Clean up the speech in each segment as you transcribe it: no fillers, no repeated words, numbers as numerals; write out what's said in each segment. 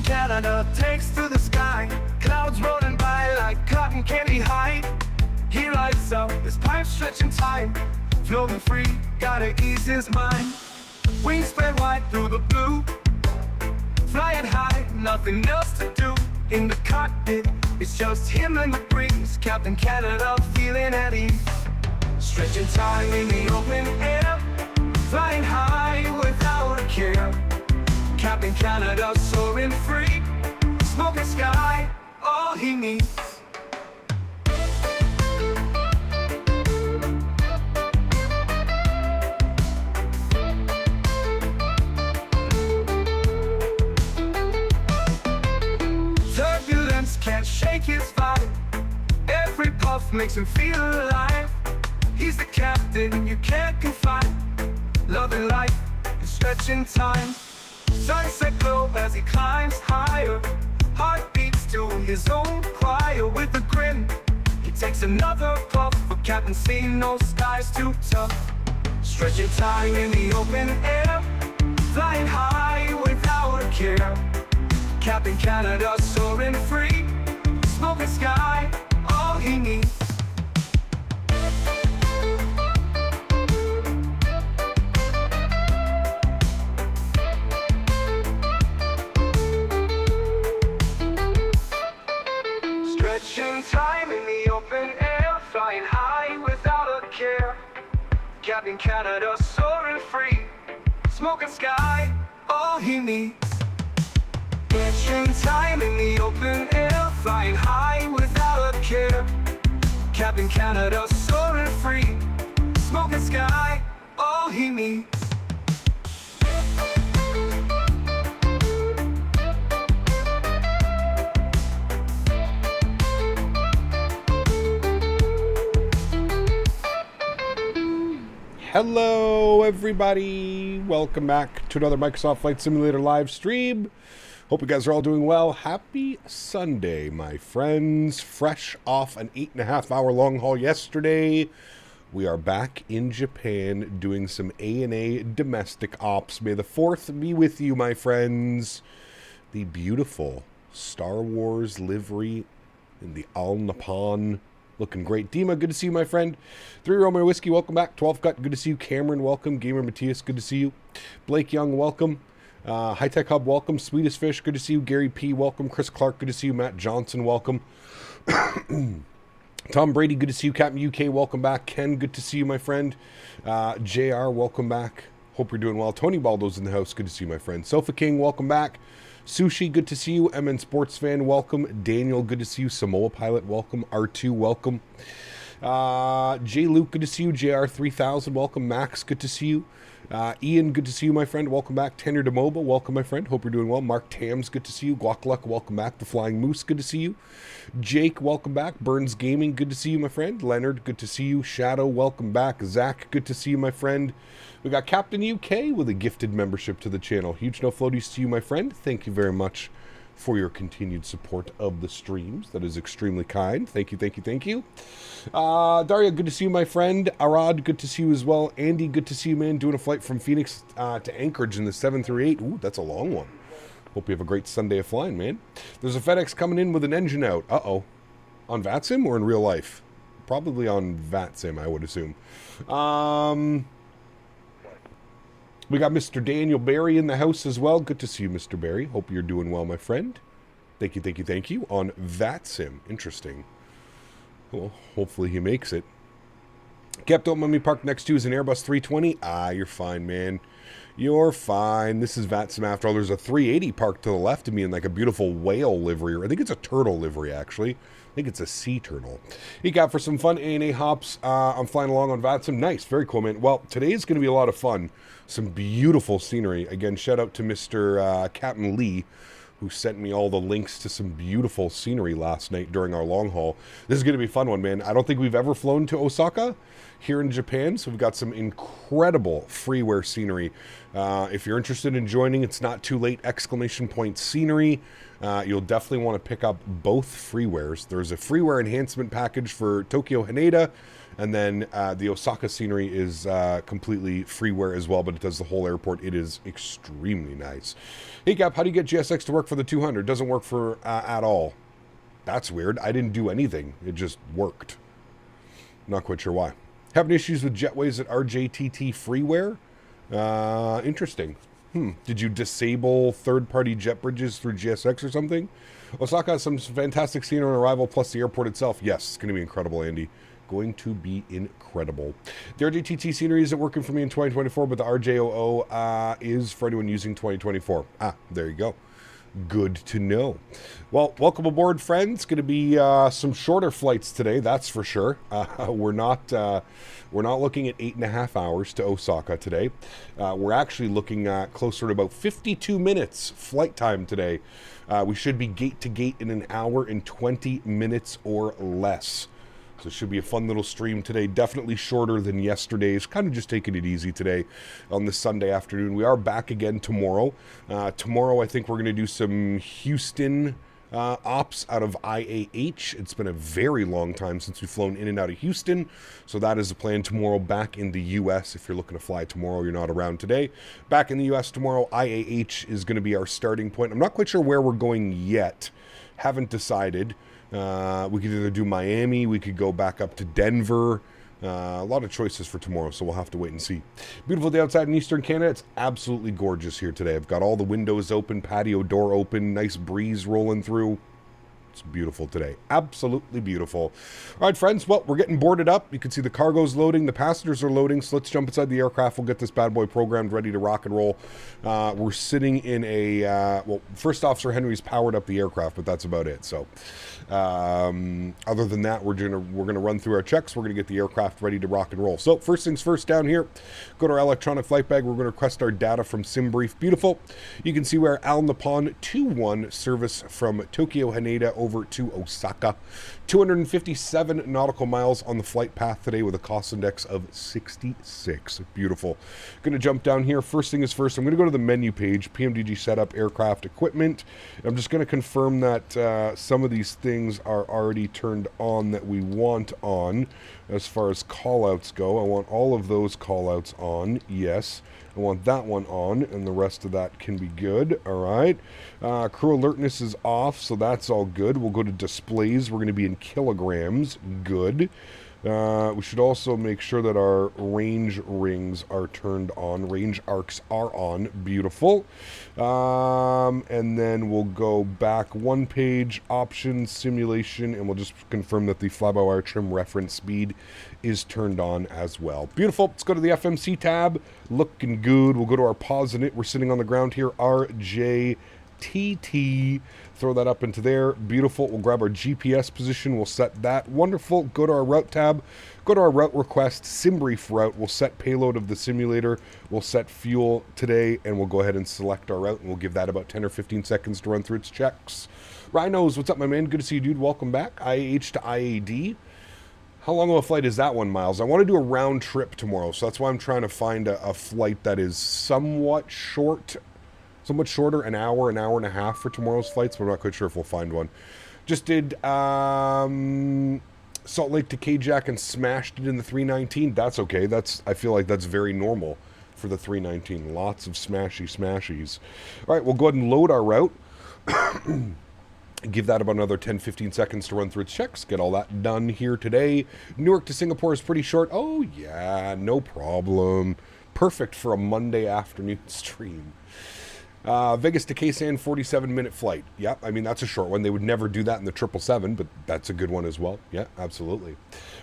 Canada takes to the sky, clouds rolling by like cotton candy high. He lights up, his pipe stretching tight, floating free, gotta ease his mind. Wings spread wide through the blue, flying high, nothing else to do. In the cockpit, it's just him and the breeze, Captain Canada feeling at ease. Stretching time in the open air, flying high without a care. Captain Canada soaring free, smoking sky, all he needs. Turbulence can't shake his vibe, every puff makes him feel alive. He's the captain you can't confide, loving life and stretching time. Sunset glow as he climbs higher, heart beats to his own choir. With a grin, he takes another puff, for Captain C, no skies too tough. Stretching time in the open air, flying high without a care. Captain Canada soaring free, smoking sky, all he needs. Stretching time in the open air, flying high without a care. Captain Canada soaring free, smoking sky, all he needs. Stretching time in the open air, flying high without a care. Captain Canada soaring free, smoking sky, all he needs. Hello everybody, welcome back to another Microsoft Flight Simulator live stream. Hope you guys are all doing well. Happy Sunday, my friends. Fresh off an 8.5 hour long haul yesterday, we are back in Japan doing some ANA domestic ops. May the 4th be with you, my friends. The beautiful Star Wars livery in the All Nippon. Looking great. Dima, good to see you, my friend. 3 Romeo Whiskey, welcome back. 12 Cut, good to see you. Cameron, welcome. Gamer Matthias, good to see you. Blake Young, welcome. High Tech Hub, welcome. Sweetest Fish, good to see you. Gary P, welcome. Chris Clark, good to see you. Matt Johnson, welcome. Tom Brady, good to see you. Captain UK, welcome back. Ken, good to see you, my friend. JR, welcome back. Hope you're doing well. AntoniBaldo's in the house, good to see you, my friend. Sofa King, welcome back. Sushi, good to see you. MN Sports Fan, welcome. Daniel, good to see you. Samoa Pilot, welcome. R2, welcome. J. Luke, good to see you. JR3000, welcome. Max, good to see you. Ian, good to see you, my friend. Welcome back. Tenor DeMoba, welcome, my friend. Hope you're doing well. Mark Tams, good to see you. Guacluck, welcome back. The Flying Moose, good to see you. Jake, welcome back. Burns Gaming, good to see you, my friend. Leonard, good to see you. Shadow, welcome back. Zach, good to see you, my friend. We got Captain UK with a gifted membership to the channel. Huge no floaties to you, my friend. Thank you very much for your continued support of the streams. That is extremely kind. Thank you, thank you, thank you. Daria, good to see you, my friend. Arad, good to see you as well. Andy, good to see you, man. Doing a flight from Phoenix to Anchorage in the 738. Ooh, that's a long one. Hope you have a great Sunday of flying, man. There's a FedEx coming in with an engine out. Uh-oh. On VATSIM or in real life? Probably on VATSIM, I would assume. We got Mr. Daniel Barry in the house as well. Good to see you, Mr. Barry. Hope you're doing well, my friend. Thank you, thank you, thank you. On VATSIM. Interesting. Well, hopefully he makes it. Kept Don't Let Me Park next to is an Airbus 320. Ah, you're fine, man. You're fine. This is VATSIM after all. There's a 380 parked to the left of me in like a beautiful whale livery. Or I think it's a turtle livery, actually. I think it's a sea turtle. You got for some fun ANA hops. I'm flying along on VATSIM. Nice. Very cool, man. Well, today is going to be a lot of fun. Some beautiful scenery. Again, shout out to Mr. Captain Lee, who sent me all the links to some beautiful scenery last night during our long haul. This is going to be a fun one, man. I don't think we've ever flown to Osaka here in Japan, so we've got some incredible freeware scenery. If you're interested in joining, it's not too late, ! Scenery. You'll definitely want to pick up both freewares. There's a freeware enhancement package for Tokyo Haneda, And then the Osaka scenery is completely freeware as well, but it does the whole airport. It is extremely nice. Hey, Cap, how do you get GSX to work for the 200? Doesn't work for at all. That's weird. I didn't do anything. It just worked. Not quite sure why. Having issues with jetways at RJTT freeware? Interesting. Did you disable third-party jet bridges through GSX or something? Osaka has some fantastic scenery on arrival, plus the airport itself. Yes, it's going to be incredible, Andy. Going to be incredible. The RJTT scenery isn't working for me in 2024, but the RJOO is for anyone using 2024. There you go. Good to know. Well, welcome aboard, friends. Going to be some shorter flights today, that's for sure. We're not looking at 8.5 hours to Osaka today. We're actually looking at closer to about 52 minutes flight time today. We should be gate to gate in an hour and 20 minutes or less. So it should be a fun little stream today. Definitely shorter than yesterday's. Kind of just taking it easy today on this Sunday afternoon. We are back again tomorrow. Tomorrow, I think we're going to do some Houston ops out of IAH. It's been a very long time since we've flown in and out of Houston. So that is the plan tomorrow, back in the U.S. If you're looking to fly tomorrow, you're not around today. Back in the U.S. tomorrow, IAH is going to be our starting point. I'm not quite sure where we're going yet. Haven't decided. We could either do Miami, we could go back up to Denver. A lot of choices for tomorrow, so we'll have to wait and see. Beautiful day outside in Eastern Canada. It's absolutely gorgeous here today. I've got all the windows open, patio door open, nice breeze rolling through. It's beautiful today. Absolutely beautiful. All right, friends. Well, we're getting boarded up. You can see the cargo's loading. The passengers are loading. So let's jump inside the aircraft. We'll get this bad boy programmed, ready to rock and roll. We're sitting in a... well, First Officer Henry's powered up the aircraft, but that's about it. So other than that, we're gonna run through our checks. We're going to get the aircraft ready to rock and roll. So first things first, down here, go to our electronic flight bag. We're going to request our data from SimBrief. Beautiful. You can see we're Al Nippon 2-1 service from Tokyo Haneda over to Osaka. 257 nautical miles on the flight path today with a cost index of 66. Beautiful. Going to jump down here. First thing is first, I'm going to go to the menu page, PMDG setup, aircraft equipment. I'm just going to confirm that some of these things are already turned on that we want on. As far as callouts go, I want all of those callouts on. Yes. I want that one on, and the rest of that can be good. All right. Crew alertness is off, so that's all good. We'll go to displays. We're going to be in kilograms. Good. We should also make sure that our range rings are turned on. Range arcs are on. Beautiful. And then we'll go back one page, options, simulation, and we'll just confirm that the fly-by-wire trim reference speed is turned on as well. Beautiful. Let's go to the FMC tab. Looking good. We'll go to our pause in it. We're sitting on the ground here. RJTT. Throw that up into there. Beautiful. We'll grab our GPS position. We'll set that. Wonderful. Go to our route tab. Go to our route request. SimBrief route. We'll set payload of the simulator. We'll set fuel today, and we'll go ahead and select our route, and we'll give that about 10 or 15 seconds to run through its checks. Rhinos, what's up, my man? Good to see you, dude. Welcome back. IAH to IAD. How long of a flight is that one, Miles? I want to do a round trip tomorrow, so that's why I'm trying to find a flight that is somewhat shorter, an hour and a half for tomorrow's flights, but I'm not quite sure if we'll find one. Just did Salt Lake to K-Jack and smashed it in the 319. That's okay. I feel like that's very normal for the 319. Lots of smashies. All right, we'll go ahead and load our route. Give that about another 10-15 seconds to run through its checks. Get all that done here today. Newark to Singapore is pretty short. Oh, yeah, no problem. Perfect for a Monday afternoon stream. Vegas to Ksan, 47-minute flight. Yeah, I mean, that's a short one. They would never do that in the 777, but that's a good one as well. Yeah, absolutely.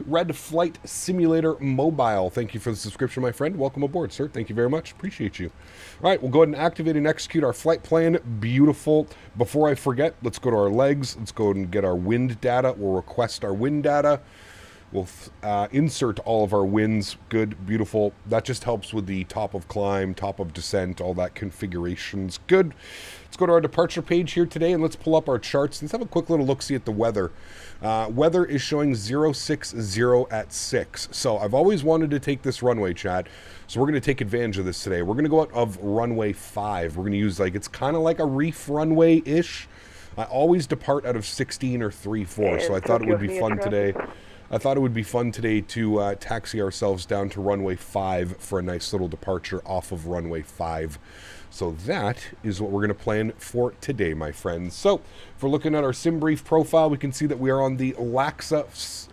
Red Flight Simulator Mobile. Thank you for the subscription, my friend. Welcome aboard, sir. Thank you very much. Appreciate you. All right, we'll go ahead and activate and execute our flight plan. Beautiful. Before I forget, let's go to our legs. Let's go and get our wind data. We'll request our wind data. We'll insert all of our winds. Good, beautiful. That just helps with the top of climb, top of descent, all that configurations. Good. Let's go to our departure page here today, and let's pull up our charts. Let's have a quick little look-see at the weather. Weather is showing 060 at 6. So I've always wanted to take this runway, chat. So we're going to take advantage of this today. We're going to go out of runway 5. We're going to use, it's kind of like a reef runway-ish. I always depart out of 16 or 3-4, so I thought it would be fun today. I thought it would be fun today to taxi ourselves down to runway 5 for a nice little departure off of runway 5. So that is what we're going to plan for today, my friends. So if we're looking at our sim brief profile, we can see that we are on the Lacasse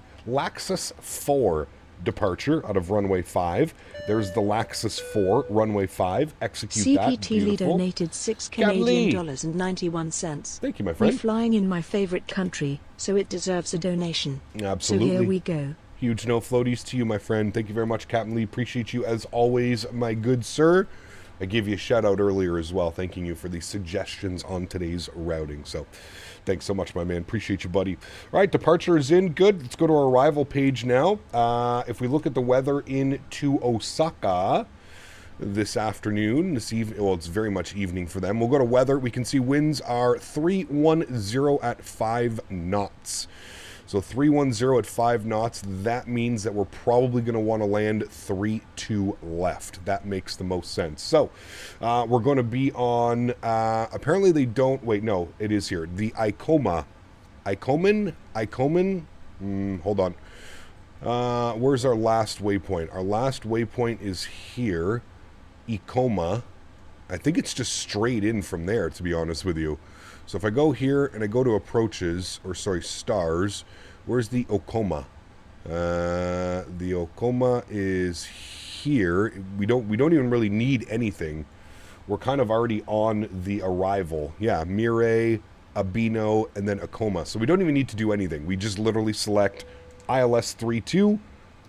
4 departure out of runway 5. There's the Lacasse 4, runway 5. Execute that. CPT Lee donated $6 Canadian dollars and 91 cents. Thank you, my friend. We're flying in my favorite country, so it deserves a donation. Absolutely. So here we go. Huge no floaties to you, my friend. Thank you very much, Captain Lee. Appreciate you as always, my good sir. I gave you a shout out earlier as well, thanking you for the suggestions on today's routing. So thanks so much, my man. Appreciate you, buddy. All right, departure is in. Good. Let's go to our arrival page now. If we look at the weather into Osaka this afternoon, this evening, well, it's very much evening for them. We'll go to weather. We can see winds are 310 at 5 knots. So 310 at 5 knots, that means that we're probably going to want to land 3-2 left. That makes the most sense. So we're going to be on, apparently they don't, wait, no, it is here. The Ikomen, hold on. Where's our last waypoint? Our last waypoint is here, Ikoma. I think it's just straight in from there, to be honest with you. So if I go here and I go to approaches, or sorry, stars, where's the Okoma? The Okoma is here. We don't even really need anything. We're kind of already on the arrival. Yeah, Mire, Abino, and then Okoma. So we don't even need to do anything. We just literally select ILS 32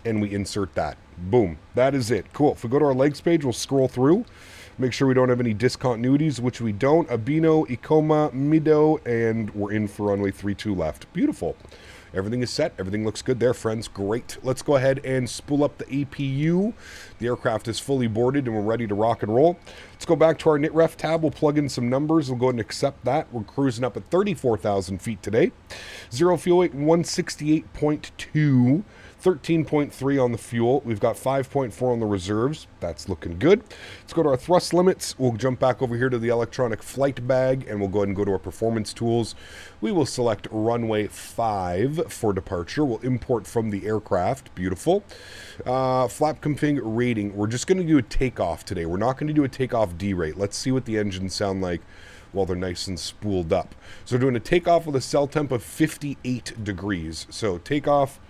and we insert that. Boom. That is it. Cool. If we go to our legs page, we'll scroll through. Make sure we don't have any discontinuities, which we don't. Abino, Ikoma, Mido, and we're in for runway 32 left. Beautiful. Everything is set. Everything looks good there, friends. Great. Let's go ahead and spool up the APU. The aircraft is fully boarded and we're ready to rock and roll. Let's go back to our NitRef tab. We'll plug in some numbers. We'll go ahead and accept that. We're cruising up at 34,000 feet today. Zero fuel weight, 168.2. 13.3 on the fuel. We've got 5.4 on the reserves. That's looking good. Let's go to our thrust limits. We'll jump back over here to the electronic flight bag and we'll go ahead and go to our performance tools. We will select runway 5 for departure. We'll import from the aircraft. Beautiful. Flap config rating. We're just going to do a takeoff today. We're not going to do a takeoff D-rate. Let's see what the engines sound like while they're nice and spooled up. So we're doing a takeoff with a cell temp of 58 degrees. So takeoff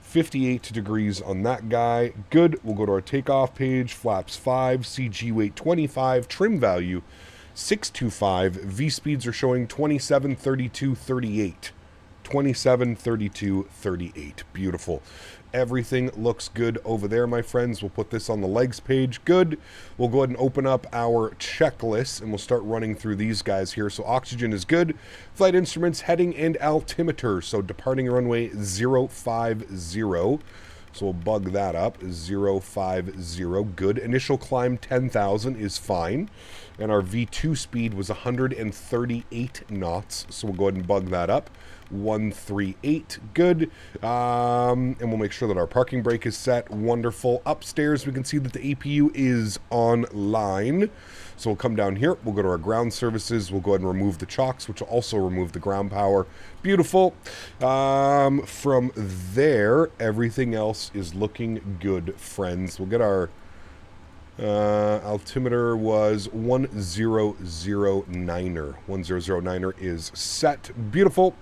58 degrees on that guy. Good. We'll go to our takeoff page. Flaps 5, CG weight 25, trim value 625. V speeds are showing 27, 32, 38. 27, 32, 38. Beautiful. Everything looks good over there, my friends. We'll put this on the legs page. Good. We'll go ahead and open up our checklist and we'll start running through these guys here. So oxygen is good. Flight instruments, heading and altimeter. So departing runway 050. So we'll bug that up. 050. Good. Initial climb 10,000 is fine. And our V2 speed was 138 knots. So we'll go ahead and bug that up. 138. Good. And we'll make sure that our parking brake is set. Wonderful. Upstairs, we can see that the APU is online. So we'll come down here. We'll go to our ground services. We'll go ahead and remove the chocks, which will also remove the ground power. Beautiful. From there, everything else is looking good, friends. We'll get our altimeter was 1009er. 1009er is set. Beautiful.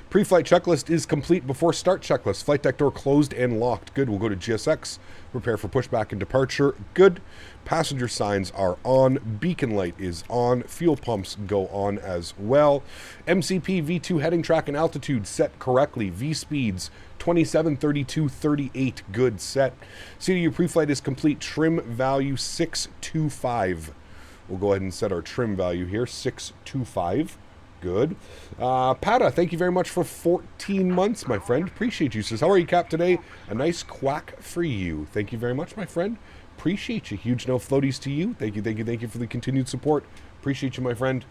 Pre-flight checklist is complete. Before start checklist, flight deck door closed and locked. Good. We'll go to GSX. Prepare for pushback and departure. Good. Passenger signs are on. Beacon light is on. Fuel pumps go on as well. MCP V2 heading track and altitude set correctly. V speeds 27, 32, 38. Good. Set. CDU pre-flight is complete. Trim value 625. We'll go ahead and set our trim value here. 625. Good. Pata, thank you very much for 14 months, my friend. Appreciate you. Says, how are you, Cap, today? A nice quack for you. Thank you very much, my friend. Appreciate you. Huge no floaties to you. Thank you, thank you, thank you for the continued support. Appreciate you, my friend.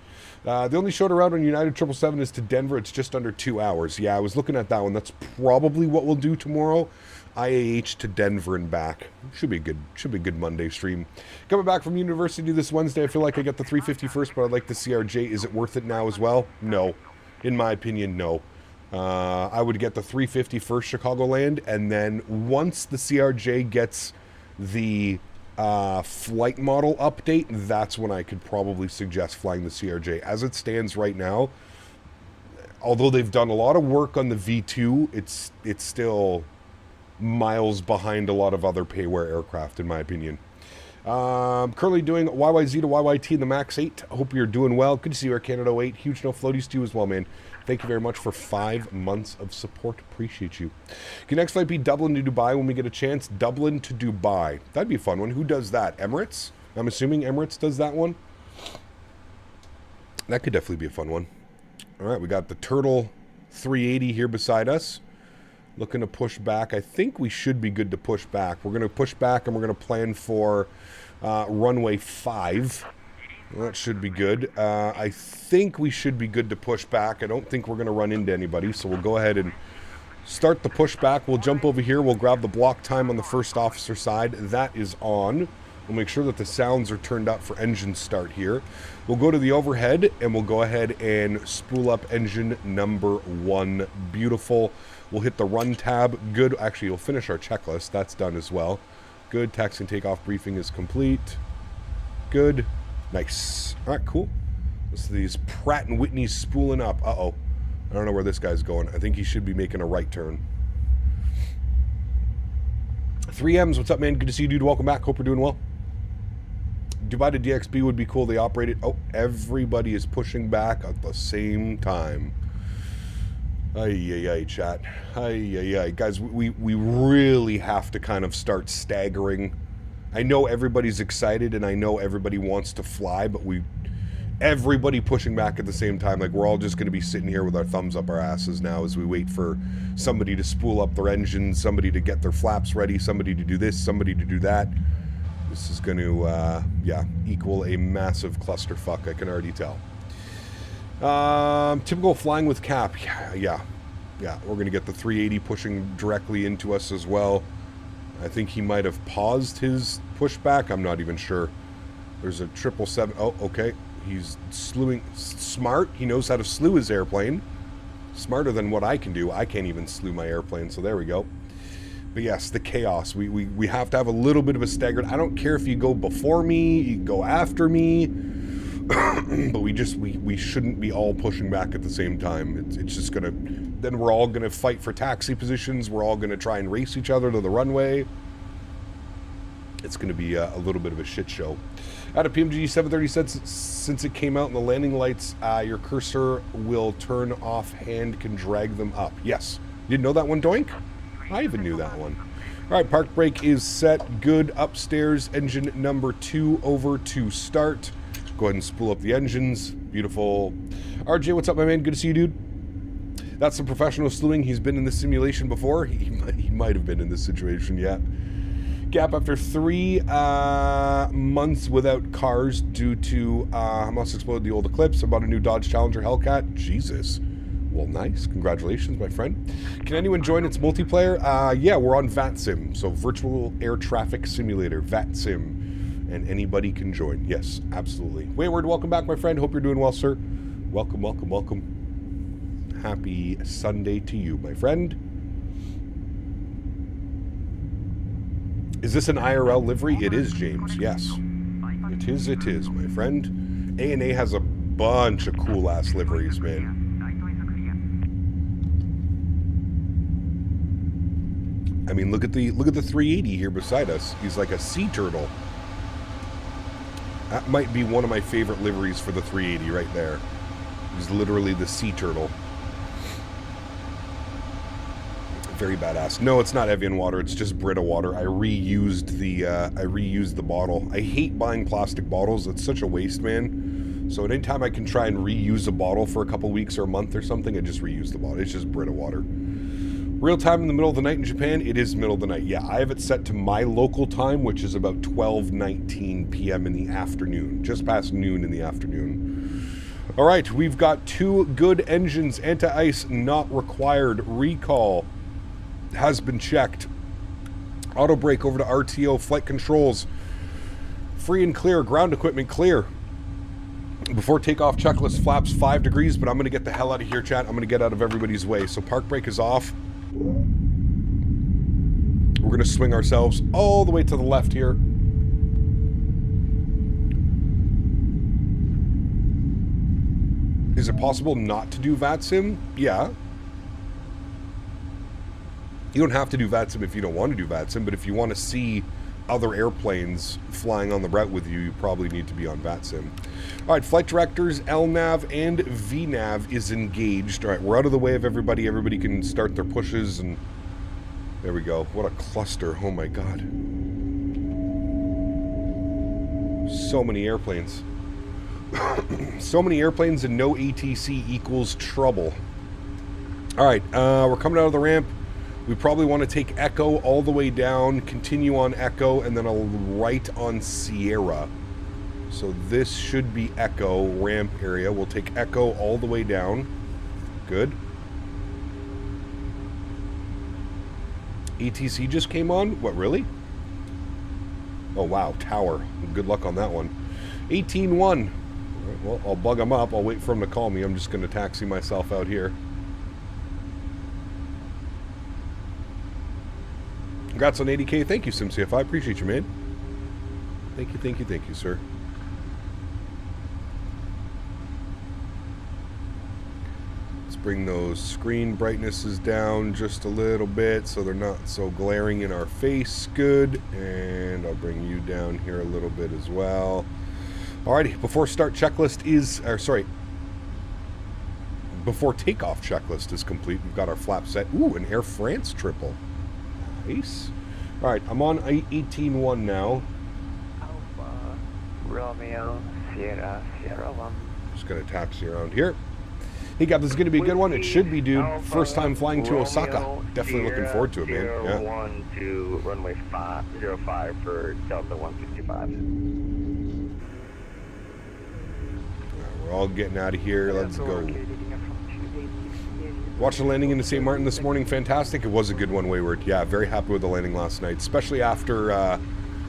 The only shorter route on United 777 is to Denver. It's just under 2 hours. Yeah, I was looking at that one. That's probably what we'll do tomorrow. IAH to Denver and back. Should be a good Monday stream. Coming back from university this Wednesday, I feel like I got the 350 first, but I'd like the CRJ. Is it worth it now as well? No. In my opinion, no. I would get the 350 first Chicagoland, and then once the CRJ gets the flight model update, that's when I could probably suggest flying the CRJ. As it stands right now, although they've done a lot of work on the V2, it's still miles behind a lot of other payware aircraft, in my opinion. Currently doing YYZ to YYT in the MAX 8. Hope you're doing well. Good to see you, Air Canada 08. Huge no floaties to you as well, man. Thank you very much for 5 months of support. Appreciate you. Can next flight be Dublin to Dubai when we get a chance? Dublin to Dubai. That'd be a fun one. Who does that? Emirates? I'm assuming Emirates does that one. That could definitely be a fun one. All right, we got the Turtle 380 here beside us. Looking to push back. I think we should be good to push back. We're going to push back, and we're going to plan for runway 5. Well, that should be good. I think we should be good to push back. I don't think we're going to run into anybody, so we'll go ahead and start the pushback. We'll jump over here. We'll grab the block time on the first officer side. That is on. We'll make sure that the sounds are turned up for engine start here. We'll go to the overhead, and we'll go ahead and spool up engine number 1. Beautiful. We'll hit the run tab. Good. Actually, we'll finish our checklist. That's done as well. Good. Taxi and takeoff briefing is complete. Good. Nice. All right, cool. So these Pratt & Whitney's spooling up. Uh-oh. I don't know where this guy's going. I think he should be making a right turn. 3Ms, what's up, man? Good to see you, dude. Welcome back. Hope you're doing well. Dubai to DXB would be cool. They operated. Oh, everybody is pushing back at the same time. Ay, chat. Ay. Guys, we really have to kind of start staggering. I know everybody's excited, and I know everybody wants to fly, but everybody pushing back at the same time. Like, we're all just going to be sitting here with our thumbs up our asses now as we wait for somebody to spool up their engines, somebody to get their flaps ready, somebody to do this, somebody to do that. This is going to, equal a massive clusterfuck, I can already tell. Typical flying with cap. Yeah. We're going to get the 380 pushing directly into us as well. I think he might have paused his pushback. I'm not even sure. There's a 777. Oh, okay. He's slewing. Smart. He knows how to slew his airplane. Smarter than what I can do. I can't even slew my airplane, so there we go. But yes, the chaos. We have to have a little bit of a staggered. I don't care if you go before me, you go after me. But we shouldn't be all pushing back at the same time. It's just gonna, then we're all gonna fight for taxi positions. We're all gonna try and race each other to the runway. It's gonna be a little bit of a shit show. Out of PMG 730 said, since it came out in the landing lights, your cursor will turn off, hand can drag them up. Yes. You didn't know that one, Doink? I even knew that one. All right, park brake is set. Good. Upstairs, engine number 2 over to start. Go ahead and spool up the engines. Beautiful. RJ, what's up, my man? Good to see you, dude. That's some professional slewing. He's been in this simulation before. He might have been in this situation, yeah. Gap after 3 months without cars due to Hamas exploded the old Eclipse. About a new Dodge Challenger Hellcat. Jesus. Well, nice. Congratulations, my friend. Can anyone join its multiplayer? Yeah, we're on VATSIM. So Virtual Air Traffic Simulator, VATSIM. And anybody can join. Yes, absolutely. Wayward, welcome back, my friend. Hope you're doing well, sir. Welcome. Happy Sunday to you, my friend. Is this an IRL livery? It is, James. Yes. It is, my friend. A&A has a bunch of cool-ass liveries, man. I mean, look at the 380 here beside us. He's like a sea turtle. That might be one of my favorite liveries for the 380 right there. He's literally the sea turtle. Very badass. No, it's not Evian water. It's just Brita water. I reused the bottle. I hate buying plastic bottles. It's such a waste, man. So anytime I can try and reuse a bottle for a couple weeks or a month or something, I just reuse the bottle. It's just Brita water. Real time in the middle of the night in Japan, it is middle of the night. Yeah, I have it set to my local time, which is about 12:19 p.m. in the afternoon, just past noon in the afternoon. All right, we've got 2 good engines. Anti-ice not required. Recall has been checked. Auto brake over to RTO. Flight controls free and clear. Ground equipment clear. Before takeoff checklist, flaps 5 degrees, but I'm going to get the hell out of here, chat. I'm going to get out of everybody's way. So park brake is off. We're going to swing ourselves all the way to the left here. Is it possible not to do VATSIM? Yeah. You don't have to do VATSIM if you don't want to do VATSIM, but if you want to see other airplanes flying on the route with you, you probably need to be on VATSIM. All right, flight directors, LNAV and VNAV is engaged. All right, we're out of the way of everybody. Everybody can start their pushes, and there we go. What a cluster. Oh my God. So many airplanes. So many airplanes and no ATC equals trouble. All right, we're coming out of the ramp. We probably want to take Echo all the way down, continue on Echo, and then a right on Sierra. So this should be Echo ramp area. We'll take Echo all the way down. Good. ATC just came on? What, really? Oh, wow, tower. Good luck on that one. 18-1. Right, well, I'll bug him up. I'll wait for him to call me. I'm just going to taxi myself out here. Congrats on 80K. Thank you, SimCF. I appreciate you, man. Thank you, thank you, thank you, sir. Let's bring those screen brightnesses down just a little bit so they're not so glaring in our face. Good. And I'll bring you down here a little bit as well. Alrighty, before start checklist is, before takeoff checklist is complete, we've got our flap set. Ooh, an Air France triple. Nice. Alright, I'm on 18-1 now. Alpha, Romeo, Sierra, Sierra 1. Just gonna taxi around here. Hey, God, this is gonna be a good one. It should be, dude. Alpha, First time flying to Romeo, Osaka. Definitely Sierra, looking forward to it, man. Sierra Yeah. 1 to runway 05 for Delta 165. We're all getting out of here. Let's go. Watched the landing into St. Martin this morning. Fantastic. It was a good one, Wayward. Yeah, very happy with the landing last night, especially after,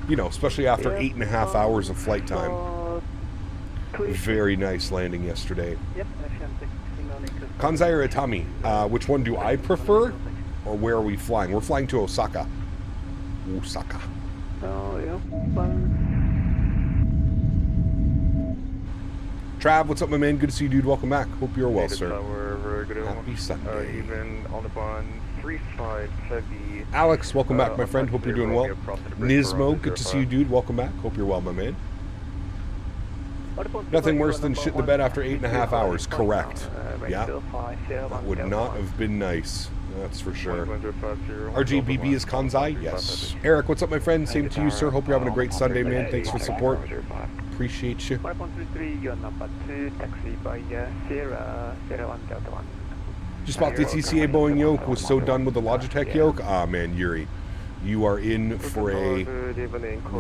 especially after 8.5 hours of flight time. Very nice landing yesterday. Kanzai or Itami, which one do I prefer, or where are we flying? We're flying to Osaka. Osaka. Trav, what's up, my man? Good to see you, dude. Welcome back. Hope you're well, sir. Happy Sunday. Even on the bond, 35 heavy. Alex, welcome back, my friend. Hope you're doing well. Nismo, good to see you, dude. Welcome back. Hope you're well, my man. Nothing worse than shit in the bed after 8.5 hours. Correct. Yeah. That would not have been nice. That's for sure. RJBB is Kanzai? Yes. Eric, what's up, my friend? Same to you, sir. Hope you're having a great Sunday, man. Thanks for support. Appreciate you. 1.33, you're number 2, taxi by Sierra, Sierra 1, Delta 1. Just bought the TCA Boeing yoke. Was so done with the Logitech yoke. Ah, man, Yuri. You are in for a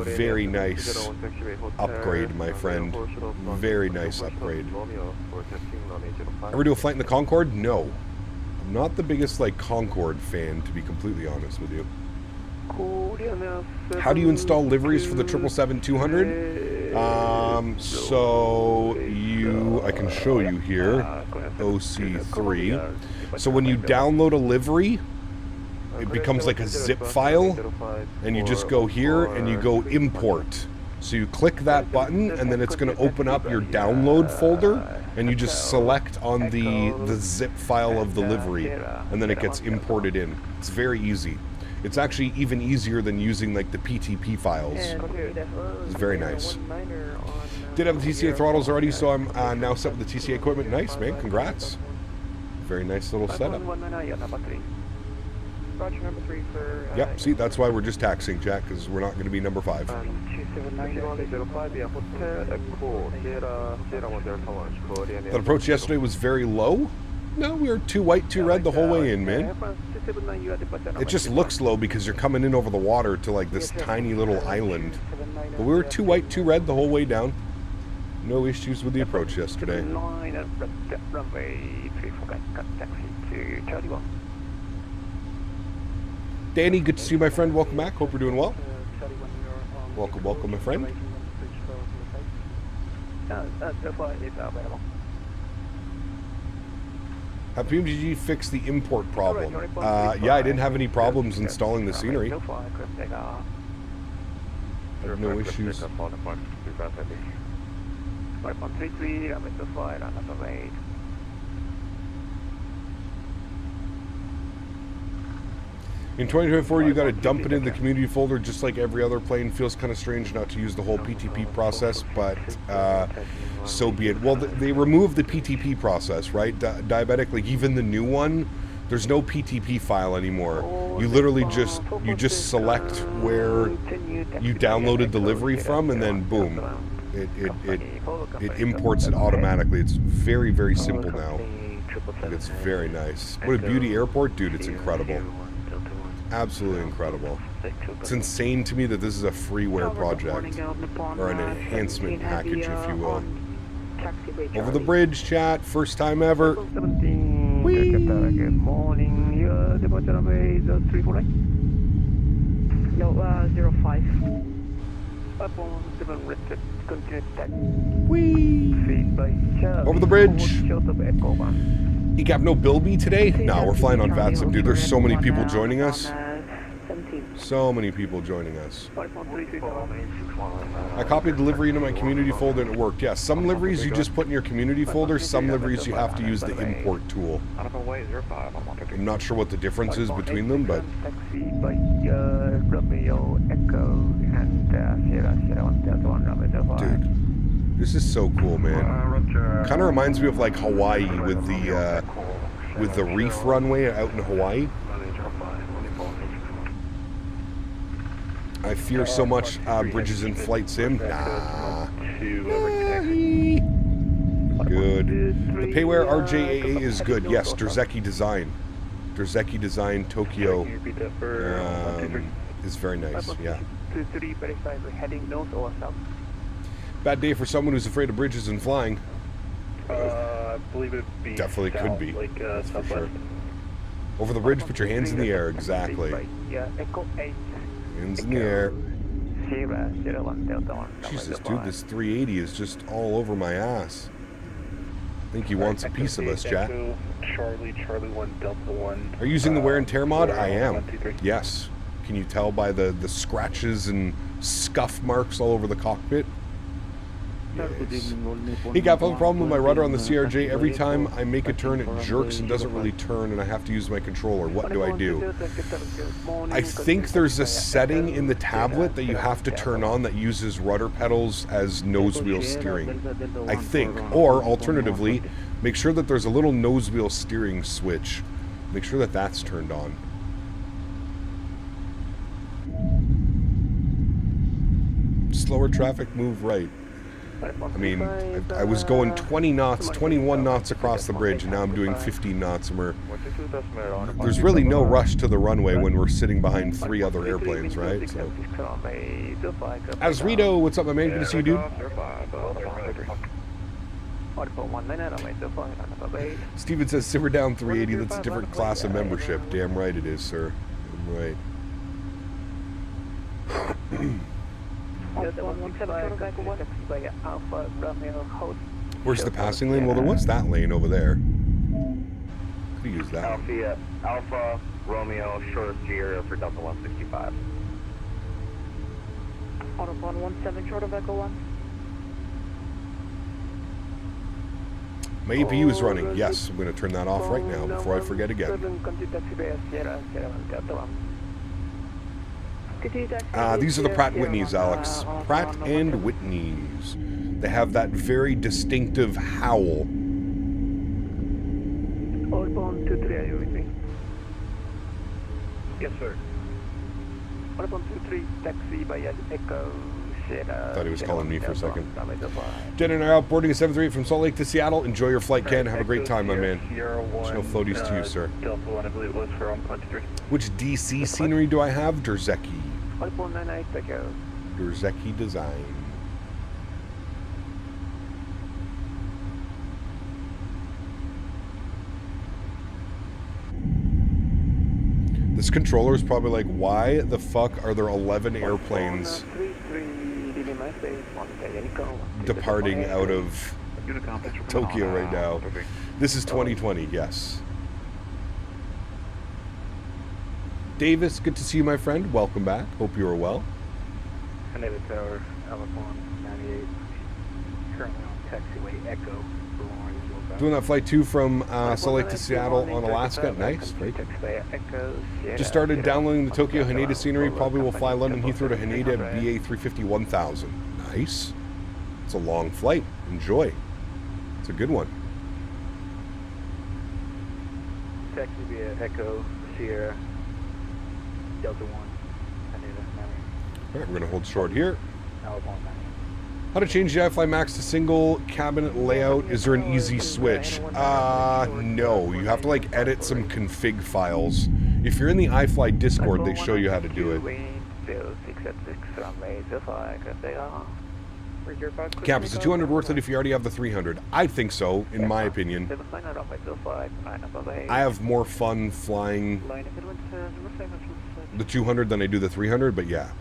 very nice upgrade, my friend. Very nice upgrade. Ever do a flight in the Concorde? No. I'm not the biggest, Concorde fan, to be completely honest with you. How do you install liveries for the 777-200? I can show you here, OC3. So when you download a livery, it becomes like a zip file, and you just go here and you go import. So you click that button, and then it's going to open up your download folder, and you just select on the zip file of the livery, and then it gets imported in. It's very easy. It's actually even easier than using the PTP files. It's very nice. Did have the TCA throttles already, so I'm now set with the TCA equipment. Nice, man. Congrats. Very nice little setup. Yep, see, that's why we're just taxiing, Jack, because we're not going to be number 5. That approach yesterday was very low? No, we were 2 white, 2 red the whole way in, man. It just looks low because you're coming in over the water to this tiny little island. But we were 2 white, 2 red the whole way down. No issues with the approach yesterday. Danny, good to see you, my friend. Welcome back. Hope you're doing well. Welcome, welcome, my friend. Flight is available. Have PMGG fixed the import problem? Yeah, I didn't have any problems installing the scenery. I have no issues. 5.33, I'm at the flight, I'm at the rate. In 2024, you got to dump it in the community folder just like every other plane. Feels kind of strange not to use the whole PTP process, but so be it. Well, they removed the PTP process, right? Diabetic, like even the new one, there's no PTP file anymore. You literally just select where you downloaded delivery from, and then boom, it imports it automatically. It's very, very simple now. And it's very nice. What a beauty airport, dude! It's incredible. Absolutely incredible. It's insane to me that this is a freeware project, or an enhancement package, if you will. Over the bridge, chat. First time ever. Whee! Good morning. Your departure runway is 348. No, 05. Upon 7 rested, continue tax. Whee! Feed by Charlie. Over the bridge. Short of Echo 1. You got no Bilby today? No, we're flying on VATSIM, dude. There's so many people joining us. So many people joining us. I copied the livery into my community folder and it worked. Yeah, some liveries you just put in your community folder, some liveries you have to use the import tool. I'm not sure what the difference is between them, but... Taxi by Romeo Echo and Sierra 1 Dude, this is so cool, man. Kind of reminds me of like Hawaii with the reef runway out in Hawaii. I fear so much bridges in flight sim. Nah. Good. The payware RJAA is good. Yes, Derzeki design. Derzeki design Tokyo is very nice. Yeah. Bad day for someone who's afraid of bridges and flying. I believe it'd be Definitely south, could be. like, That's for southwest. sure. Over the bridge, put your hands in the air. Exactly. Hands in the air. Jesus, dude, this 380 is just all over my ass. I think he wants a piece of us, Jack. Charlie 1, Delta 1. Are you using the wear and tear mod? I am. Yes. Can you tell by the scratches and scuff marks all over the cockpit? Yes. Hey, Gap, I have a problem with my rudder on the CRJ. Every time I make a turn, it jerks and doesn't really turn, and I have to use my controller. What do I do? I think there's a setting in the tablet that you have to turn on that uses rudder pedals as nose wheel steering. I think. Or, alternatively, make sure that there's a little nose wheel steering switch. Make sure that that's turned on. Slower traffic, move right. I mean, I was going 20 knots, 21 knots across the bridge, and now I'm doing 15 knots, and there's really no rush to the runway when we're sitting behind 3 other airplanes, right? So. Azrito, what's up, my man? Good to see you, dude. Steven says, simmer down 380, that's a different class of membership. Damn right it is, sir. Damn right. Where's the passing lane? Well, there was that lane over there. Could have used that. Alpha Romeo short gear for Delta 165. Autobahn 17 short of Echo 1. My APU is running. Yes, I'm going to turn that off right now before I forget again. These are the Pratt & Whitneys, Alex. Pratt & Whitneys. They have that very distinctive howl. Autobahn 23, are you with me? Yes, sir. Autobahn 23, taxi by Echo. Thought he was calling me for a second. Den and I are outboarding a 738 from Salt Lake to Seattle. Enjoy your flight, Ken. Have a great time, my man. There's no floaties to you, sir. Delta 1, I believe it was for 123. Which DC scenery do I have? Derzeki. Autobahn 98, Echo. Derzeki design. This controller is probably like, why the fuck are there 11 airplanes departing out of Tokyo right now. This is 2020, yes. Davis, good to see you, my friend. Welcome back. Hope you are well. Canada Tower, Alabama 98. Currently on taxiway Echo. Doing that flight 2 from Salt Lake to Seattle on Alaska. Nice, right? Just started downloading the Tokyo Haneda scenery. Probably will fly London Heathrow to Haneda BA 350 1000. Nice. It's a long flight. Enjoy. It's a good one. Taxi via Echo, Sierra, Delta 1, Haneda 90. All right, we're going to hold short here. Alabama 90. How to change the iFly Max to single cabinet layout? Is there an easy switch? No. You have to like edit some config files. If you're in the iFly Discord, they show you how to do it. Cap, is the 200 worth it if you already have the 300? I think so, in my opinion. I have more fun flying the 200 than I do the 300, but yeah.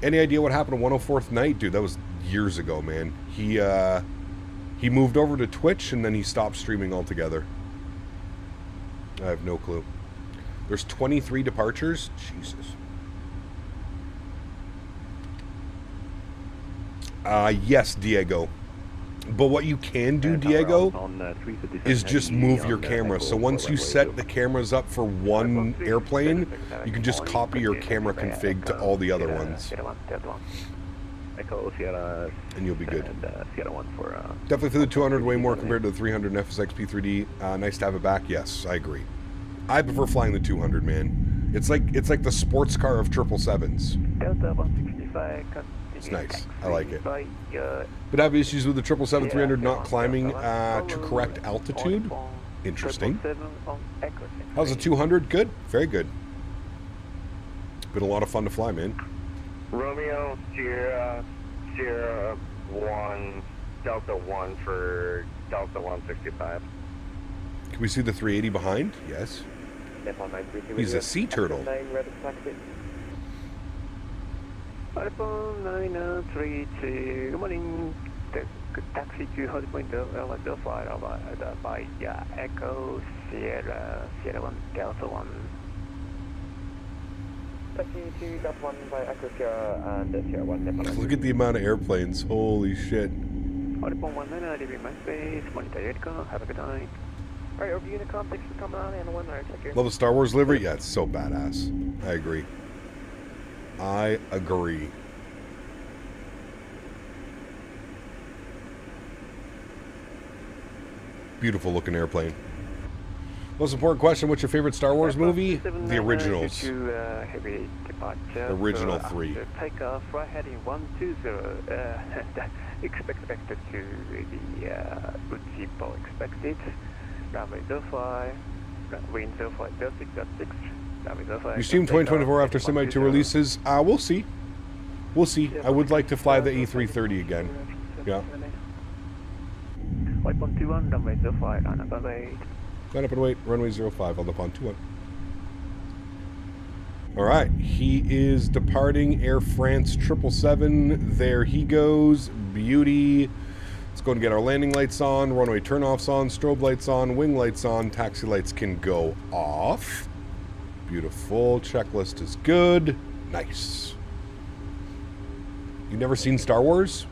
Any idea what happened to 104th Night? Dude, that was years ago, man. He moved over to Twitch and then he stopped streaming altogether. I have no clue. There's 23 departures? Jesus. Yes, Diego. But what you can do, Diego, is just move your camera. So once you set the cameras up for one airplane, you can just copy your camera config to all the other ones. And you'll be good. Definitely for the 200, way more compared to the 300 and FSX P3D. Nice to have it back. Yes, I agree. I prefer flying the 200, man. It's like the sports car of 777s. It's nice. I like it. But I have issues with the 777-300 not climbing to correct altitude. Interesting. How's the 200? Good. Very good. Been a lot of fun to fly, man. Romeo, Sierra 1, Delta 1 for Delta 165. Can we see the 380 behind? Yes. He's a sea turtle. iPhone 932, good morning. Taxi to Holy Point, Delta flight by Echo, Sierra 1, Delta 1. Taxi to Delta 1 by Echo, Sierra and Sierra 1. Look at the amount of airplanes. Holy shit. Holy Point 19, leaving my space, monitor Edgar, have a good night. Alright, over Unicom, thanks for coming on, and one night, take care. Love the Star Wars livery? Yeah, it's so badass. I agree. I agree. Beautiful looking airplane. Most important question, what's your favorite Star Wars movie? The originals. Heavy departure. Original 3. Takeoff, right heading 120. Expected to the Uchipo expected. Runway 05, wind 05, 06.6. You stream 2024 after Semi 2 releases? We'll see. We'll see. I would like to fly the A330 again. Yeah. 5.21, runway 05, line up and wait. Line up and wait, runway 05 on the Pontoon. Alright, he is departing Air France 777. There he goes. Beauty. Let's go and get our landing lights on, runway turnoffs on, strobe lights on, wing lights on, taxi lights can go off. Beautiful. Checklist is good. Nice. You never seen Star Wars?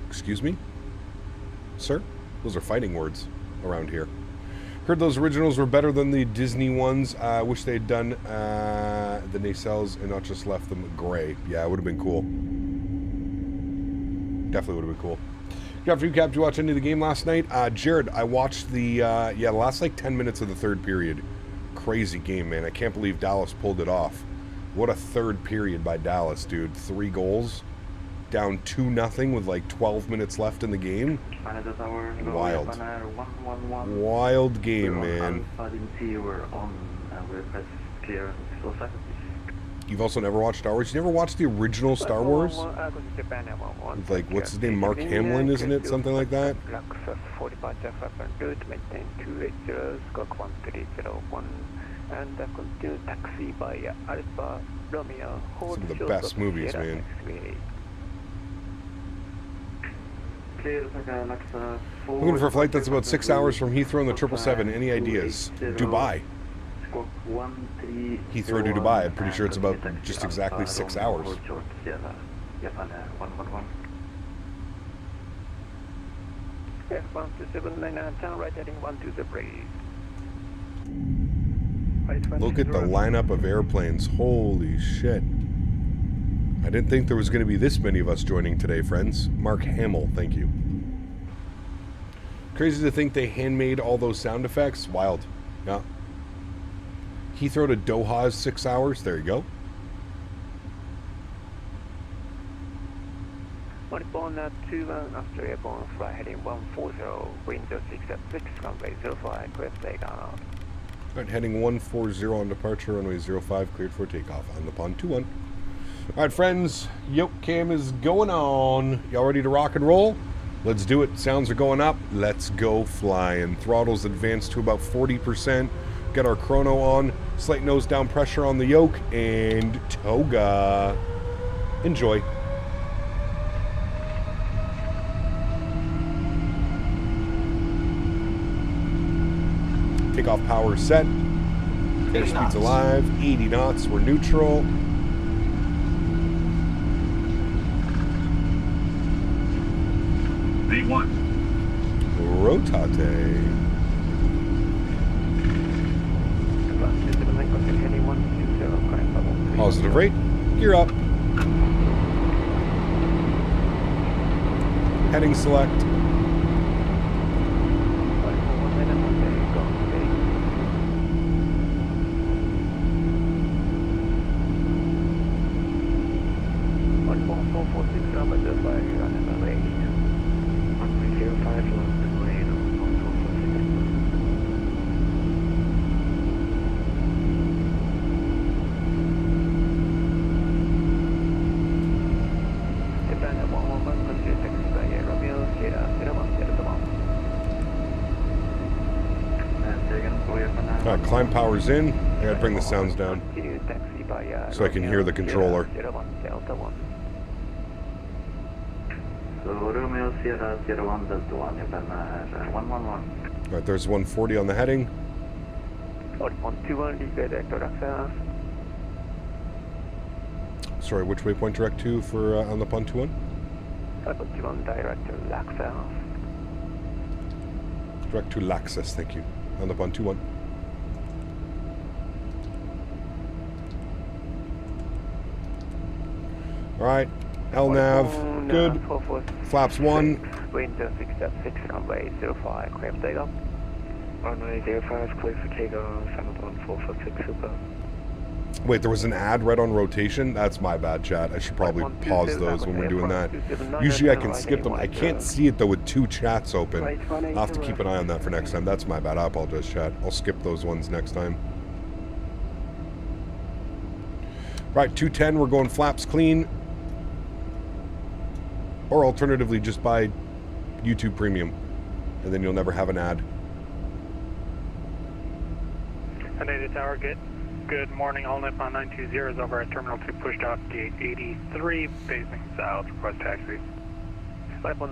Excuse me? Sir? Those are fighting words around here. Heard those originals were better than the Disney ones. Wish they'd done the nacelles and not just left them gray. Yeah, it would have been cool. Definitely would have been cool. Good afternoon, Cap. Did you watch any of the game last night? Jared, I watched the last like 10 minutes of the third period. Crazy game, man. I can't believe Dallas pulled it off. What a third period by Dallas, dude. 3 goals. Down 2-0 with like 12 minutes left in the game. Wild. Wild game, man. You've also never watched Star Wars? You never watched the original Star Wars? With like, what's his name? Mark Hamill, isn't it? Something like that? And continue taxi by Alpha Romeo. Some of the best movies, man. Looking for a flight that's about 6 hours from Heathrow on the 777. Any ideas? Dubai. Heathrow to Dubai. I'm pretty sure it's about just exactly 6 hours. Yes, 12799, turn right heading 123. Look at the lineup of airplanes. Holy shit. I didn't think there was going to be this many of us joining today, friends. Mark Hamill, thank you. Crazy to think they handmade all those sound effects. Wild. Yeah. Heathrow to Doha is 6 hours. There you go. One 21 after airborne flight heading 140, wind 6 runway 05, clear for takeoff. Alright, heading 140 on departure, runway 05, cleared for takeoff on the pond 21. Alright, friends, yoke cam is going on. Y'all ready to rock and roll? Let's do it. Sounds are going up. Let's go flying. Throttle's advanced to about 40%. Got our chrono on. Slight nose down pressure on the yoke. And toga. Enjoy. Takeoff power set. Airspeed's alive. 80 knots. We're neutral. V1. Rotate. Positive rate. Gear up. Heading select. Climb power's in. I gotta bring the sounds down so I can hear the controller. Alright, there's 140 on the heading. Sorry, which waypoint direct to for on the pond 21? Direct to Lacasse. Direct to Lacasse, thank you. On the pond 21. Alright, LNAV, good. Flaps 1. Wind 6 runway 05, clear for takeoff. Runway 05, clear for takeoff, Hamilton 446 super. Wait, there was an ad right on rotation? That's my bad, chat. I should probably pause those when we're doing that. Usually I can skip them. I can't see it though with two chats open. I'll have to keep an eye on that for next time. That's my bad. I apologize, chat. I'll skip those ones next time. Right, 210, we're going flaps clean. Or alternatively, just buy YouTube Premium, and then you'll never have an ad. Nadya Tower, good morning. All Nippon 920 is over at Terminal 2, pushed off gate 83, facing south, request taxi. Alrighty.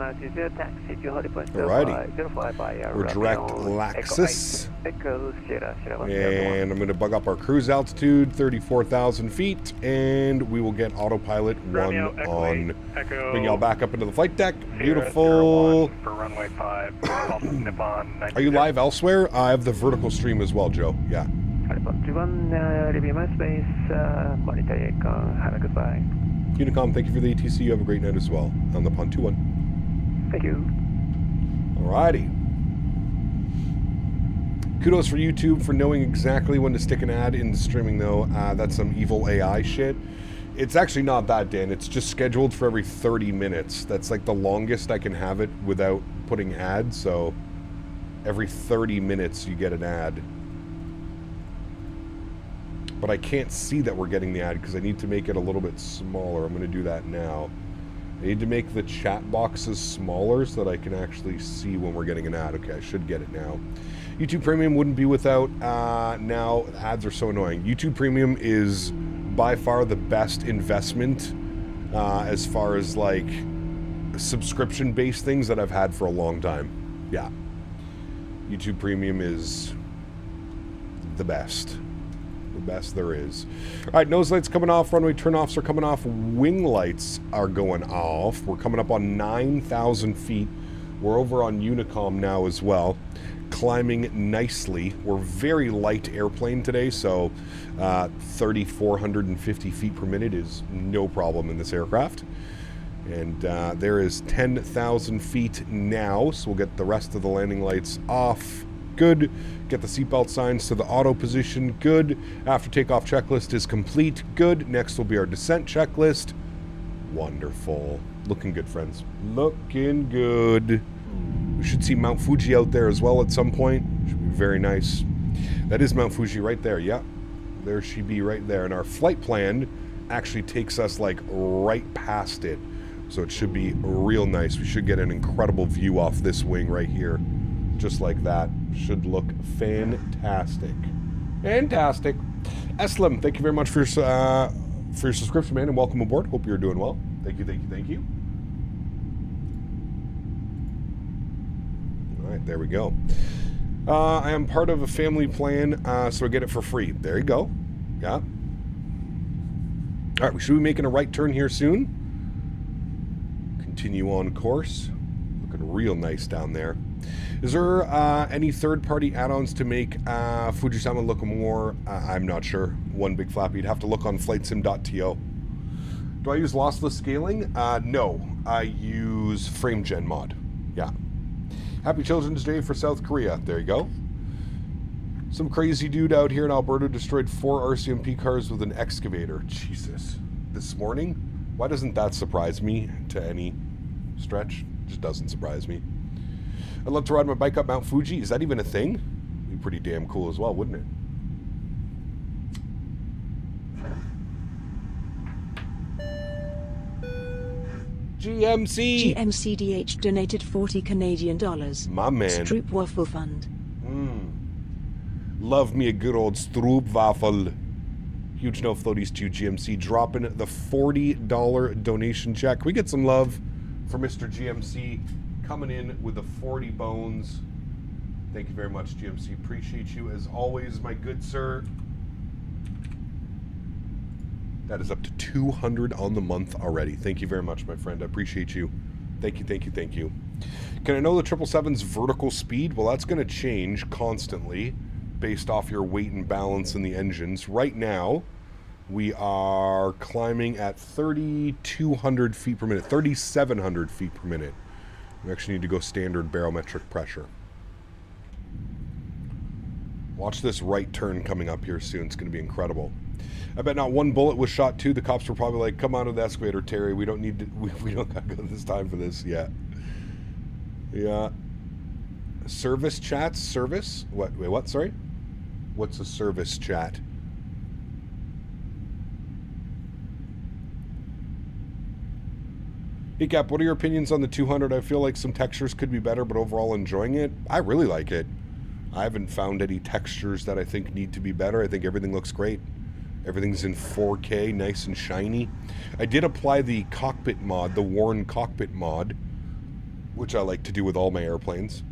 We're direct Lacasse. And I'm going to bug up our cruise altitude, 34,000 feet, and we will get autopilot 1 on. Bring y'all back up into the flight deck. Beautiful. For runway 5, Nippon. Are you live elsewhere? I have the vertical stream as well, Joe. Yeah. Review my space, monitor, have a goodbye. Unicom, thank you for the ATC. You have a great night as well on the pond 21. Thank you. Alrighty. Kudos for YouTube for knowing exactly when to stick an ad in the streaming, though. That's some evil AI shit. It's actually not that, Dan. It's just scheduled for every 30 minutes. That's like the longest I can have it without putting ads. So every 30 minutes you get an ad. But I can't see that we're getting the ad because I need to make it a little bit smaller. I'm going to do that now. I need to make the chat boxes smaller so that I can actually see when we're getting an ad. Okay, I should get it now. YouTube Premium wouldn't be without. Now, ads are so annoying. YouTube Premium is by far the best investment as far as like subscription-based things that I've had for a long time. Yeah. YouTube Premium is the best. The best there is. All right, nose lights coming off, runway turn-offs are coming off, wing lights are going off. We're coming up on 9,000 feet. We're over on Unicom now as well, climbing nicely. We're very light airplane today, so 3,450 feet per minute is no problem in this aircraft. And there is 10,000 feet now, so we'll get the rest of the landing lights off. Good. Get the seatbelt signs to the auto position. Good. After takeoff checklist is complete. Good. Next will be our descent checklist. Wonderful. Looking good, friends. Looking good. We should see Mount Fuji out there as well at some point. Should be very nice. That is Mount Fuji right there. Yeah. There she be right there. And our flight plan actually takes us like right past it. So it should be real nice. We should get an incredible view off this wing right here. Just like that. Should look fantastic. Fantastic. Eslam, thank you very much for your subscription, man, and welcome aboard. Hope you're doing well. Thank you, thank you, thank you. All right, there we go. I am part of a family plan, so I get it for free. There you go. Yeah. All right, we should be making a right turn here soon. Continue on course. Looking real nice down there. Is there any third-party add-ons to make Fujisama look more? I'm not sure. One big flap. You'd have to look on flightsim.to. Do I use lossless scaling? No. I use FrameGen mod. Yeah. Happy Children's Day for South Korea. There you go. Some crazy dude out here in Alberta destroyed 4 RCMP cars with an excavator. Jesus. This morning? Why doesn't that surprise me to any stretch? It just doesn't surprise me. I'd love to ride my bike up Mount Fuji. Is that even a thing? It'd be pretty damn cool as well, wouldn't it? GMC! GMCDH donated 40 Canadian dollars. My man. Stroop Waffle Fund. Love me a good old Stroop Waffle. Huge no floaties to GMC. Dropping the $40 donation check. Can we get some love for Mr. GMC? Coming in with the 40 bones. Thank you very much, GMC. Appreciate you as always, my good sir. That is up to 200 on the month already. Thank you very much, my friend. I appreciate you. Thank you, thank you, thank you. Can I know the 777's vertical speed? Well, that's going to change constantly based off your weight and balance in the engines. Right now, we are climbing at 3,200 feet per minute, 3,700 feet per minute. We actually need to go standard barometric pressure. Watch this right turn coming up here soon. It's going to be incredible. I bet not one bullet was shot too. The cops were probably like, "Come on to the excavator, Terry. We don't need to. We don't got this time for this yet." Yeah. Service chats. Service. What? Wait. What? Sorry. What's a service chat? Hey Cap, what are your opinions on the 200? I feel like some textures could be better, but overall enjoying it. I really like it. I haven't found any textures that I think need to be better. I think everything looks great. Everything's in 4K, nice and shiny. I did apply the cockpit mod, the worn cockpit mod, which I like to do with all my airplanes.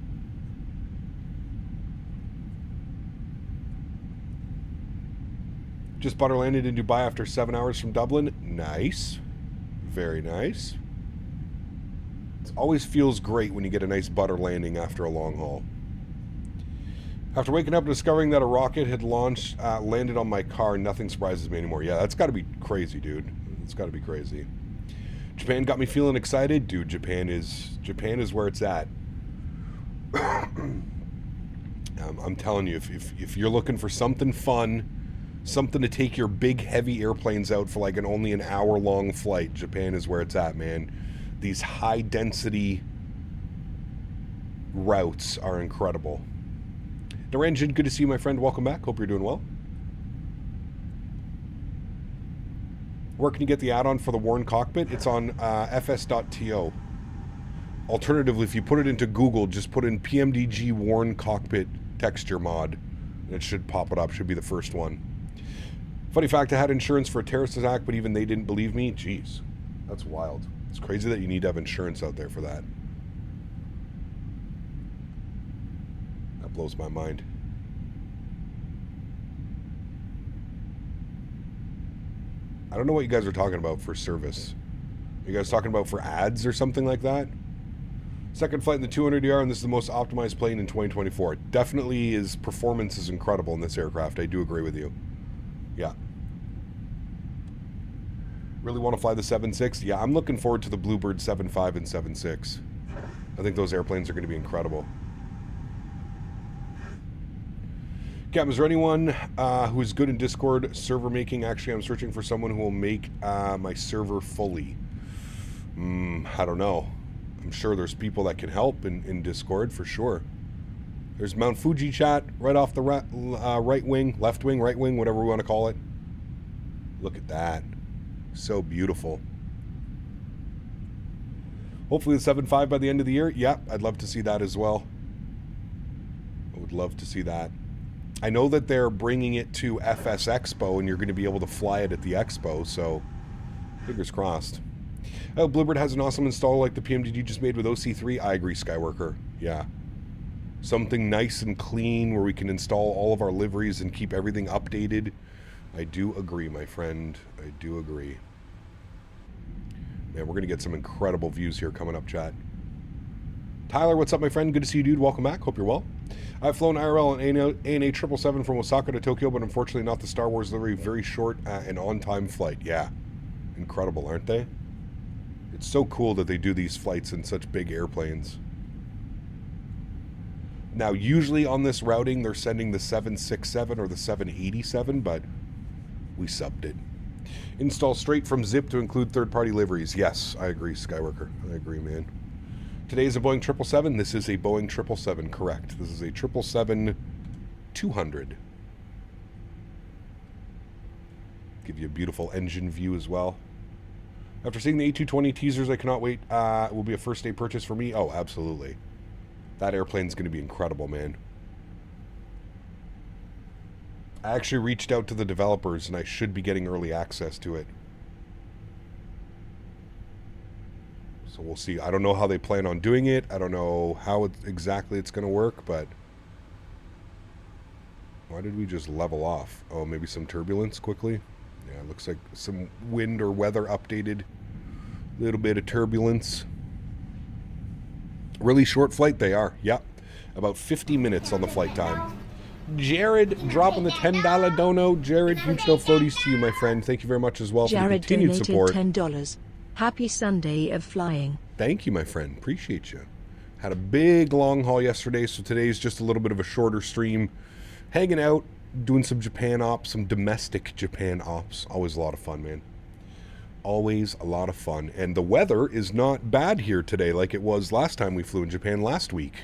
Just butter landed in Dubai after 7 hours from Dublin. Nice. Very nice. It always feels great when you get a nice butter landing after a long haul. After waking up and discovering that a rocket had launched, landed on my car, nothing surprises me anymore. Yeah, that's got to be crazy, dude. It's got to be crazy. Japan got me feeling excited. Dude, Japan is where it's at. I'm telling you, if you're looking for something fun, something to take your big, heavy airplanes out for like only an hour-long flight, Japan is where it's at, man. These high-density routes are incredible. Naranjan, good to see you, my friend. Welcome back. Hope you're doing well. Where can you get the add-on for the worn cockpit? It's on fs.to. Alternatively, if you put it into Google, just put in PMDG worn cockpit texture mod. It should pop it up. Should be the first one. Funny fact, I had insurance for a terrorist attack, but even they didn't believe me. Jeez, that's wild. It's crazy that you need to have insurance out there for that. That blows my mind. I don't know what you guys are talking about for service. Are you guys talking about for ads or something like that? Second flight in the 200ER, and this is the most optimized plane in 2024. Definitely his performance is incredible in this aircraft. I do agree with you. Yeah. Really want to fly the 7.6? Yeah, I'm looking forward to the Bluebird 7.5 and 7.6. I think those airplanes are going to be incredible. Captain, is there anyone who is good in Discord server making? Actually, I'm searching for someone who will make my server fully. I don't know. I'm sure there's people that can help in Discord for sure. There's Mount Fuji chat right off the right wing, left wing, right wing, whatever we want to call it. Look at that. So beautiful. Hopefully the 7.5 by the end of the year. Yeah, I'd love to see that as well. I would love to see that. I know that they're bringing it to FS Expo and you're going to be able to fly it at the Expo, so fingers crossed. Oh, Bluebird has an awesome install like the PMDD you just made with OC3. I agree, Skyworker. Yeah. Something nice and clean where we can install all of our liveries and keep everything updated. I do agree, my friend. I do agree. Man, we're going to get some incredible views here coming up, chat. Tyler, what's up, my friend? Good to see you, dude. Welcome back. Hope you're well. I've flown IRL on ANA 777 from Osaka to Tokyo, but unfortunately not the Star Wars livery. Very short and on-time flight. Yeah. Incredible, aren't they? It's so cool that they do these flights in such big airplanes. Now, usually on this routing, they're sending the 767 or the 787, but we subbed it. Install straight from Zip to include third-party liveries. Yes, I agree, Skyworker. I agree, man. Today is a Boeing 777. This is a Boeing 777, correct. This is a 777-200. Give you a beautiful engine view as well. After seeing the A220 teasers, I cannot wait. It will be a first day purchase for me. Oh, absolutely. That airplane's going to be incredible, man. I actually reached out to the developers, and I should be getting early access to it. So we'll see. I don't know how they plan on doing it. I don't know how exactly it's going to work, but... Why did we just level off? Oh, maybe some turbulence quickly? Yeah, it looks like some wind or weather updated. A little bit of turbulence. Really short flight they are. Yep. About 50 minutes on the flight time. Jared dropping the $10 dono. Jared, huge no floaties to you, my friend. Thank you very much as well for the continued support. Jared donated $10. Happy Sunday of flying. Thank you, my friend. Appreciate you. Had a big long haul yesterday, so today's just a little bit of a shorter stream. Hanging out, doing some Japan ops, some domestic Japan ops. Always a lot of fun, man. Always a lot of fun. And the weather is not bad here today like it was last time we flew in Japan last week.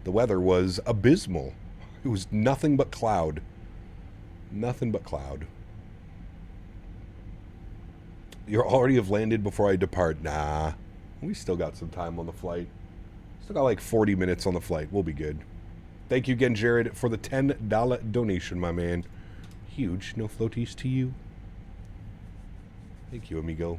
The weather was abysmal. It was nothing but cloud. Nothing but cloud. You already have landed before I depart. Nah. We still got some time on the flight. Still got like 40 minutes on the flight. We'll be good. Thank you again, Jared, for the $10 donation, my man. Huge no floaties to you. Thank you, amigo.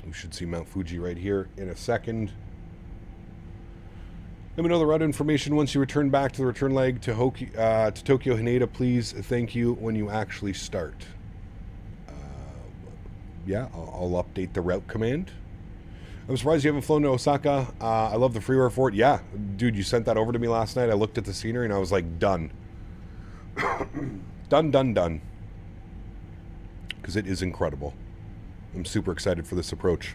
We should see Mount Fuji right here in a second. Let me know the route information once you return back to the return leg to Tokyo Haneda, please. Thank you when you actually start. Yeah, I'll update the route command. I'm surprised you haven't flown to Osaka. I love the freeware for it. Yeah, dude, you sent that over to me last night. I looked at the scenery and I was like, done. Done. Because it is incredible. I'm super excited for this approach.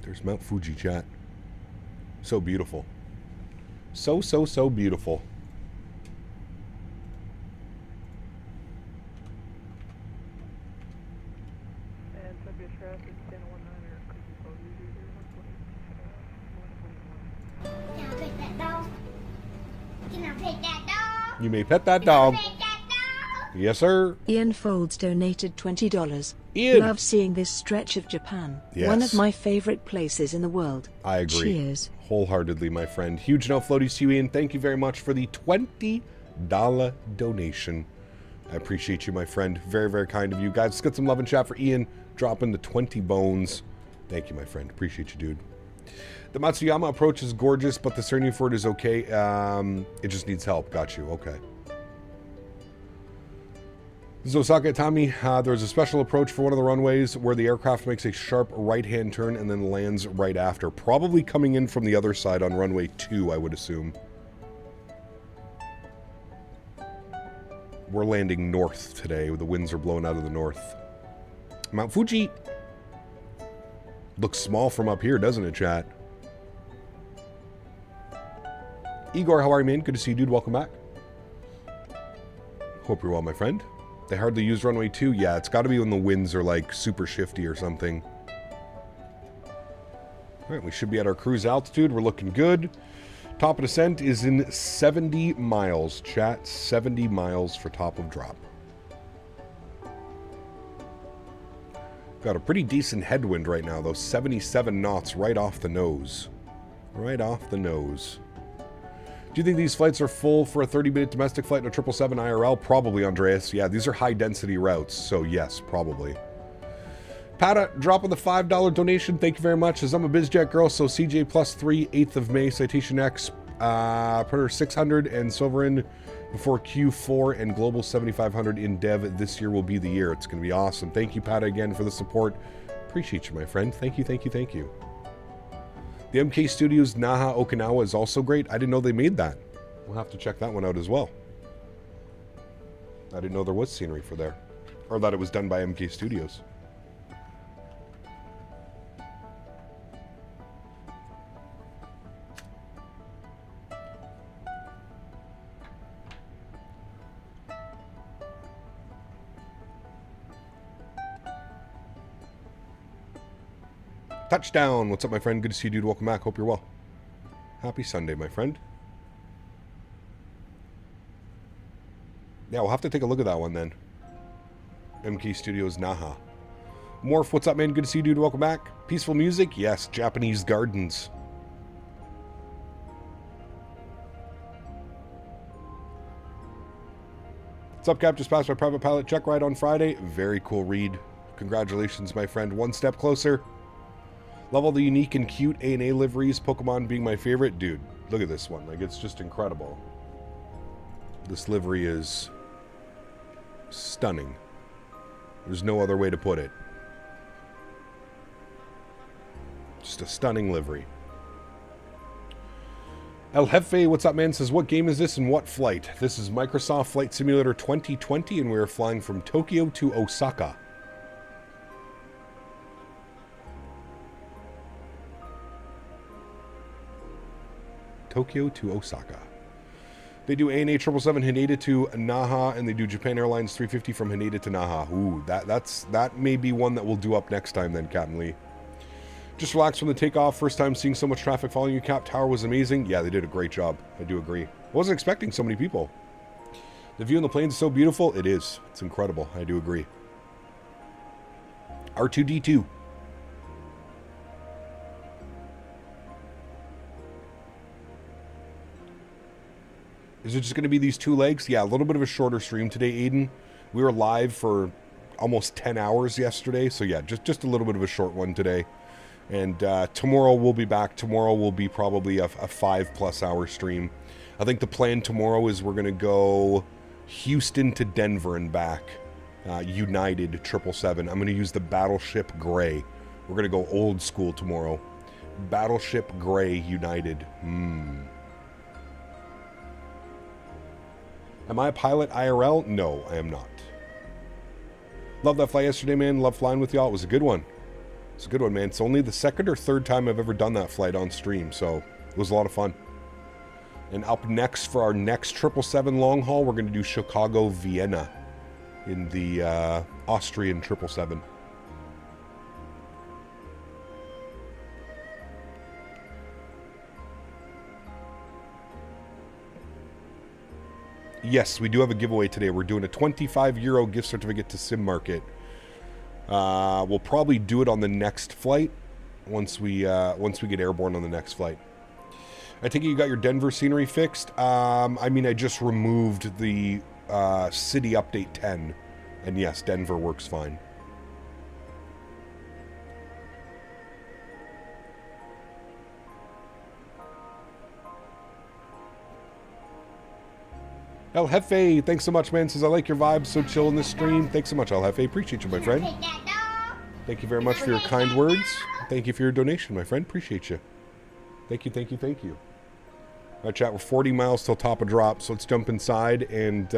There's Mount Fuji, chat. So beautiful. So beautiful. You may pet that dog. Yes, sir. Ian Folds donated $20. Ian. Love seeing this stretch of Japan. Yes. One of my favorite places in the world. I agree. Cheers. Wholeheartedly, my friend. Huge no floaties, Ian. Thank you very much for the $20 donation. I appreciate you, my friend. Very, very kind of you. Guys, let's get some love and chat for Ian dropping the 20 bones. Thank you, my friend. Appreciate you, dude. The Matsuyama approach is gorgeous, but the Cerny for it is okay. It just needs help. Got you. Okay. This is Osaka Tommy. There's a special approach for one of the runways where the aircraft makes a sharp right-hand turn and then lands right after. Probably coming in from the other side on runway 2, I would assume. We're landing north today. The winds are blowing out of the north. Mount Fuji looks small from up here, doesn't it, chat? Igor, how are you, man? Good to see you, dude. Welcome back. Hope you're well, my friend. They hardly use runway 2. Yeah, it's got to be when the winds are like super shifty or something. All right, we should be at our cruise altitude. We're looking good. Top of descent is in 70 miles, chat. 70 miles for top of drop. Got a pretty decent headwind right now, though. 77 knots right off the nose. Right off the nose. Do you think these flights are full for a 30-minute domestic flight and a 777 IRL? Probably, Andreas. Yeah, these are high-density routes, so yes, probably. Pata, dropping the $5 donation. Thank you very much. As I'm a BizJet girl, so CJ +3, 8th of May, Citation X, Predator 600, and Sovereign before Q4 and Global 7500 in Dev. This year will be the year. It's going to be awesome. Thank you, Pata, again for the support. Appreciate you, my friend. Thank you, thank you, thank you. The MK Studios Naha Okinawa is also great. I didn't know they made that. We'll have to check that one out as well. I didn't know there was scenery for there. Or that it was done by MK Studios. Touchdown! What's up, my friend? Good to see you, dude. Welcome back. Hope you're well. Happy Sunday, my friend. Yeah, we'll have to take a look at that one then. MK Studios Naha. Morph, what's up, man? Good to see you, dude. Welcome back. Peaceful music? Yes. Japanese gardens. What's up, Cap? Just passed my private pilot check ride on Friday. Very cool read. Congratulations, my friend. One step closer. Love all the unique and cute A&A liveries, Pokemon being my favorite. Dude, look at this one. Like, it's just incredible. This livery is stunning. There's no other way to put it. Just a stunning livery. El Jefe, what's up, man? Says, what game is this and what flight? This is Microsoft Flight Simulator 2020, and we are flying from Tokyo to Osaka. Tokyo to Osaka. They do ANA 777 Haneda to Naha, and they do Japan Airlines 350 from Haneda to Naha. Ooh, that may be one that we'll do up next time then, Captain Lee. Just relax from the takeoff. First time seeing so much traffic following you, Cap. Tower was amazing. Yeah, they did a great job. I do agree. I wasn't expecting so many people. The view on the plains is so beautiful. It is. It's incredible. I do agree. R2-D2. Is it just going to be these 2 legs? Yeah, a little bit of a shorter stream today, Aiden. We were live for almost 10 hours yesterday. So yeah, just a little bit of a short one today. And tomorrow we'll be back. Tomorrow will be probably a 5+ hour stream. I think the plan tomorrow is we're going to go Houston to Denver and back. United 777. I'm going to use the Battleship Gray. We're going to go old school tomorrow. Battleship Gray United. Am I a pilot IRL? No, I am not. Love that flight yesterday, man. Love flying with y'all. It was a good one. It's a good one, man. It's only the 2nd or 3rd time I've ever done that flight on stream, so it was a lot of fun. And up next for our next 777 long haul, we're going to do Chicago, Vienna in the Austrian 777. Yes, we do have a giveaway today. We're doing a €25 gift certificate to Sim Market. We'll probably do it on the next flight once we get airborne on the next flight. I think you got your Denver scenery fixed. I mean, I just removed the city update 10, and yes, Denver works fine. El Jefe, thanks so much, man. Says, I like your vibe, so chill in this stream. Thanks so much, El Jefe. Appreciate you, my friend. Thank you very much for your kind words. Thank you for your donation, my friend. Appreciate you. Thank you, thank you, thank you. All right, chat, we're 40 miles till top of drop, so let's jump inside and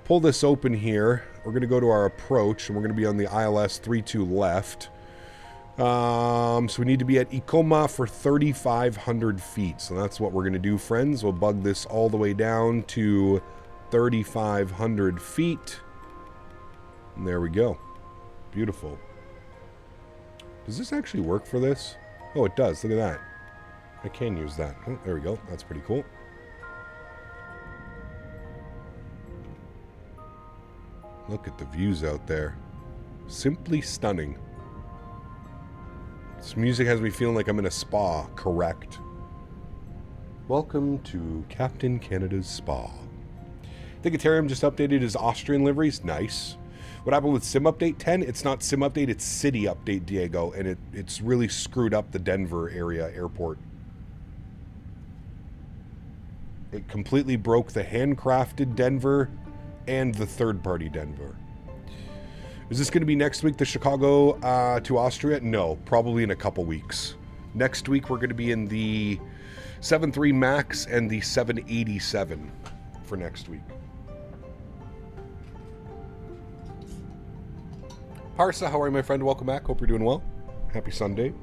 pull this open here. We're going to go to our approach, and we're going to be on the ILS 32 left. So we need to be at Ikoma for 3,500 feet. So that's what we're going to do, friends. We'll bug this all the way down to 3,500 feet. And there we go. Beautiful. Does this actually work for this? Oh, it does. Look at that. I can use that. Oh, there we go. That's pretty cool. Look at the views out there. Simply stunning. This music has me feeling like I'm in a spa. Correct. Welcome to Captain Canada's Spa. Thingatarium just updated his Austrian liveries. Nice. What happened with Sim Update 10? It's not Sim Update, it's City Update, Diego. And it's really screwed up the Denver area airport. It completely broke the handcrafted Denver and the third-party Denver. Is this going to be next week, the Chicago to Austria? No, probably in a couple weeks. Next week, we're going to be in the 7.3 MAX and the 787 for next week. Parsa, how are you, my friend? Welcome back. Hope you're doing well. Happy Sunday.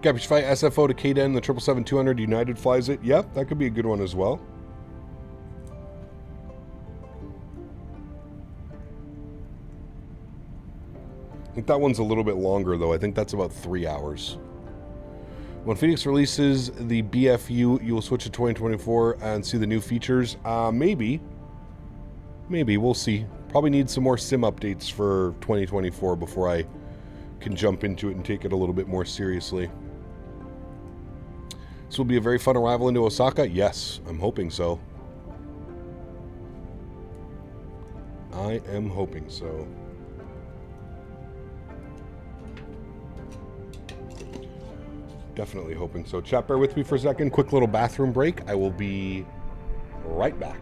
Cabbage Fight SFO to KDN, the 777-200 United flies it. Yep, that could be a good one as well. I think that one's a little bit longer, though. I think that's about 3 hours. When Phoenix releases the BFU, you will switch to 2024 and see the new features. Maybe. Maybe. We'll see. Probably need some more sim updates for 2024 before I can jump into it and take it a little bit more seriously. This will be a very fun arrival into Osaka. Yes, I'm hoping so. I am hoping so. Definitely hoping so. Chat, bear with me for a second. Quick little bathroom break. I will be right back.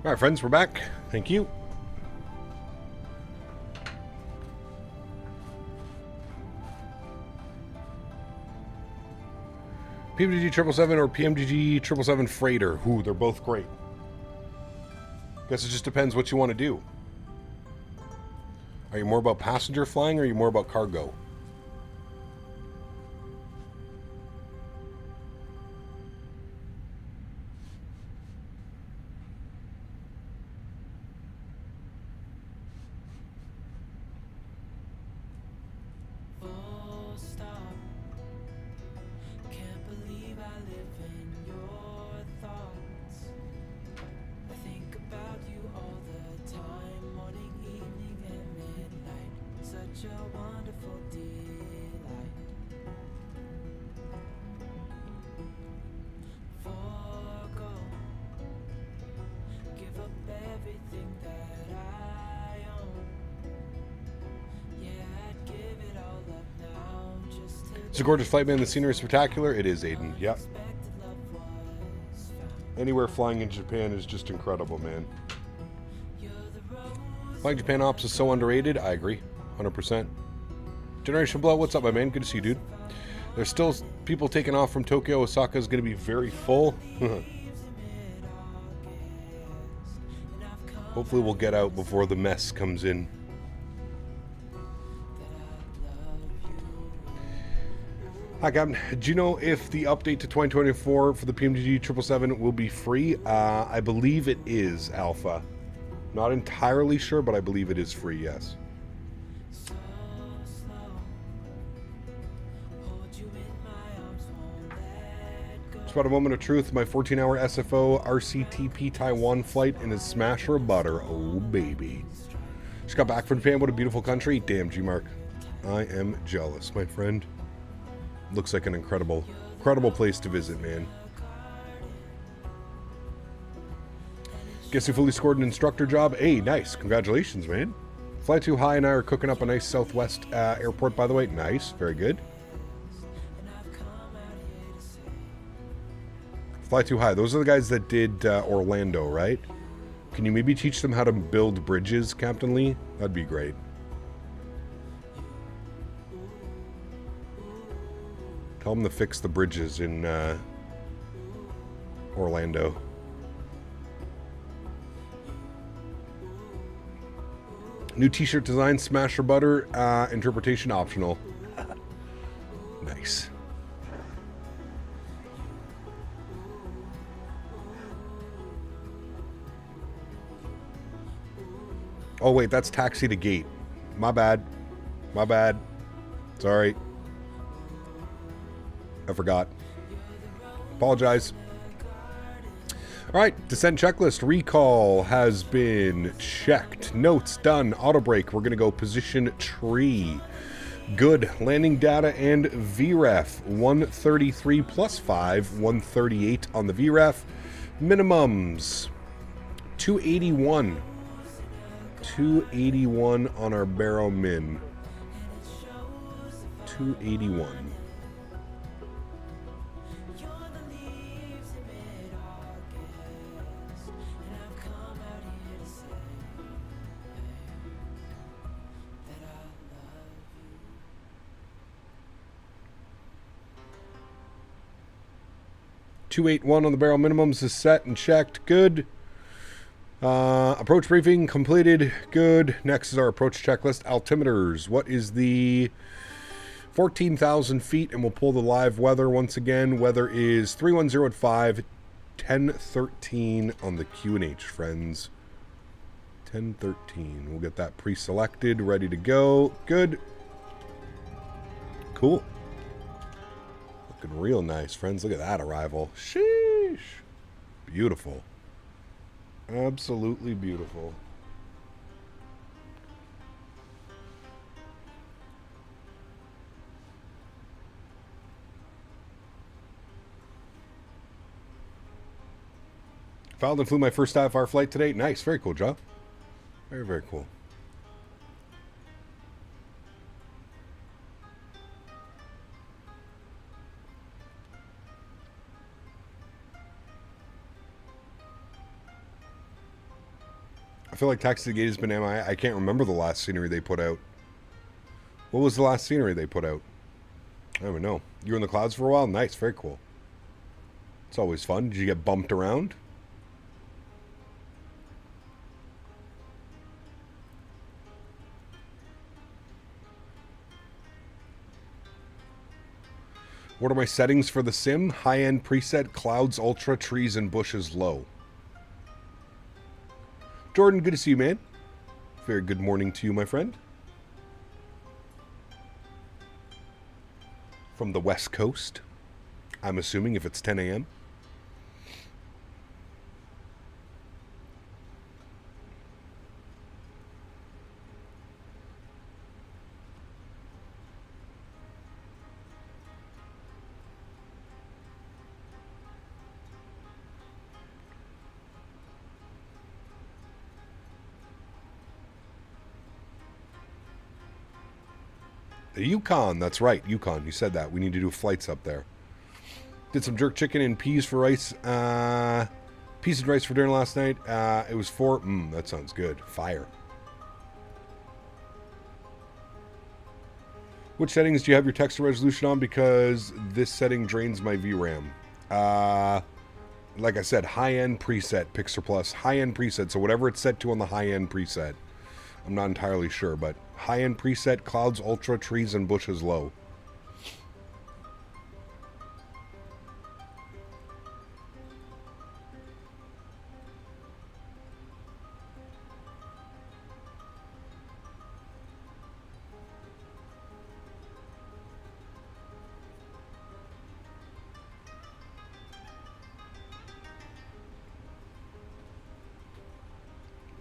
All right, friends, we're back. Thank you. PMDG 777 or PMDG 777 Freighter. Ooh, they're both great. Guess it just depends what you want to do. Are you more about passenger flying or are you more about cargo? It's a gorgeous flight, man. The scenery is spectacular. It is, Aiden. Yep. Anywhere flying in Japan is just incredible, man. Flying Japan ops is so underrated. I agree. 100%. Generation Blood, what's up, my man? Good to see you, dude. There's still people taking off from Tokyo. Osaka is going to be very full. Hopefully we'll get out before the mess comes in. Hi, Captain. Do you know if the update to 2024 for the PMDG 777 will be free? I believe it is, Alpha. Not entirely sure, but I believe it is free, yes. Just about a moment of truth. My 14-hour SFO RCTP Taiwan flight in a smash or a butter. Oh, baby. Just got back from Japan. What a beautiful country. Damn, G-Mark. I am jealous, my friend. Looks like an incredible place to visit, man. Guess you fully scored an instructor job. Hey, nice. Congratulations, man. Fly Too High and I are cooking up a nice Southwest airport, by the way. Nice. Very good. Fly Too High. Those are the guys that did Orlando, right? Can you maybe teach them how to build bridges, Captain Lee? That'd be great. Tell them to fix the bridges in Orlando. New t-shirt design, smash or butter, interpretation optional. Nice. Oh wait, that's taxi to gate. My bad. My bad. Sorry. I forgot. Apologize. All right, descent checklist. Recall has been checked. Notes done. Auto brake. We're going to go position tree. Good. Landing data and VREF. 133 plus 5. 138 on the VREF. Minimums. 281. 281 on our barrel min. 281. .281 on the barrel minimums is set and checked. Good. Approach briefing completed. Good. Next is our approach checklist. Altimeters. What is the 14,000 feet? And we'll pull the live weather once again. Weather is 310 at 5. 1013 on the QNH, friends. 1013. We'll get that pre-selected. Ready to go. Good. Cool. Looking real nice, friends. Look at that arrival. Sheesh. Beautiful. Absolutely beautiful. Filed and flew my first IFR flight today. Nice. Very cool job. Very, very cool. I feel like Taxi to the Gate has been MIA. I can't remember the last scenery they put out. What was the last scenery they put out? I don't even know. You were in the clouds for a while? Nice, very cool. It's always fun. Did you get bumped around? What are my settings for the sim? High-end preset, clouds, ultra, trees, and bushes low. Jordan, good to see you, man. Very good morning to you, my friend. From the West Coast, I'm assuming, if it's 10 a.m. The Yukon, that's right, Yukon. You said that. We need to do flights up there. Did some jerk chicken and peas for rice. Peas and rice for dinner last night. It was 4. That sounds good. Fire. Which settings do you have your texture resolution on? Because this setting drains my VRAM. Like I said, high-end preset, Pixar Plus. High-end preset, so whatever it's set to on the high-end preset. I'm not entirely sure, but high-end preset, clouds, ultra, trees, and bushes low.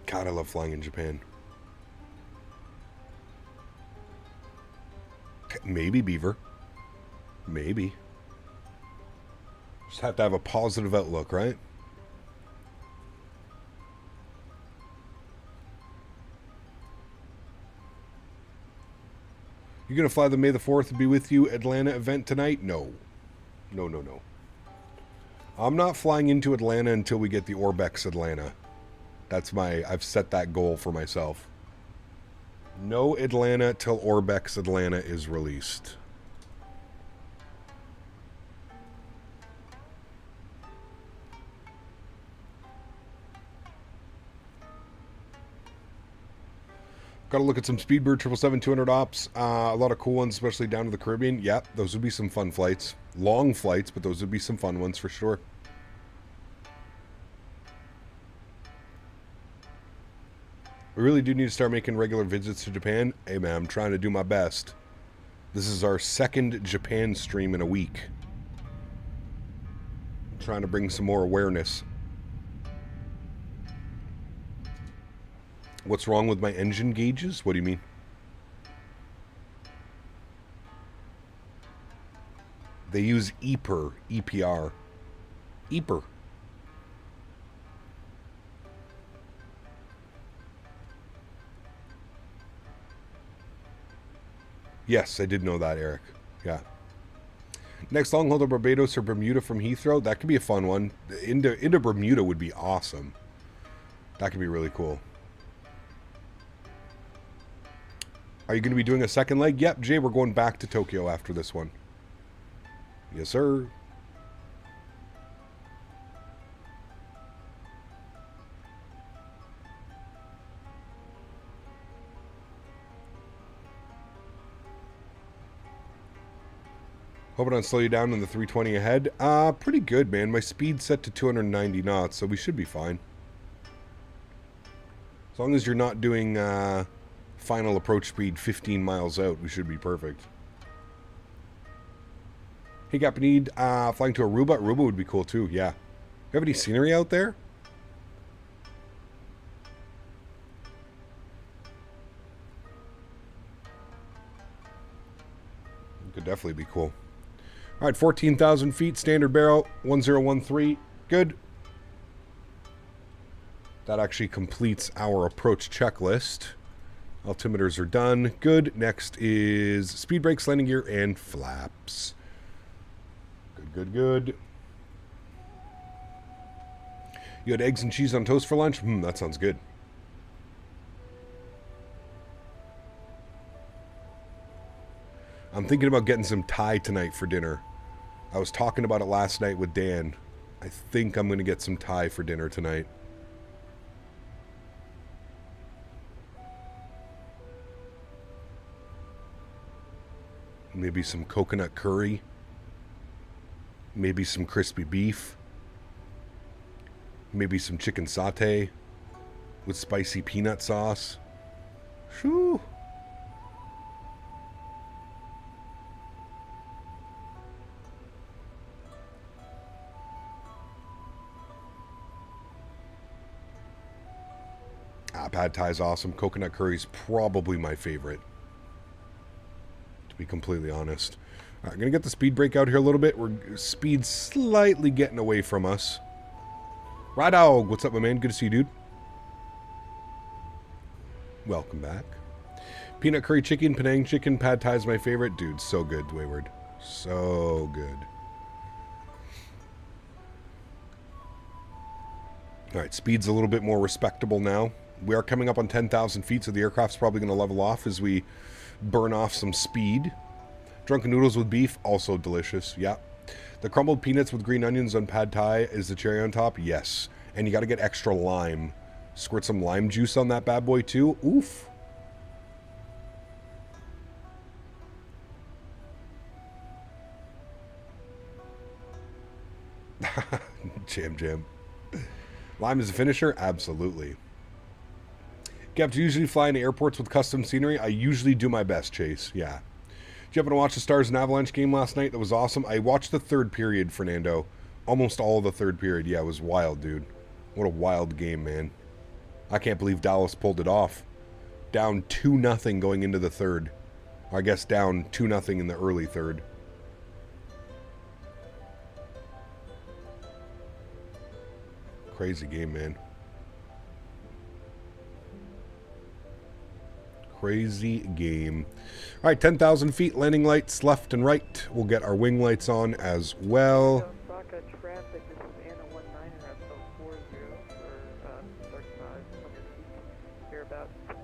God, I love flying in Japan. Maybe Beaver. Maybe. Just have to have a positive outlook, right? You gonna fly the May the 4th and be with you Atlanta event tonight? No. No, no, no. I'm not flying into Atlanta until we get the Orbex Atlanta. That's I've set that goal for myself. No Atlanta till Orbex Atlanta is released. Got to look at some Speedbird 777-200 ops. A lot of cool ones, especially down to the Caribbean. Yep, those would be some fun flights. Long flights, but those would be some fun ones for sure. We really do need to start making regular visits to Japan. Hey man, I'm trying to do my best. This is our second Japan stream in a week. I'm trying to bring some more awareness. What's wrong with my engine gauges? What do you mean? They use EPR. EPR. EPR. Yes, I did know that, Eric. Yeah. Next long haul to Barbados or Bermuda from Heathrow. That could be a fun one. Into Bermuda would be awesome. That could be really cool. Are you going to be doing a second leg? Yep, Jay, we're going back to Tokyo after this one. Yes, sir. Hoping on slow you down in the 320 ahead. Pretty good, man. My speed's set to 290 knots, so we should be fine. As long as you're not doing final approach speed 15 miles out, we should be perfect. Hey, Captain, flying to Aruba? Aruba would be cool, too, yeah. You have any scenery out there? Could definitely be cool. All right, 14,000 feet, standard barrel, 1013. Good. That actually completes our approach checklist. Altimeters are done. Good. Next is speed brakes, landing gear, and flaps. Good, good, good. You had eggs and cheese on toast for lunch? That sounds good. I'm thinking about getting some Thai tonight for dinner. I was talking about it last night with Dan. I think I'm going to get some Thai for dinner tonight. Maybe some coconut curry. Maybe some crispy beef. Maybe some chicken satay with spicy peanut sauce. Shoo! Pad Thai is awesome. Coconut curry is probably my favorite, to be completely honest. All right, I'm going to get the speed brake out here a little bit. Speed's slightly getting away from us. Radog, what's up, my man? Good to see you, dude. Welcome back. Peanut curry chicken, Penang chicken, Pad Thai is my favorite. Dude, so good, Wayward. So good. All right, speed's a little bit more respectable now. We are coming up on 10,000 feet, so the aircraft's probably going to level off as we burn off some speed. Drunken noodles with beef, also delicious. Yeah. The crumbled peanuts with green onions on Pad Thai is the cherry on top. Yes. And you got to get extra lime. Squirt some lime juice on that bad boy too. Oof. Jam. Lime is a finisher? Absolutely. Kev, do you usually fly into airports with custom scenery? I usually do my best, Chase. Yeah. Did you happen to watch the Stars and Avalanche game last night? That was awesome. I watched the third period, Fernando. Almost all of the third period. Yeah, it was wild, dude. What a wild game, man. I can't believe Dallas pulled it off. Down 2-0 going into the third. Or I guess down 2-0 in the early third. Crazy game, man. Crazy game. All right, 10,000 feet, landing lights left and right. We'll get our wing lights on as well. Osaka traffic, this is Anna 19er at 40 for 3500 feet. We're about 10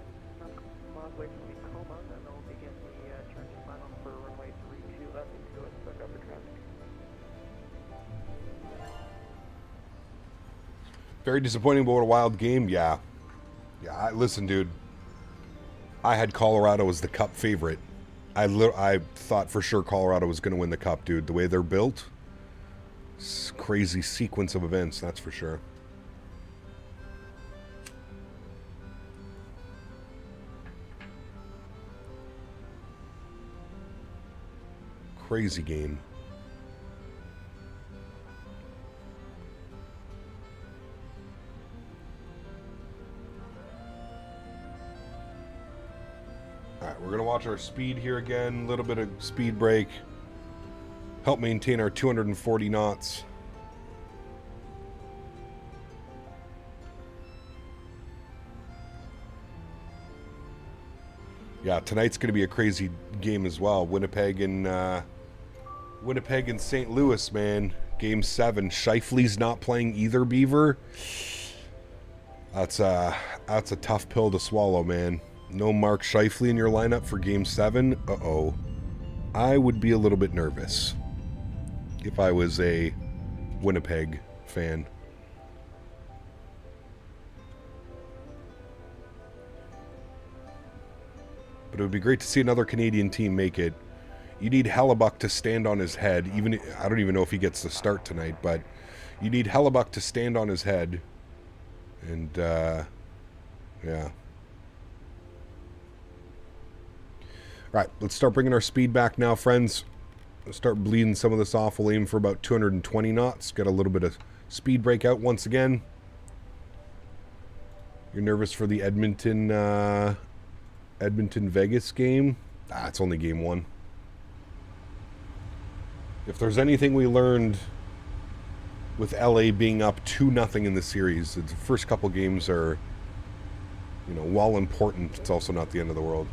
miles away from Tacoma, and then we'll begin the turn to final for runway 32 left into Osaka for traffic. Very disappointing, but what a wild game. Yeah. Yeah, listen, dude. I had Colorado as the Cup favorite. I thought for sure Colorado was going to win the Cup, dude. The way they're built, it's a crazy sequence of events, that's for sure. Crazy game. Alright, we're going to watch our speed here again. A little bit of speed brake. Help maintain our 240 knots. Yeah, tonight's going to be a crazy game as well. Winnipeg and St. Louis, man. Game 7. Scheifele's not playing either, Beaver. That's a tough pill to swallow, man. No Mark Scheifele in your lineup for Game 7? Uh-oh. I would be a little bit nervous if I was a Winnipeg fan. But it would be great to see another Canadian team make it. You need Hellebuck to stand on his head. I don't even know if he gets the start tonight, but you need Hellebuck to stand on his head. And, yeah. Right, let's start bringing our speed back now, friends. Let's start bleeding some of this off. We'll aim for about 220 knots. Get a little bit of speed brake out once again. You're nervous for the Edmonton-Vegas game? It's only game 1. If there's anything we learned with LA being up 2-0 in the series, the first couple games are, while important, it's also not the end of the world.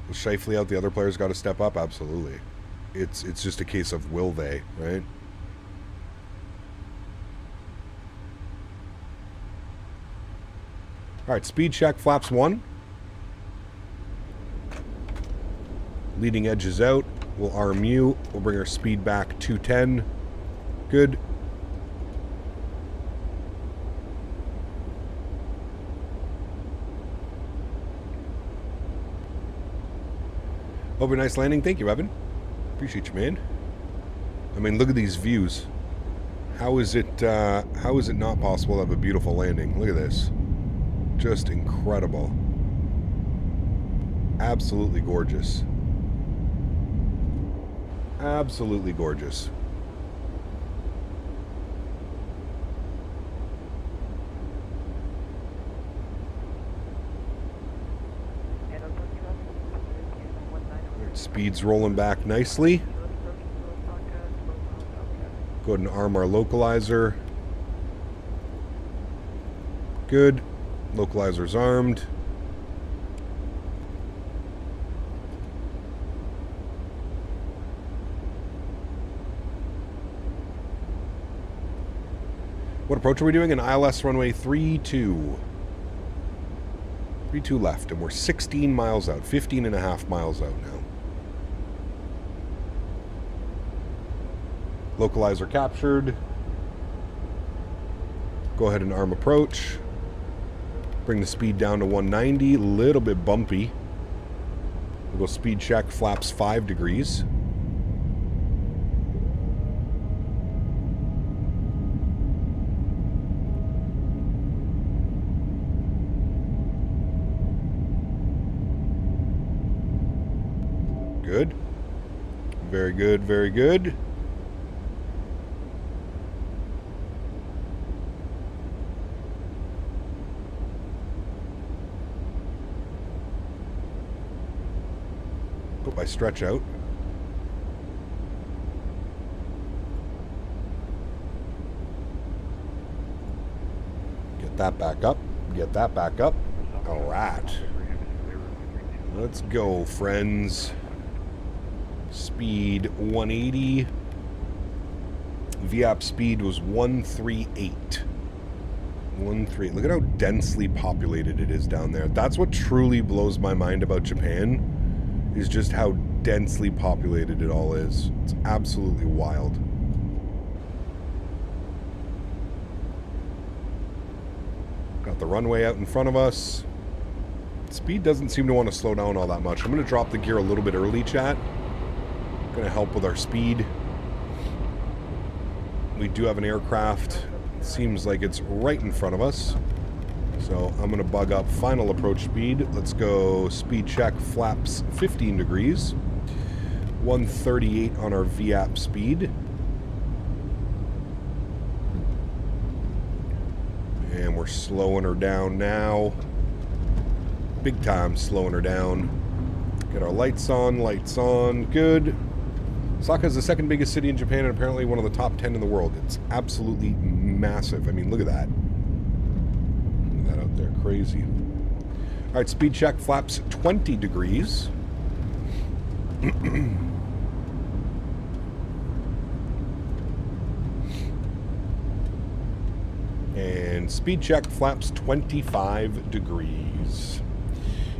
With Scheifele out, the other players got to step up? Absolutely. It's just a case of will they, right? All right, speed check, flaps 1. Leading edge is out. We'll RMU. We'll bring our speed back 210. Good. Hope a nice landing. Thank you, Evan. Appreciate you, man. I mean, look at these views. How is it not possible to have a beautiful landing? Look at this. Just incredible. Absolutely gorgeous. Absolutely gorgeous. Speed's rolling back nicely. Go ahead and arm our localizer. Good. Localizer's armed. What approach are we doing? An ILS runway 32. 32 left, and we're 16 miles out, 15 and a half miles out now. Localizer captured. Go ahead and arm approach. Bring the speed down to 190, a little bit bumpy. We'll go speed check, flaps 5 degrees. Good. Very good, very good. Put my stretch out. Get that back up. Get that back up. All right. Let's go, friends. Speed 180. VAP speed was 138. 138. Look at how densely populated it is down there. That's what truly blows my mind about Japan, is just how densely populated it all is. It's absolutely wild. Got the runway out in front of us. Speed doesn't seem to want to slow down all that much. I'm going to drop the gear a little bit early, chat. Going to help with our speed. We do have an aircraft. It seems like it's right in front of us. So I'm going to bug up final approach speed. Let's go speed check, flaps 15 degrees. 138 on our VAP speed. And we're slowing her down now. Big time slowing her down. Get our lights on, good. Osaka is the second biggest city in Japan and apparently one of the top 10 in the world. It's absolutely massive. I mean, look at that. Look at that out there, crazy. All right, speed check, flaps 20 degrees. And speed check, flaps 25 degrees.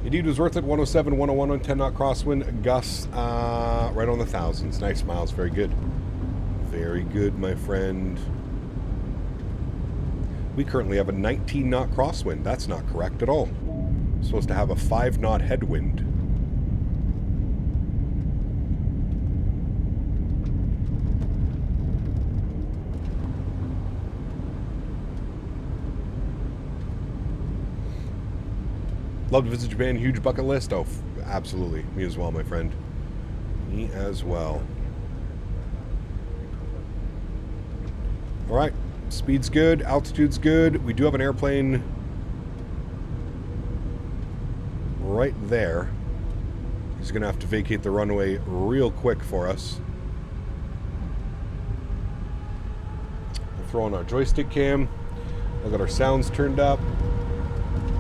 Indeed, it was worth it. 107, 101 on 10 knot crosswind. Gusts right on the thousands. Nice miles. Very good. Very good, my friend. We currently have a 19 knot crosswind. That's not correct at all. We're supposed to have a 5 knot headwind. Love to visit Japan. Huge bucket list. Oh, absolutely. Me as well, my friend. Me as well. All right. Speed's good. Altitude's good. We do have an airplane right there. He's going to have to vacate the runway real quick for us. We'll throw on our joystick cam. I've got our sounds turned up.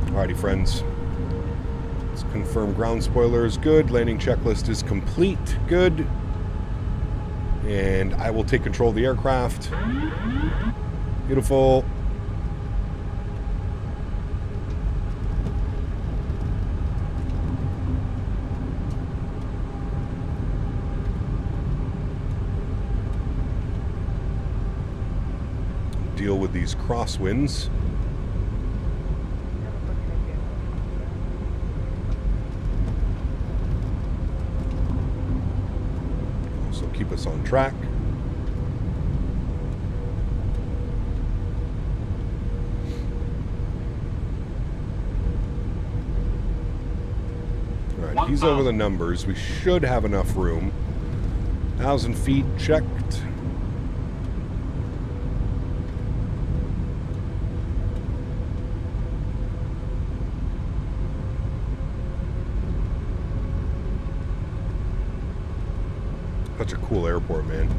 Alrighty, friends. Confirm ground spoilers, good. Landing checklist is complete, good. And I will take control of the aircraft. Beautiful. deal with these crosswinds. So keep us on track. All right, he's over the numbers. We should have enough room. 1,000 feet checked. Such a cool airport, man.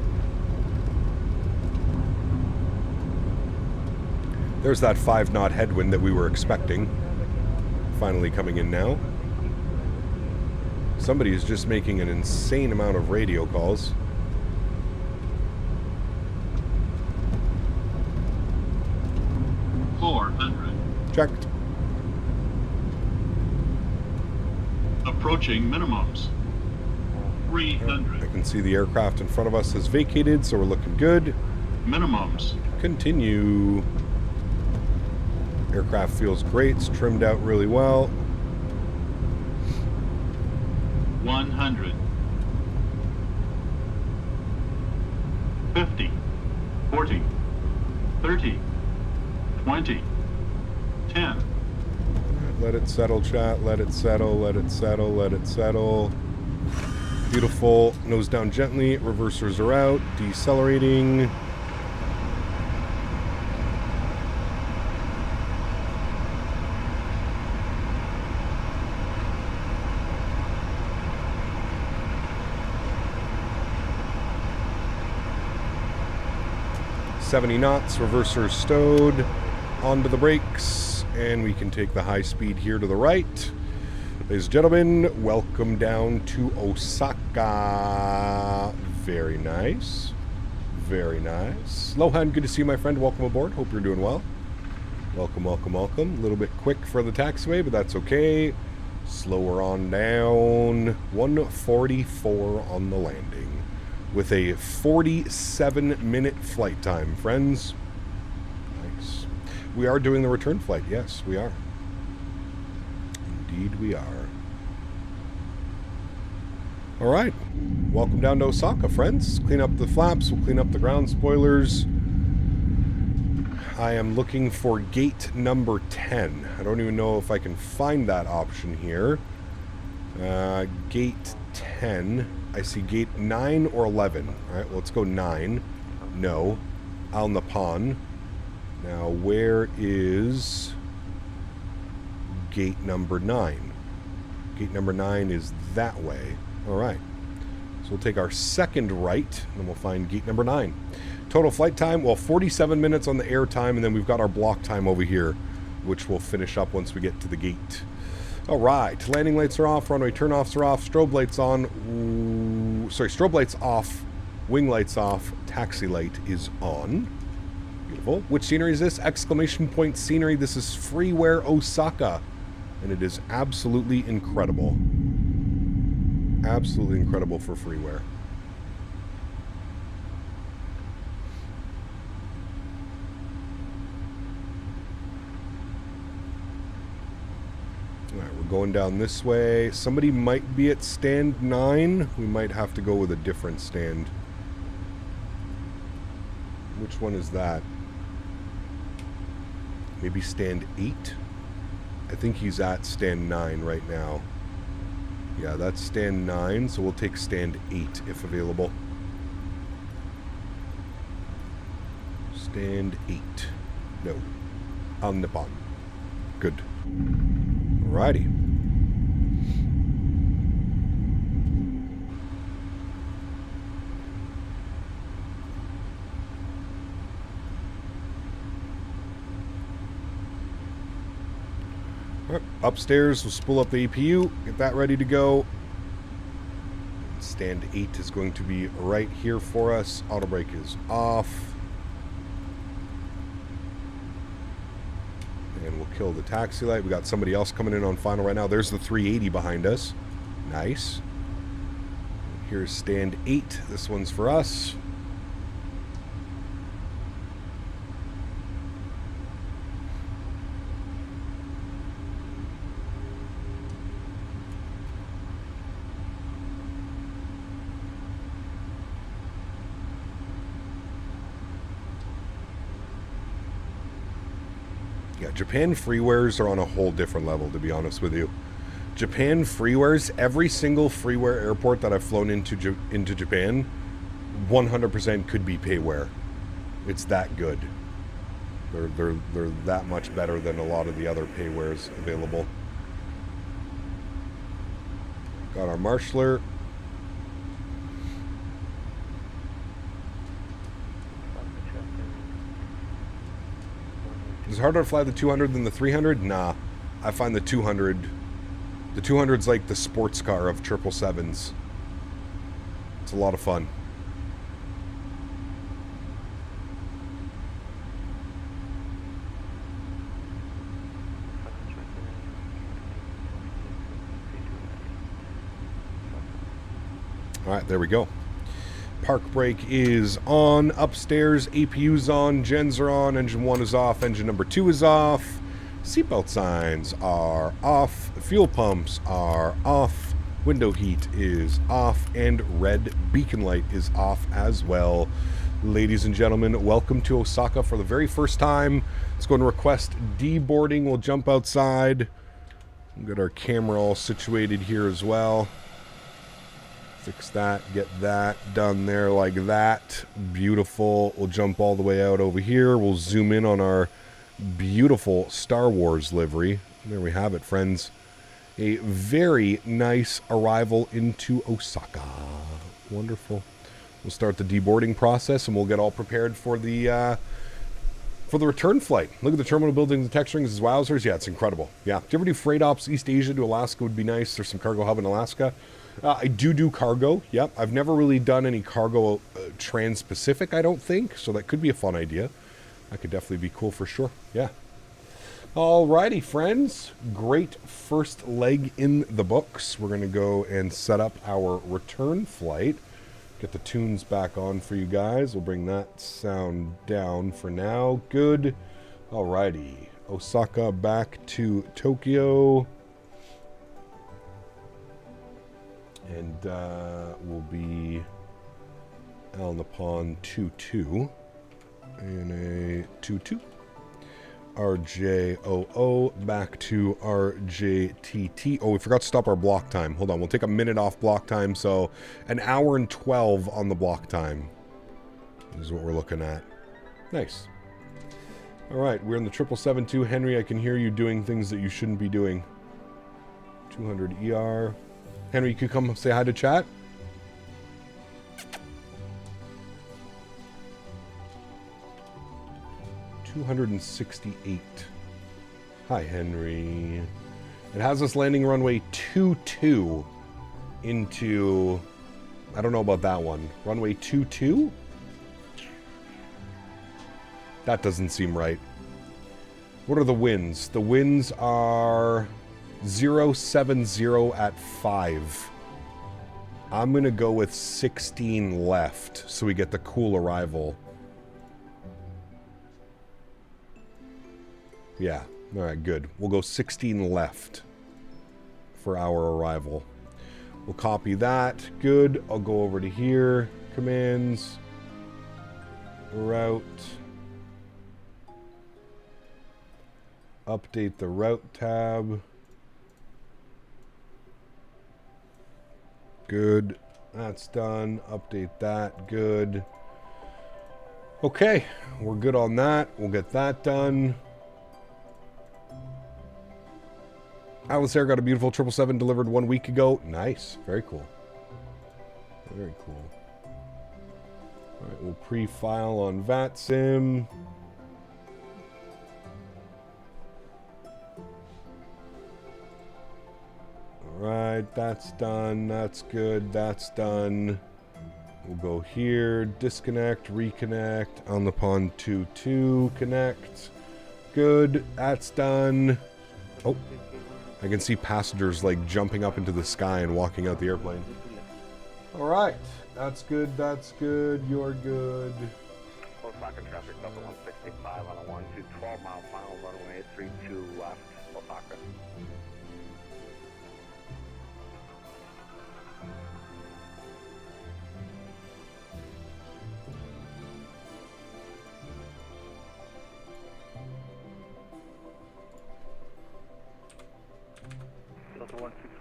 There's that 5-knot headwind that we were expecting. Finally coming in now. Somebody is just making an insane amount of radio calls. Checked. Approaching minimums. 300. I can see the aircraft in front of us has vacated, so we're looking good. Minimums. Continue. Aircraft feels great. It's trimmed out really well. 100. 50. 40. 30. 20. 10. Let it settle, chat. Let it settle. Let it settle. Let it settle. Beautiful. Nose down gently. Reversers are out. Decelerating. .70 knots. Reversers stowed. Onto the brakes. And we can take the high speed here to the right. Ladies and gentlemen, welcome down to Osaka. Very nice. Very nice. Lohan, good to see you, my friend. Welcome aboard. Hope you're doing well. Welcome, welcome, welcome. A little bit quick for the taxiway, but that's okay. Slower on down. 1:44 on the landing. With a 47-minute flight time, friends. Nice. We are doing the return flight. Yes, we are. Indeed we are. All right. Welcome down to Osaka, friends. Clean up the flaps. We'll clean up the ground spoilers. I am looking for gate number 10. I don't even know if I can find that option here. Gate 10. I see gate 9 or 11. All right, well, let's go 9. No. Al Napan. Now, where is gate number 9? Gate number 9 is that way. All right. So we'll take our second right, and then we'll find gate number 9. Total flight time, well, 47 minutes on the air time, and then we've got our block time over here, which we'll finish up once we get to the gate. All right. Landing lights are off. Runway turnoffs are off. Strobe lights on. Ooh, sorry, strobe lights off. Wing lights off. Taxi light is on. Beautiful. Which scenery is this? Exclamation point scenery. This is Freeware Osaka. And it is absolutely incredible. Absolutely incredible for Freeware. Alright, we're going down this way. Somebody might be at stand 9. We might have to go with a different stand. Which one is that? Maybe stand 8? I think he's at stand 9 right now. Yeah, that's stand 9, so we'll take stand 8 if available. Stand 8. No. Al Nippon. Good. Alrighty. Alright, upstairs, we'll spool up the APU, get that ready to go. Stand 8 is going to be right here for us. Auto brake is off. And we'll kill the taxi light. We got somebody else coming in on final right now. There's the 380 behind us. Nice. Here's stand 8. This one's for us. Yeah, Japan freewares are on a whole different level, to be honest with you. Japan freewares, every single freeware airport that I've flown into Japan, 100% could be payware. It's that good. They're that much better than a lot of the other paywares available. Got our marshaller. Is it harder to fly the 200 than the 300? Nah. I find the 200... The 200's like the sports car of 777s. It's a lot of fun. Alright, there we go. Park brake is on. Upstairs, APU's on. Gens are on. Engine 1 is off. Engine number 2 is off. Seatbelt signs are off. Fuel pumps are off. Window heat is off. And red beacon light is off as well. Ladies and gentlemen, welcome to Osaka for the very first time. Let's go and request deboarding. We'll jump outside. We'll get our camera all situated here as well. Fix that, get that done there like that. Beautiful. We'll jump all the way out over here. We'll zoom in on our beautiful Star Wars livery. There we have it, friends. A very nice arrival into Osaka. Wonderful. We'll start the deboarding process and we'll get all prepared for the return flight. Look at the terminal buildings and texturings as wowzers. Yeah, it's incredible. Yeah. Do you ever do freight ops East Asia to Alaska would be nice. There's some cargo hub in Alaska. I do cargo. Yep. I've never really done any cargo trans-Pacific, I don't think. So that could be a fun idea. That could definitely be cool for sure. Yeah. Alrighty, friends. Great first leg in the books. We're going to go and set up our return flight. Get the tunes back on for you guys. We'll bring that sound down for now. Good. Alrighty. Osaka back to Tokyo. And we'll be out on the pond 2-2 in a 2-2. RJOO back to RJTT. Oh, we forgot to stop our block time. Hold on, we'll take a minute off block time. So an hour and 12 on the block time is what we're looking at. Nice. All right, we're in the 777-2. Henry, I can hear you doing things that you shouldn't be doing. 200 ER. Henry, you could come say hi to chat. $268. Hi, Henry. It has us landing runway 22 into... I don't know about that one. Runway 22? That doesn't seem right. What are the winds? The winds are 070 at 5. I'm going to go with 16 left so we get the cool arrival. Yeah. All right, good. We'll go 16 left for our arrival. We'll copy that. Good. I'll go over to here. Commands. Route. Update the route tab. Good. That's done. Update that. Good. Okay. We're good on that. We'll get that done. AlexSiu got a beautiful 777 delivered 1 week ago. Nice. Very cool. Very cool. All right, we'll pre-file on VATSIM. All right, that's done. That's good. That's done. We'll go here. Disconnect, reconnect. On the pond 2-2. Connect. Good. That's done. Oh. I can see passengers like jumping up into the sky and walking out the airplane. All right, that's good. That's good. You're good. Osaka traffic number 165 on a 12 mile final runway 32 left, Osaka.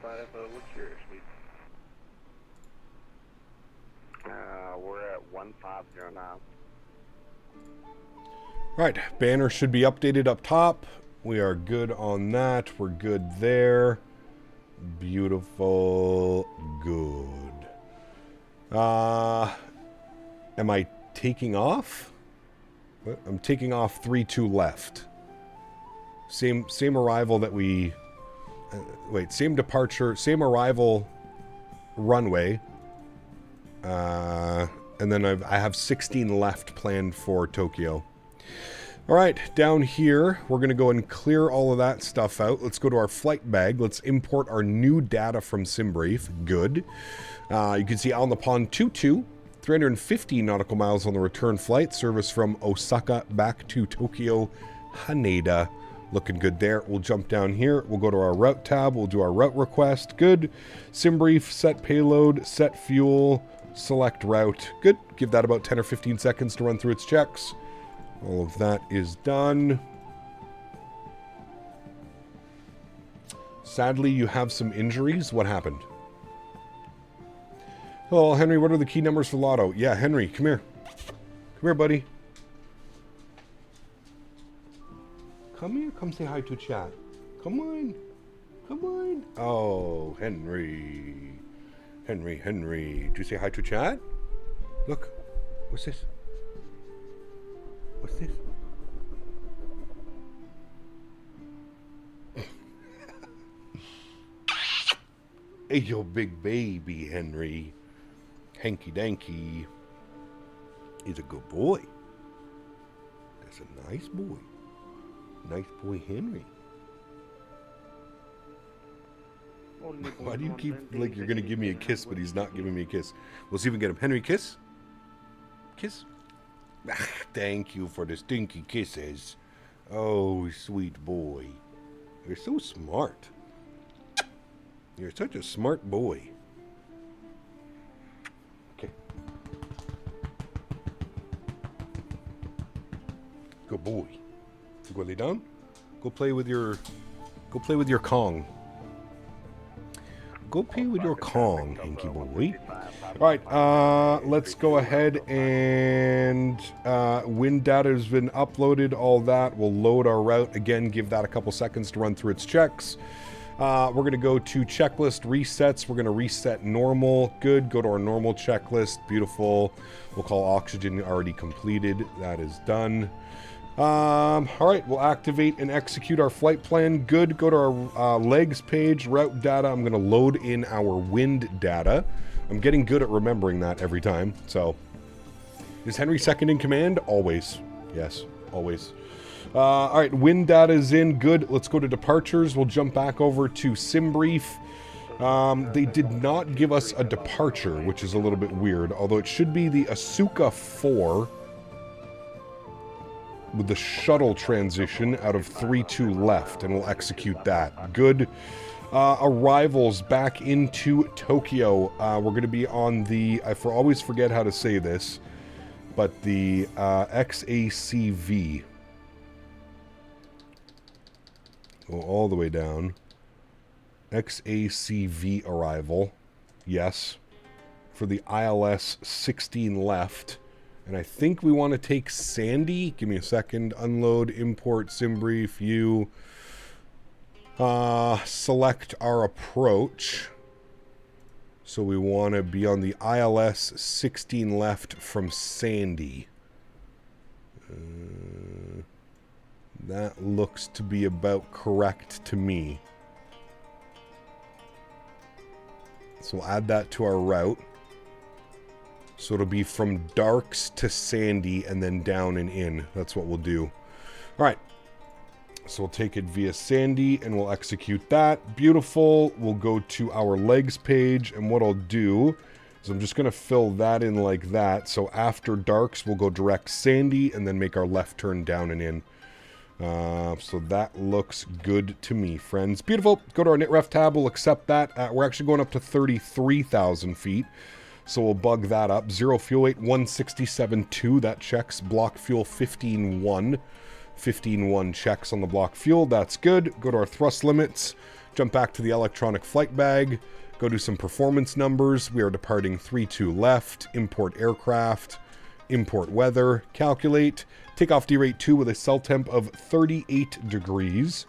flight info, what's your speed? We're at 1509. Right, banner should be updated up top. We are good on that. We're good there. Beautiful. Good. Am I taking off? What? I'm taking off 3-2 left. Same arrival that we... wait, same departure, same arrival runway. And then I have 16 left planned for Tokyo. All right, down here, we're going to go and clear all of that stuff out. Let's go to our flight bag. Let's import our new data from SimBrief. Good. You can see out on the pond 22, 350 nautical miles on the return flight. Service from Osaka back to Tokyo, Haneda. Looking good there. We'll jump down here. We'll go to our route tab. We'll do our route request. Good. SimBrief, set payload, set fuel, select route. Good. Give that about 10 or 15 seconds to run through its checks. All of that is done. Sadly, you have some injuries. What happened? Oh, Henry, what are the key numbers for Lotto? Yeah, Henry, come here. Come here, buddy. Come here. Come say hi to chat. Come on. Come on. Oh, Henry. Henry. Do you say hi to chat? Look. What's this? What's this? Hey, your big baby, Henry. Hanky Danky. He's a good boy. That's a nice boy. Nice boy, Henry. Why do you keep, like, you're going to give me a kiss, but he's not giving me a kiss? We'll see if we can get him. Henry, kiss. Kiss. Ah, thank you for the stinky kisses. Oh, sweet boy. You're so smart. You're such a smart boy. Okay. Good boy. You go lay down. Go play with your Kong. Go play with your Kong, Hanky boy. Alright, let's go ahead and wind data has been uploaded, all that. We'll load our route. Again, give that a couple seconds to run through its checks. We're going to go to checklist resets. We're going to reset normal. Good. Go to our normal checklist. Beautiful. We'll call oxygen already completed. That is done. Alright, we'll activate and execute our flight plan. Good. Go to our legs page, route data. I'm going to load in our wind data. I'm getting good at remembering that every time. So, is Henry second in command? Always. Yes, always. Alright, wind data is in. Good. Let's go to departures. We'll jump back over to SimBrief. They did not give us a departure, which is a little bit weird. Although it should be the Asuka 4 with the shuttle transition out of 3-2 left, and we'll execute that. Good. Arrivals back into Tokyo. We're going to be on the, I always forget how to say this, but the XACV. Go all the way down. XACV arrival. Yes. For the ILS 16 left. And I think we want to take Sandy. Give me a second. Unload, import, SimBrief, U. Select our approach. So we want to be on the ILS 16 left from Sandy. That looks to be about correct to me. So we'll add that to our route. So it'll be from Darks to Sandy and then down and in. That's what we'll do. All right. So we'll take it via Sandy and we'll execute that. Beautiful. We'll go to our legs page, and what I'll do is I'm just going to fill that in like that. So after Darks, we'll go direct Sandy and then make our left turn down and in. So that looks good to me, friends. Beautiful. Go to our NitRef tab. We'll accept that. We're actually going up to 33,000 feet. So we'll bug that up. 0 fuel weight, 167.2. That checks. Block fuel, 15.1. 15.1 checks on the block fuel. That's good. Go to our thrust limits. jump back to the electronic flight bag, go do some performance numbers. We are departing 32 left, import aircraft, import weather, calculate, takeoff D-rate 2 with a cell temp of 38 degrees.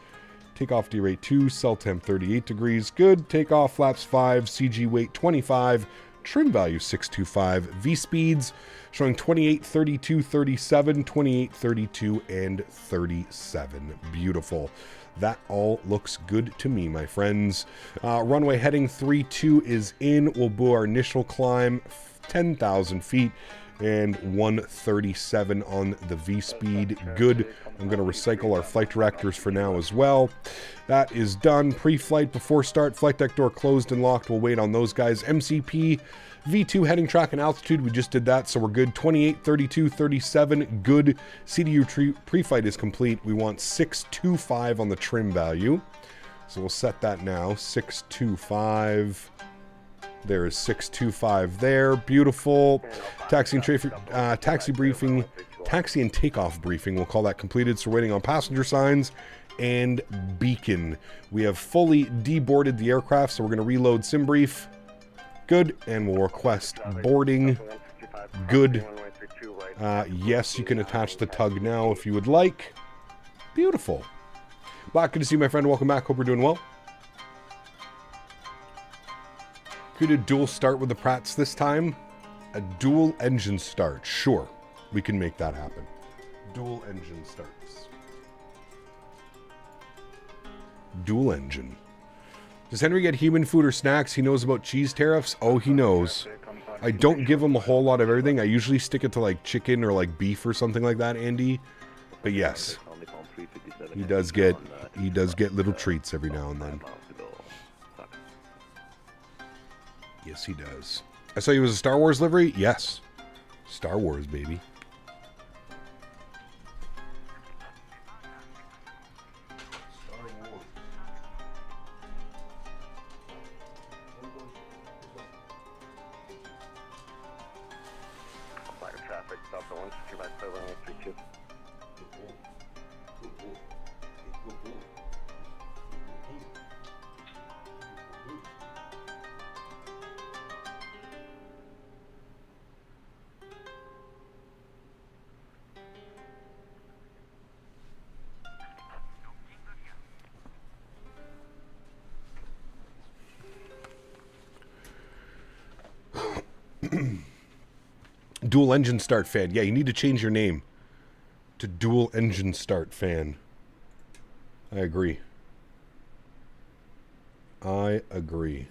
Takeoff D-rate 2, cell temp 38 degrees, good. Takeoff flaps 5, CG weight 25, trim value 625, V-speeds showing 28, 32, 37, 28, 32, and 37. Beautiful. That all looks good to me, my friends. Runway heading 32 is in. We'll do our initial climb, 10,000 feet, and 137 on the V-speed. Good. I'm going to recycle our flight directors for now as well. That is done. Pre-flight before start. Flight deck door closed and locked. We'll wait on those guys. MCP, V2 heading track and altitude. We just did that, so we're good. 28, 32, 37. Good. CDU pre-flight is complete. We want 625 on the trim value. So we'll set that now. 625. There is 625 there. Beautiful. Taxi and takeoff briefing. We'll call that completed. So we're waiting on passenger signs and beacon. We have fully deboarded the aircraft, so we're going to reload sim brief. Good. And we'll request boarding. Good. Yes, you can attach the tug now if you would like. Beautiful. Black, good to see you, my friend. Welcome back. Hope you're doing well. Could a dual start with the Pratts this time? A dual engine start. Sure, we can make that happen. Dual engine starts. Dual engine. Does Henry get human food or snacks? He knows about cheese tariffs? Oh, he knows. I don't give him a whole lot of everything. I usually stick it to like chicken or like beef or something like that, Andy. But yes, he does get little treats every now and then. Yes, he does. I saw you was a Star Wars livery? Yes. Star Wars, baby. Star Wars. Fire traffic, stop the 165 Dual engine start fan. Yeah, you need to change your name to dual engine start fan. I agree. I agree.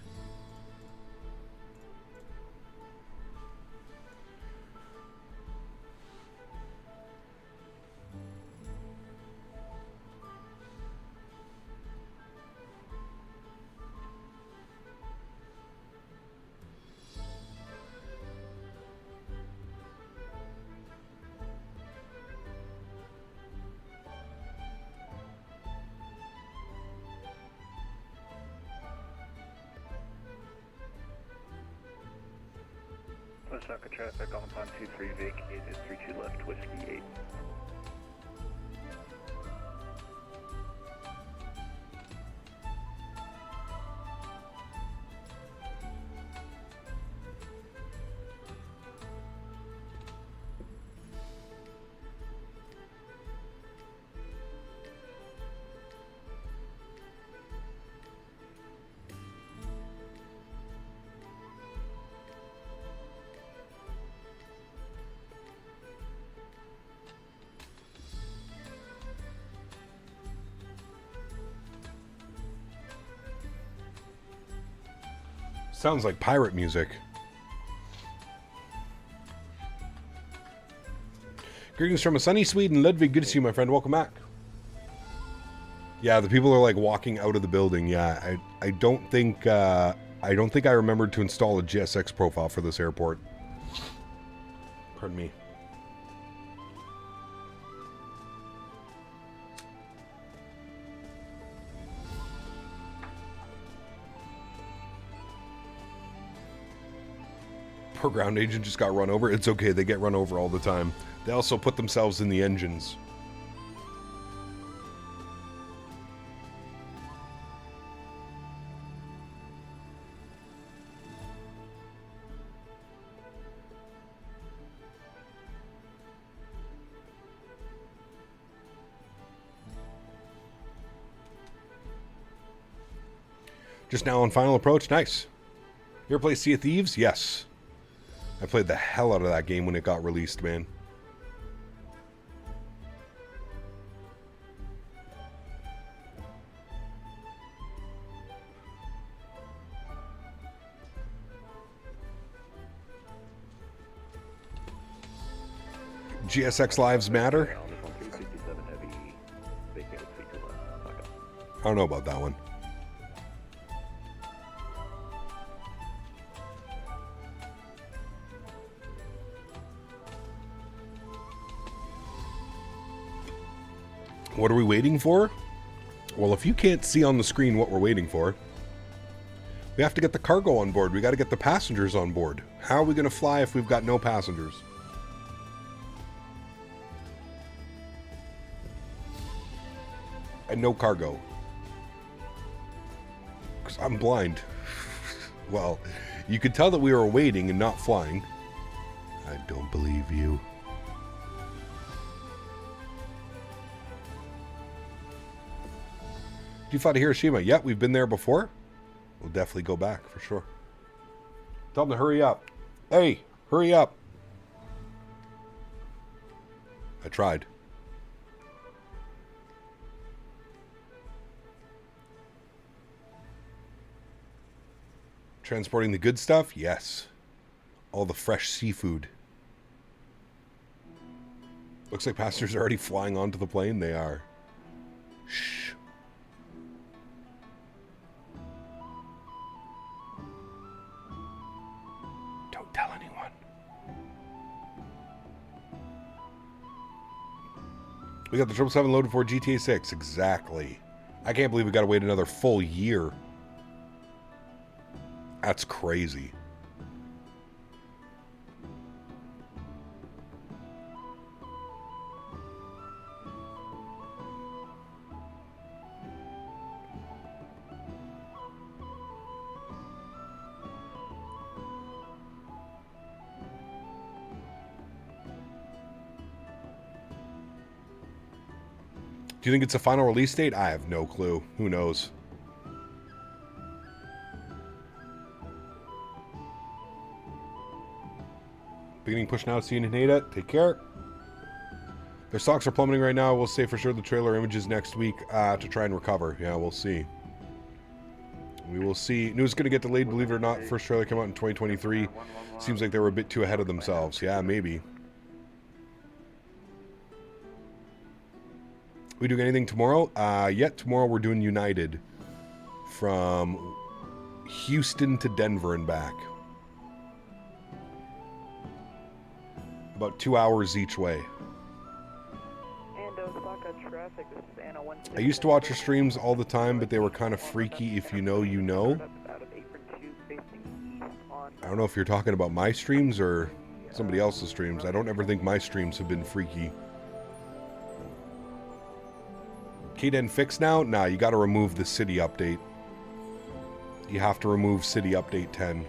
Osaka traffic on upon 23 vacated, 32 left, whiskey 8. Sounds like pirate music. Greetings from a sunny Sweden. Ludwig, good to see you, my friend. Welcome back. Yeah, the people are like walking out of the building. Yeah, I don't think I remembered to install a GSX profile for this airport. Pardon me. Poor ground agent just got run over. It's okay, they get run over all the time. They also put themselves in the engines. Just now on final approach. Nice. You ever play Sea of Thieves? Yes. I played the hell out of that game when it got released, man. GSX lives matter? I don't know about that one. What are we waiting for? Well, if you can't see on the screen what we're waiting for, we have to get the cargo on board. We got to get the passengers on board. How are we going to fly if we've got no passengers? And no cargo. Because I'm blind. Well, you could tell that we were waiting and not flying. I don't believe you. Do you fly to Hiroshima? Yeah, we've been there before. We'll definitely go back for sure. Tell them to hurry up. Hey, hurry up. I tried. Transporting the good stuff? Yes. All the fresh seafood. Looks like passengers are already flying onto the plane. They are. Shh. Don't tell anyone. We got the 777 loaded for GTA 6. Exactly. I can't believe we got to wait another full year. That's crazy. Do you think it's a final release date? I have no clue. Who knows? Beginning push now. See you in Nadya. Take care. Their stocks are plummeting right now. We'll say for sure the trailer images next week to try and recover. Yeah, we'll see. We will see. News is going to get delayed, believe it or not. First trailer came out in 2023. Seems like they were a bit too ahead of themselves. Yeah, maybe. We doing anything tomorrow? Tomorrow we're doing United from Houston to Denver and back. About 2 hours each way. And Osaka traffic, this is Anna 16. I used to watch your streams all the time, but they were kind of freaky. If you know, you know. I don't know if you're talking about my streams or somebody else's streams. I don't ever think my streams have been freaky. KDN fixed now? Nah, you got to remove the city update. You have to remove city update 10.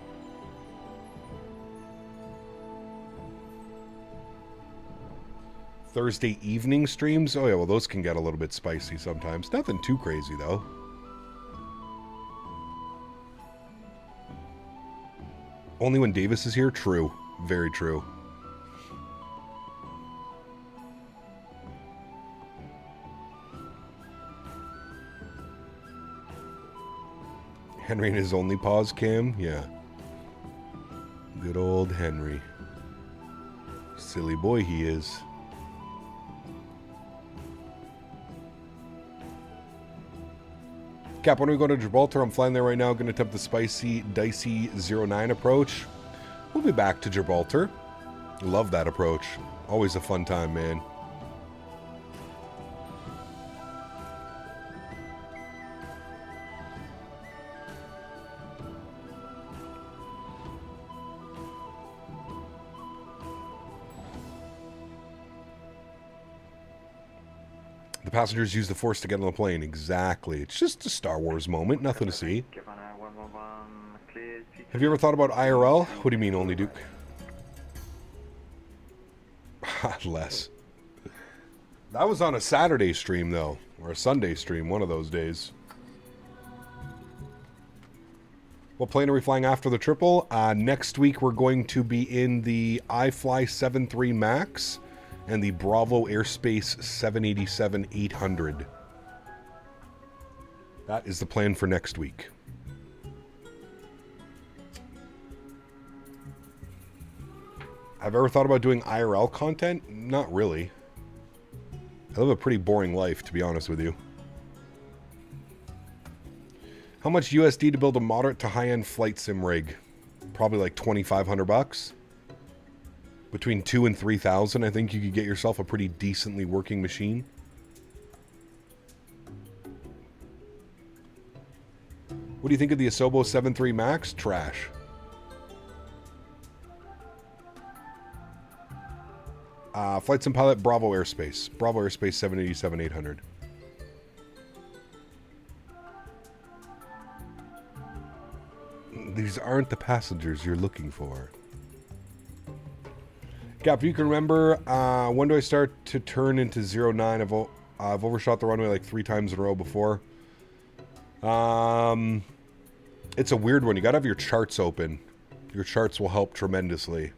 Thursday evening streams? Oh yeah, well those can get a little bit spicy sometimes. Nothing too crazy though. Only when Davis is here? True. Very true. Henry and his only pause cam? Yeah. Good old Henry. Silly boy he is. Cap, when we go to Gibraltar, I'm flying there right now. Going to attempt the spicy, dicey 09 approach. We'll be back to Gibraltar. Love that approach. Always a fun time, man. The passengers use the Force to get on the plane. Exactly. It's just a Star Wars moment. Nothing to see. Have you ever thought about IRL? What do you mean, only Duke? Less. That was on a Saturday stream, though. Or a Sunday stream, one of those days. What plane are we flying after the triple? Next week we're going to be in the iFly 73 Max and the Bravo Airspace 787-800. That is the plan for next week. Have I ever thought about doing IRL content? Not really. I live a pretty boring life, to be honest with you. How much USD to build a moderate to high-end flight sim rig? Probably like 2,500 bucks. Between 2,000 and 3,000, I think you could get yourself a pretty decently working machine. What do you think of the Asobo 7.3 Max? Trash. Flight sim pilot, Bravo Airspace. Bravo Airspace 787-800. These aren't the passengers you're looking for. Gap, you can remember, when do I start to turn into 09? I've overshot the runway like 3 times in a row before. It's a weird one. You gotta have your charts open. Your charts will help tremendously.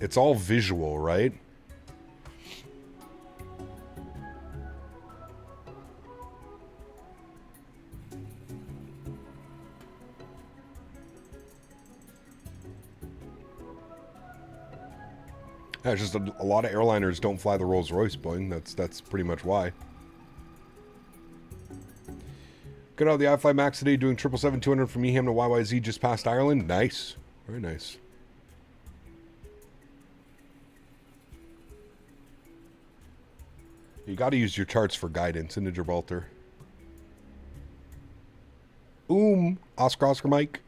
It's all visual, right? Yeah, it's just a lot of airliners don't fly the Rolls-Royce Boeing. That's pretty much why. Got out of the iFly Max today doing 777-200 from Eham to YYZ just past Ireland. Nice. Very nice. You got to use your charts for guidance into Gibraltar. Oscar Mike.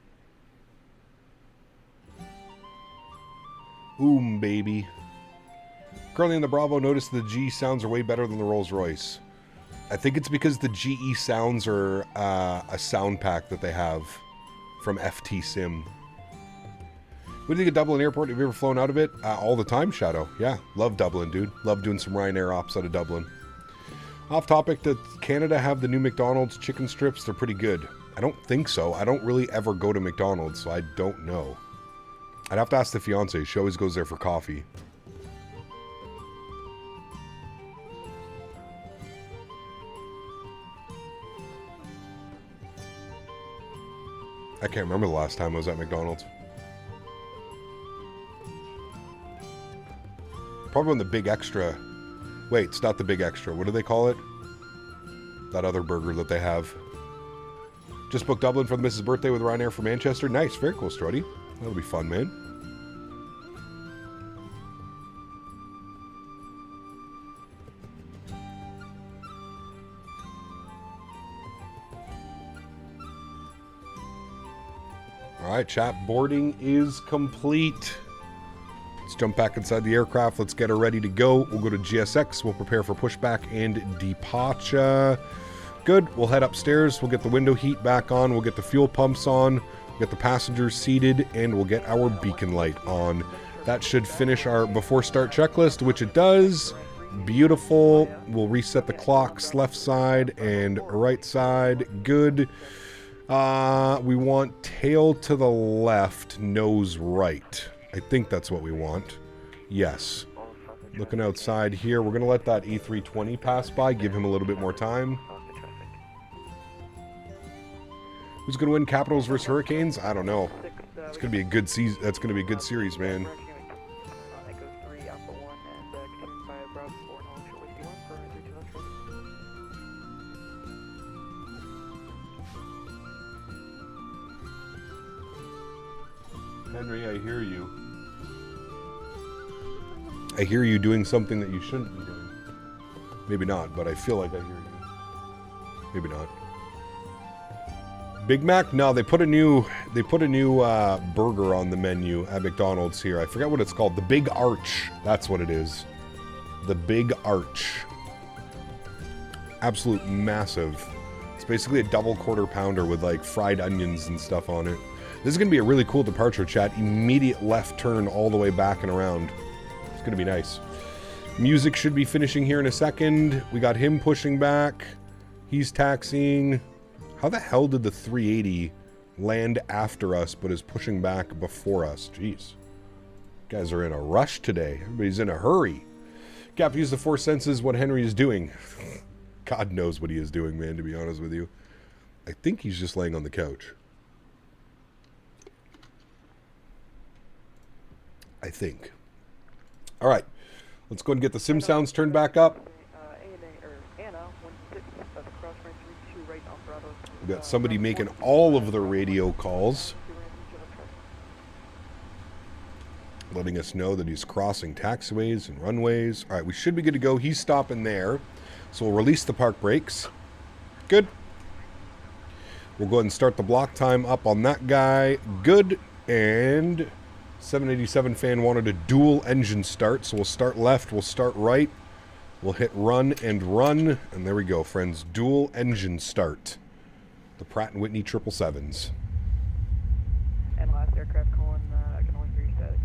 Baby. Currently in the Bravo, notice the G sounds are way better than the Rolls-Royce. I think it's because the GE sounds are a sound pack that they have from FT Sim. What do you think of Dublin Airport? Have you ever flown out of it? All the time, Shadow. Yeah, love Dublin, dude. Love doing some Ryanair ops out of Dublin. Off topic, does Canada have the new McDonald's chicken strips? They're pretty good. I don't think so. I don't really ever go to McDonald's, so I don't know. I'd have to ask the fiance. She always goes there for coffee. I can't remember the last time I was at McDonald's. Probably when the Big Extra... Wait, it's not the Big Extra. What do they call it? That other burger that they have. Just booked Dublin for the Mrs. birthday with Ryanair for Manchester. Nice. Very cool, Struddy. That'll be fun, man. Alright, chat. Boarding is complete. Let's jump back inside the aircraft. Let's get her ready to go. We'll go to GSX. We'll prepare for pushback and departure. Good. We'll head upstairs. We'll get the window heat back on. We'll get the fuel pumps on. We'll get the passengers seated. And we'll get our beacon light on. That should finish our before start checklist, which it does. Beautiful. We'll reset the clocks left side and right side. Good. We want tail to the left, nose right. I think that's what we want. Yes. Looking outside here, we're going to let that E320 pass by, give him a little bit more time. Who's going to win, Capitals versus Hurricanes? I don't know. It's going to be a good season. That's going to be a good series, man. Henry, I hear you. I hear you doing something that you shouldn't be doing. Maybe not, but I feel like I hear you. Maybe not. Big Mac? No, they put a new burger on the menu at McDonald's here. I forget what it's called. The Big Arch. That's what it is. The Big Arch. Absolute massive. It's basically a double quarter pounder with like fried onions and stuff on it. This is going to be a really cool departure, chat. Immediate left turn all the way back and around. It's going to be nice. Music should be finishing here in a second. We got him pushing back. He's taxiing. How the hell did the 380 land after us, but is pushing back before us. Jeez. Guys are in a rush today. Everybody's in a hurry. Cap, use the four senses what Henry is doing. God knows what he is doing, man, to be honest with you. I think he's just laying on the couch. I think. All right. Let's go and get the sim sounds turned back up. We've got somebody making all of the radio calls, letting us know that he's crossing taxiways and runways. All right, we should be good to go. He's stopping there. So we'll release the park brakes. Good. We'll go ahead and start the block time up on that guy. Good. And 787 fan wanted a dual engine start. So we'll start left. We'll start right. We'll hit run and run. And there we go, friends. Dual engine start. The Pratt & Whitney 777s. And last aircraft calling, I can only hear you static.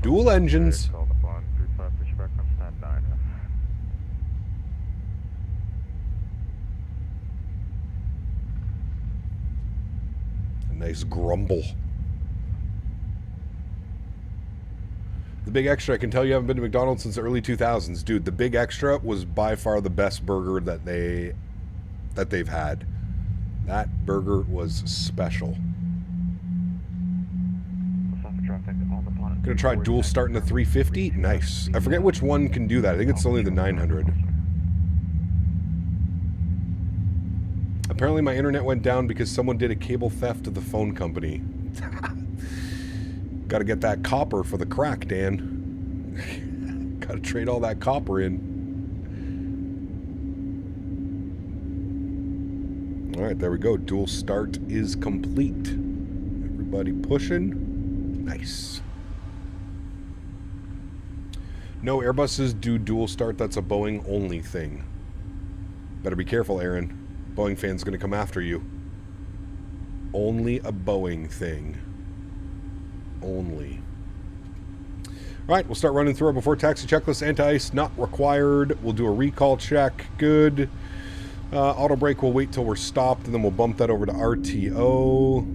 Dual engines. A nice grumble. The Big Extra, I can tell you haven't been to McDonald's since the early 2000s. Dude, the Big Extra was by far the best burger that they've had. That burger was special. Gonna try dual starting the 350. Nice. I forget which one can do that. I think it's only the 900. Apparently my internet went down because someone did a cable theft to the phone company. Got to get that copper for the crack, Dan. Got to trade all that copper in. All right, there we go. Dual start is complete. Everybody pushing. Nice. No, Airbuses do dual start. That's a Boeing only thing. Better be careful, Erin. Boeing fan's going to come after you. Only a Boeing thing. Only. All right, we'll start running through our before taxi checklist. Anti-ice not required. We'll do a recall check. Good. Auto brake, we'll wait till we're stopped, and then we'll bump that over to RTO.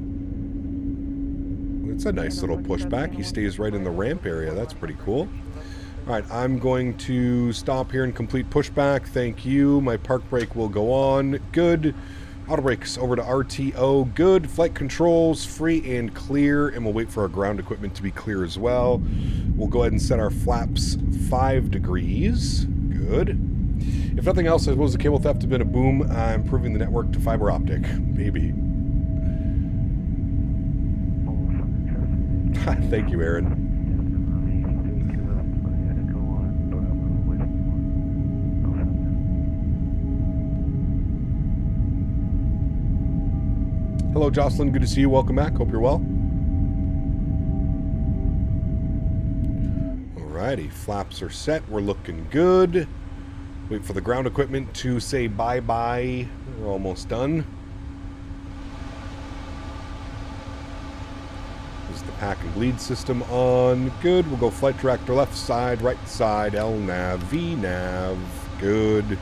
It's a nice little pushback. He stays right in the ramp area. That's pretty cool. All right, I'm going to stop here and complete pushback. Thank you. My park brake will go on. Good. Auto brakes over to RTO. Good. Flight controls free and clear, and we'll wait for our ground equipment to be clear as well. We'll go ahead and set our flaps 5 degrees. Good. If nothing else, I suppose the cable theft has been a boom. Improving the network to fiber optic. Maybe. Thank you, Erin. Hello, Jocelyn. Good to see you. Welcome back. Hope you're well. Alrighty. Flaps are set. We're looking good. Wait for the ground equipment to say bye-bye. We're almost done. Is the pack and bleed system on? Good. We'll go flight director left side, right side, L nav, V nav. Good.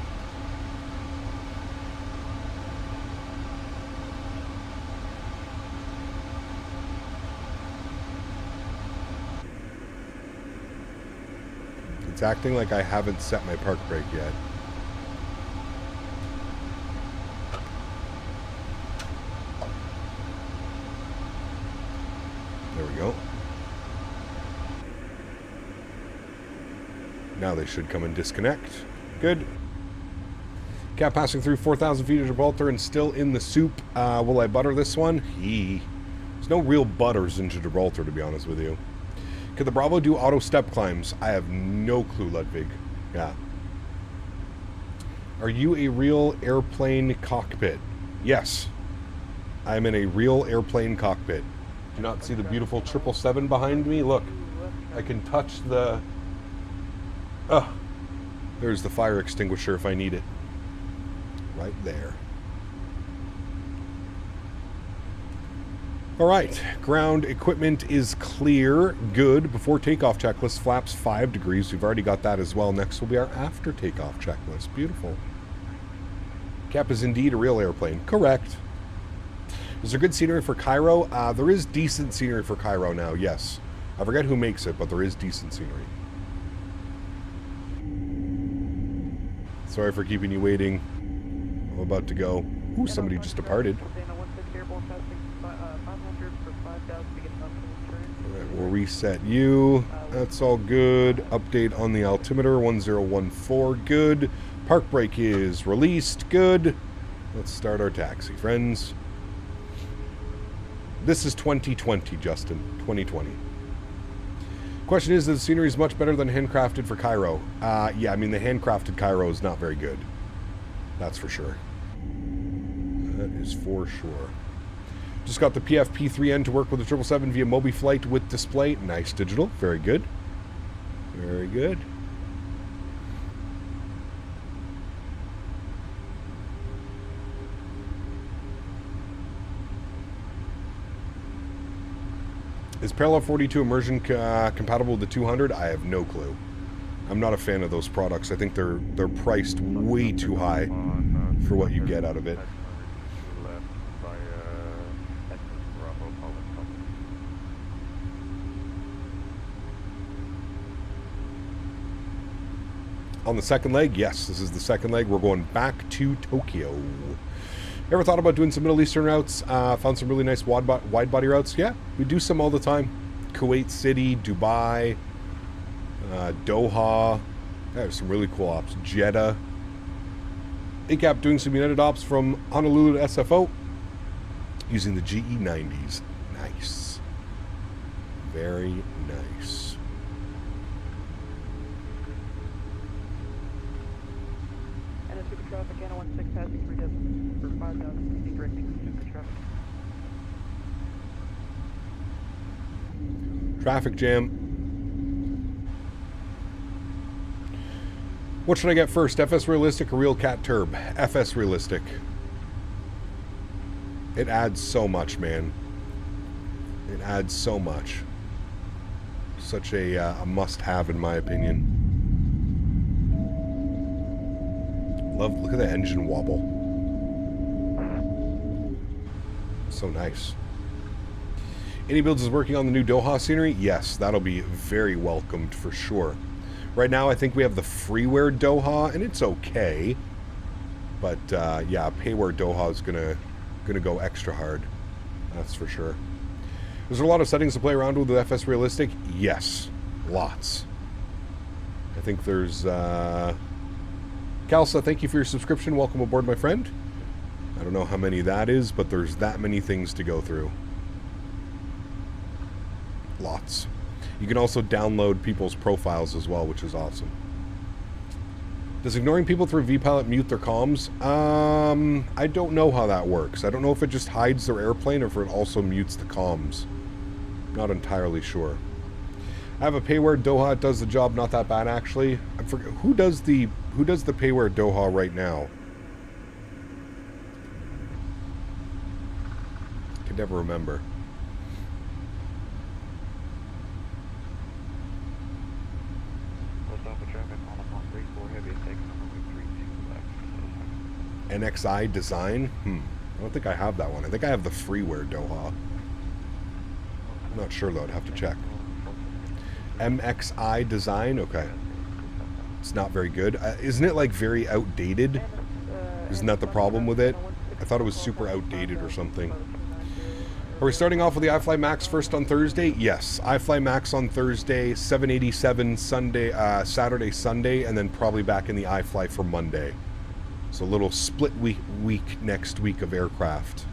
It's acting like I haven't set my park brake yet. There we go. Now they should come and disconnect. Good. Cap passing through 4,000 feet of Gibraltar and still in the soup. Will I butter this one? There's no real butters in Gibraltar, to be honest with you. Could the Bravo do auto step climbs? I have no clue, Ludwig. Yeah. Are you a real airplane cockpit? Yes. I'm in a real airplane cockpit. Do you not see the beautiful 777 behind me? Look, I can touch the... Oh, there's the fire extinguisher if I need it. Right there. All right, ground equipment is clear, good. Before takeoff checklist, flaps 5 degrees. We've already got that as well. Next will be our after takeoff checklist. Beautiful. Cap is indeed a real airplane. Correct. Is there good scenery for Cairo? There is decent scenery for Cairo now, yes. I forget who makes it, but there is decent scenery. Sorry for keeping you waiting. I'm about to go. Ooh, somebody just departed. Alright, we'll reset you. That's all good. Update on the altimeter, 1014, good. Park brake is released, good. Let's start our taxi, friends. This is 2020, Justin. 2020. Question is, the scenery is much better than handcrafted for Cairo. Yeah, I mean, the handcrafted Cairo is not very good. That's for sure. That is for sure. Just got the PFP3N to work with the 777 via Mobi Flite with display. Nice digital. Very good. Very good. Is Parallel 42 immersion compatible with the 200? I have no clue. I'm not a fan of those products. I think they're priced way too high for what you get out of it. On the second leg, yes, this is the second leg. We're going back to Tokyo. Ever thought about doing some Middle Eastern routes? Found some really nice wide body routes. Yeah, we do some all the time. Kuwait City, Dubai, Doha. There's some really cool ops. Jeddah. ACAP doing some United ops from Honolulu to SFO using the GE90s. Nice. Very nice. Traffic, Anna 16 passing 3 distance for 5,000 feet directing super traffic. Traffic jam. What should I get first? FS Realistic or Real Cat Turb? FS Realistic. It adds so much, man. It adds so much. Such a must-have, in my opinion. Look at the engine wobble. So nice. AnyBuilds is working on the new Doha scenery. Yes, that'll be very welcomed for sure. Right now, I think we have the freeware Doha, and it's okay. But yeah, payware Doha is gonna go extra hard. That's for sure. Is there a lot of settings to play around with FS Realistic? Yes, lots. I think there's. Kalsa, thank you for your subscription. Welcome aboard, my friend. I don't know how many that is, but there's that many things to go through. Lots. You can also download people's profiles as well, which is awesome. Does ignoring people through vPilot mute their comms? I don't know how that works. I don't know if it just hides their airplane or if it also mutes the comms. Not entirely sure. I have a payware Doha. It does the job. Not that bad, actually. I forget who does the payware Doha right now. I can never remember. NXI Design? I don't think I have that one. I think I have the freeware Doha. I'm not sure though. I'd have to check. MXI Design? Okay. It's not very good. Isn't it like very outdated? Isn't that the problem with it? I thought it was super outdated or something. Are we starting off with the iFly Max first on Thursday? Yes. iFly Max on Thursday, 787 Sunday, Saturday, Sunday, and then probably back in the iFly for Monday. So a little split week next week of aircraft.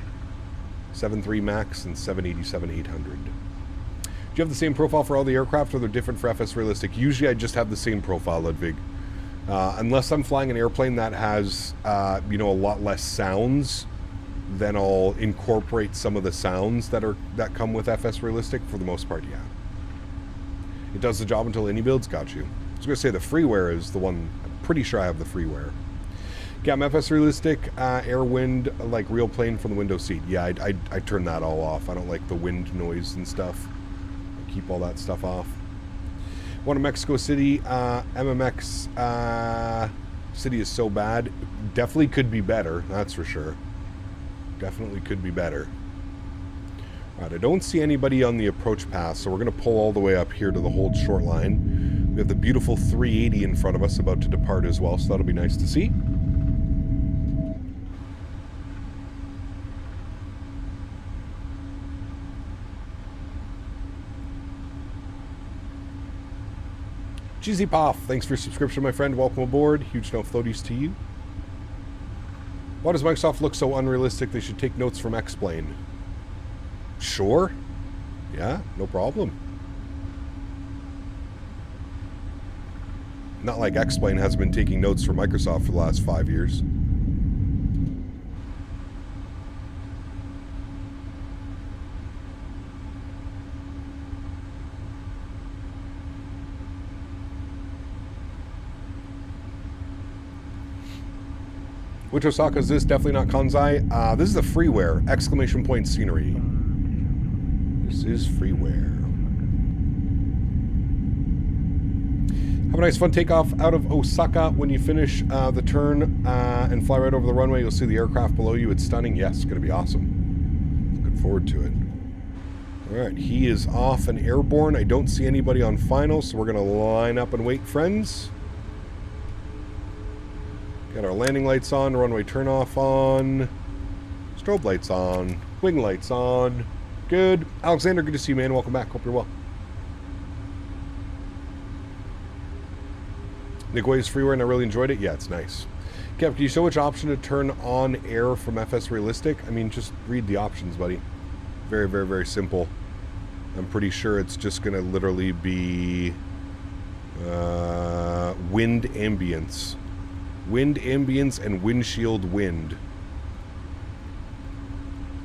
73 Max and 787-800. Do you have the same profile for all the aircraft, or they're different for FS Realistic? Usually I just have the same profile, Ludwig. Unless I'm flying an airplane that has, you know, a lot less sounds, then I'll incorporate some of the sounds that come with FS Realistic. For the most part, yeah. It does the job until AnyBuilds got you. I was going to say the freeware is the one. I'm pretty sure I have the freeware. Yeah, FS Realistic, air, wind, like real plane from the window seat. Yeah, I turn that all off. I don't like the wind noise and stuff. I keep all that stuff off. One in Mexico City, MMX City is so bad. Definitely could be better, that's for sure. Definitely could be better. Alright, I don't see anybody on the approach path, so we're going to pull all the way up here to the hold short line. We have the beautiful 380 in front of us about to depart as well, so that'll be nice to see. GZ Poff, thanks for your subscription, my friend. Welcome aboard. Huge no floaties to you. Why does Microsoft look so unrealistic? They should take notes from X-Plane. Sure. Yeah, no problem. Not like X-Plane has been taking notes from Microsoft for the last 5 years. Which Osaka is this? Definitely not Kansai. This is a freeware! Exclamation point scenery. This is freeware. Have a nice fun takeoff out of Osaka. When you finish the turn and fly right over the runway, you'll see the aircraft below you. It's stunning. Yes, it's going to be awesome. Looking forward to it. Alright, he is off and airborne. I don't see anybody on final, so we're going to line up and wait, friends. Got our landing lights on, runway turnoff on, strobe lights on, wing lights on. Good. Alexander, good to see you, man. Welcome back. Hope you're well. Niguay's freeware, and I really enjoyed it. Yeah, it's nice. Kev, can you show which option to turn on air from FS Realistic? I mean, just read the options, buddy. Very, very, very simple. I'm pretty sure it's just going to literally be wind ambience. Wind ambience and windshield wind.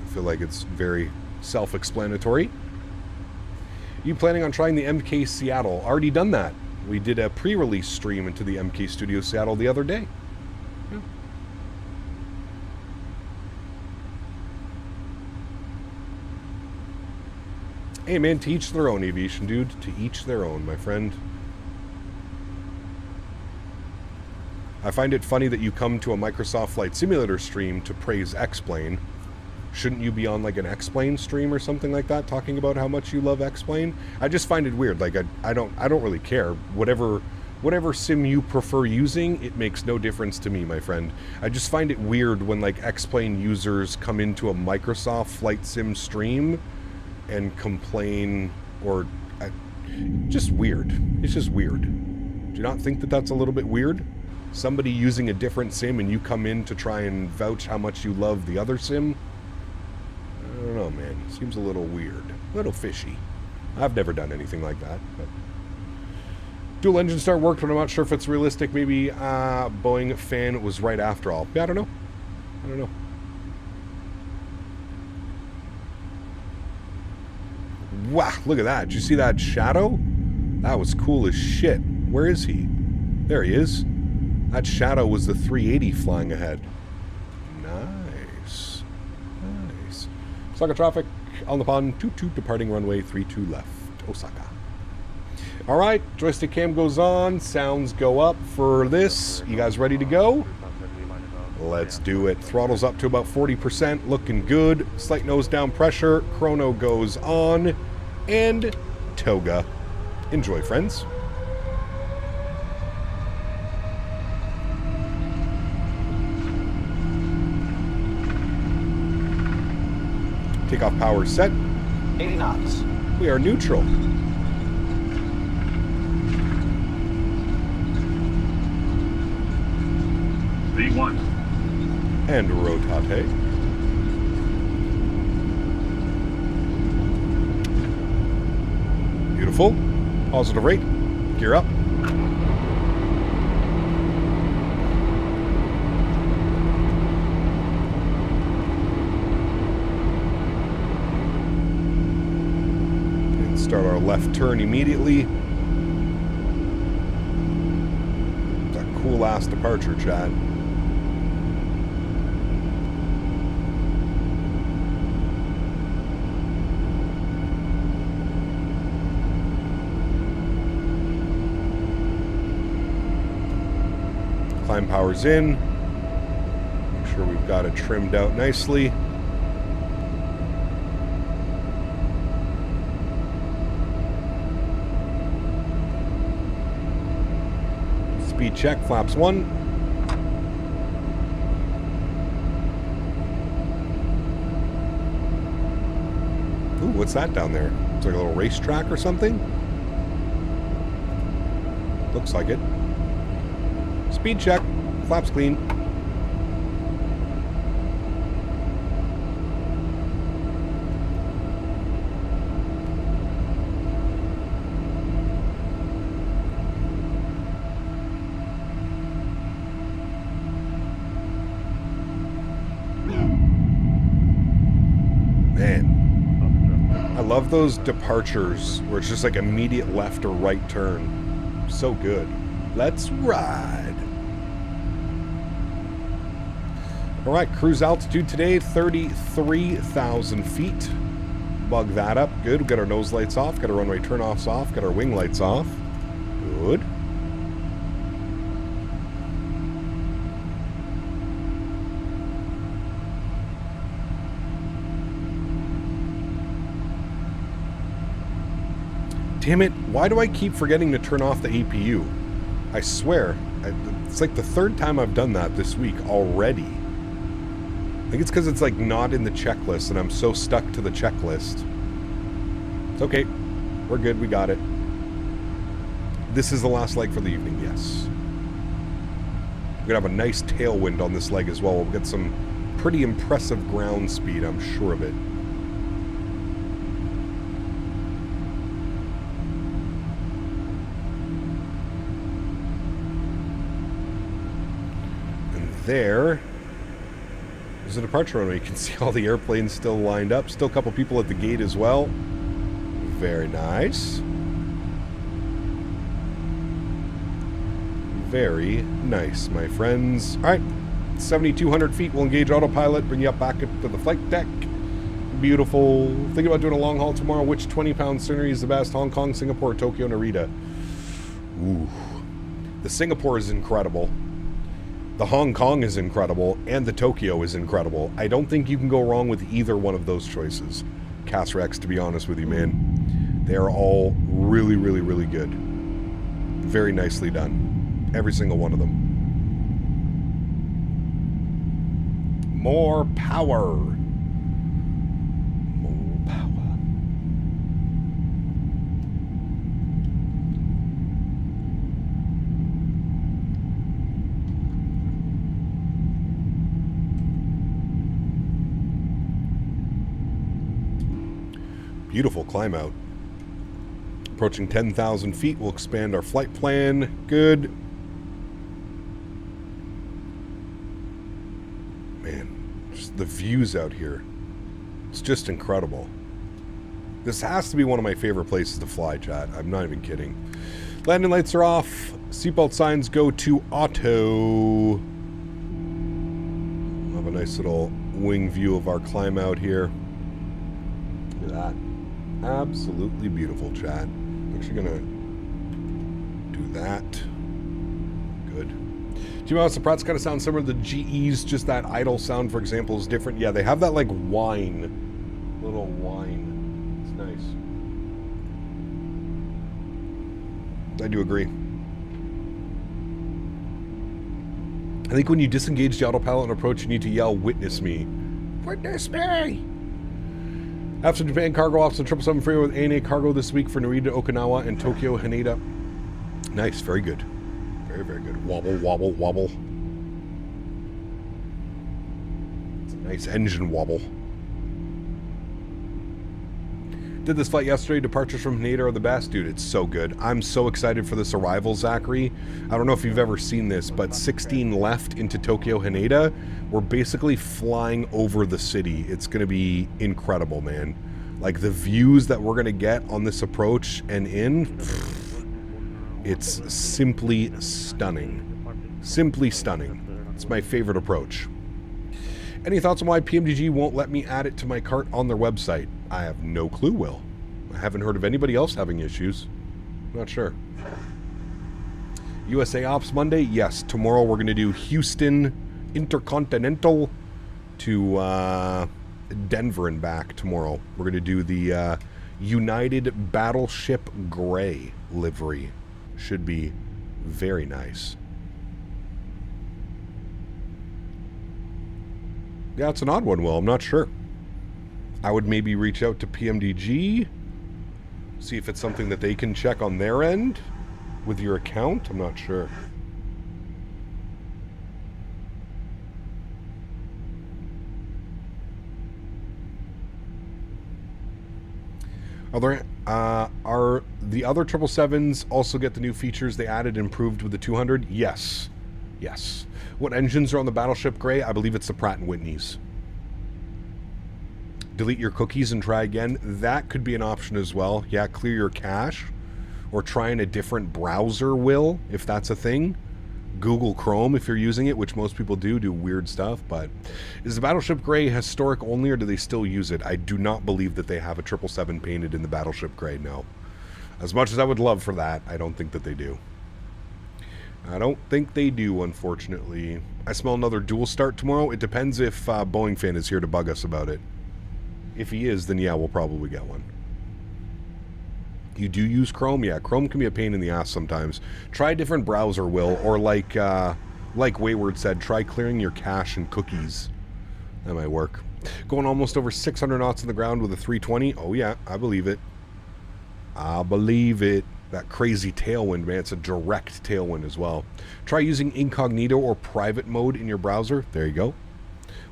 I feel like it's very self-explanatory. You planning on trying the MK Seattle? Already done that. We did a pre-release stream into the MK Studio Seattle the other day. Yeah. Hey man, to each their own, aviation dude. To each their own, my friend. I find it funny that you come to a Microsoft Flight Simulator stream to praise X-Plane. Shouldn't you be on like an X-Plane stream or something like that, talking about how much you love X-Plane? I just find it weird. Like I don't really care. Whatever sim you prefer using, it makes no difference to me, my friend. I just find it weird when like X-Plane users come into a Microsoft Flight Sim stream and complain, or just weird. It's just weird. Do you not think that that's a little bit weird? Somebody using a different sim and you come in to try and vouch how much you love the other sim? I don't know, man. Seems a little weird. A little fishy. I've never done anything like that. But dual engine start worked, but I'm not sure if it's realistic. Maybe Boeing fan was right after all. Yeah, I don't know. I don't know. Wow, look at that. Did you see that shadow? That was cool as shit. Where is he? There he is. That shadow was the 380 flying ahead. Nice. Nice. Osaka traffic on the pond. 22 departing runway 32 left. Osaka. Alright, joystick cam goes on. Sounds go up for this. You guys ready to go? Let's do it. Throttle's up to about 40%. Looking good. Slight nose down pressure. Chrono goes on. And toga. Enjoy, friends. Takeoff power set. 80 knots. We are neutral. V1. And rotate. Beautiful. Positive rate. Gear up. And start our left turn immediately. That cool ass departure, Chad. Climb power's in. Make sure we've got it trimmed out nicely. Speed check, flaps 1. Ooh, what's that down there? It's like a little racetrack or something? Looks like it. Speed check, flaps clean. I love those departures where it's just like immediate left or right turn. So good. Let's ride. All right, cruise altitude today, 33,000 feet. Bug that up. Good. We got our nose lights off, got our runway turn-offs off, got our wing lights off. Good. Damn it, why do I keep forgetting to turn off the APU? I swear, it's like the third time I've done that this week already. I think it's because it's like not in the checklist and I'm so stuck to the checklist. It's okay, we're good, we got it. This is the last leg for the evening, yes. We're gonna have a nice tailwind on this leg as well. We'll get some pretty impressive ground speed, I'm sure of it. There's a departure runway. You can see all the airplanes still lined up. Still a couple people at the gate as well. Very nice. Very nice, my friends. All right, 7,200 feet. We'll engage autopilot, bring you up back up to the flight deck. Beautiful. Thinking about doing a long haul tomorrow. Which 20-pound Sólríkt is the best? Hong Kong, Singapore, Tokyo, Narita. Ooh. The Singapore is incredible. The Hong Kong is incredible, and the Tokyo is incredible. I don't think you can go wrong with either one of those choices. Rex, to be honest with you, man. They are all really, really, really good. Very nicely done. Every single one of them. More power. More power. Beautiful climb out. Approaching 10,000 feet, we'll expand our flight plan. Good. Man, just the views out here. It's just incredible. This has to be one of my favorite places to fly, chat. I'm not even kidding. Landing lights are off. Seatbelt signs go to auto. We'll have a nice little wing view of our climb out here. Look at that. Absolutely beautiful, chat. I'm actually gonna do that. Good. Do you know how the Pratt's kind of sound similar to the GE's? Just that idle sound, for example, is different. Yeah, they have that like whine, little whine. It's nice. I do agree. I think when you disengage the autopilot and approach, you need to yell, "Witness me." Witness me! After Japan cargo off the 777 freeway with ANA cargo this week for Narita, Okinawa, and Tokyo, Haneda. Nice, very good. Very, very good. Wobble, wobble, wobble. It's a nice engine wobble. Did this flight yesterday. Departures from Haneda are the best. Dude, it's so good. I'm so excited for this arrival, Zachary. I don't know if you've ever seen this, but 16 left into Tokyo, Haneda. We're basically flying over the city. It's going to be incredible, man. Like, the views that we're going to get on this approach and in, it's simply stunning. Simply stunning. It's my favorite approach. Any thoughts on why PMDG won't let me add it to my cart on their website? I have no clue, Will. I haven't heard of anybody else having issues. Not sure. USA Ops Monday? Yes. Tomorrow we're going to do Houston Intercontinental to Denver and back tomorrow. We're going to do the United Battleship Gray livery. Should be very nice. Yeah, it's an odd one, Will. I'm not sure. I would maybe reach out to PMDG, see if it's something that they can check on their end with your account. I'm not sure. Are the other 777s also get the new features they added and improved with the 200? Yes. Yes. What engines are on the Battleship Gray? I believe it's the Pratt & Whitney's. Delete your cookies and try again. That could be an option as well. Yeah, clear your cache. Or try in a different browser, Will, if that's a thing. Google Chrome, if you're using it, which most people do weird stuff. But is the Battleship Gray historic only, or do they still use it? I do not believe that they have a 777 painted in the Battleship Gray, no. As much as I would love for that, I don't think that they do. I don't think they do, unfortunately. I smell another dual start tomorrow. It depends if Boeing fan is here to bug us about it. If he is, then yeah, we'll probably get one. You do use Chrome? Yeah, Chrome can be a pain in the ass sometimes. Try a different browser, Will, or like Wayward said, try clearing your cache and cookies. That might work. Going almost over 600 knots on the ground with a 320. Oh yeah, I believe it. I believe it. That crazy tailwind, man. It's a direct tailwind as well. Try using incognito or private mode in your browser. There you go.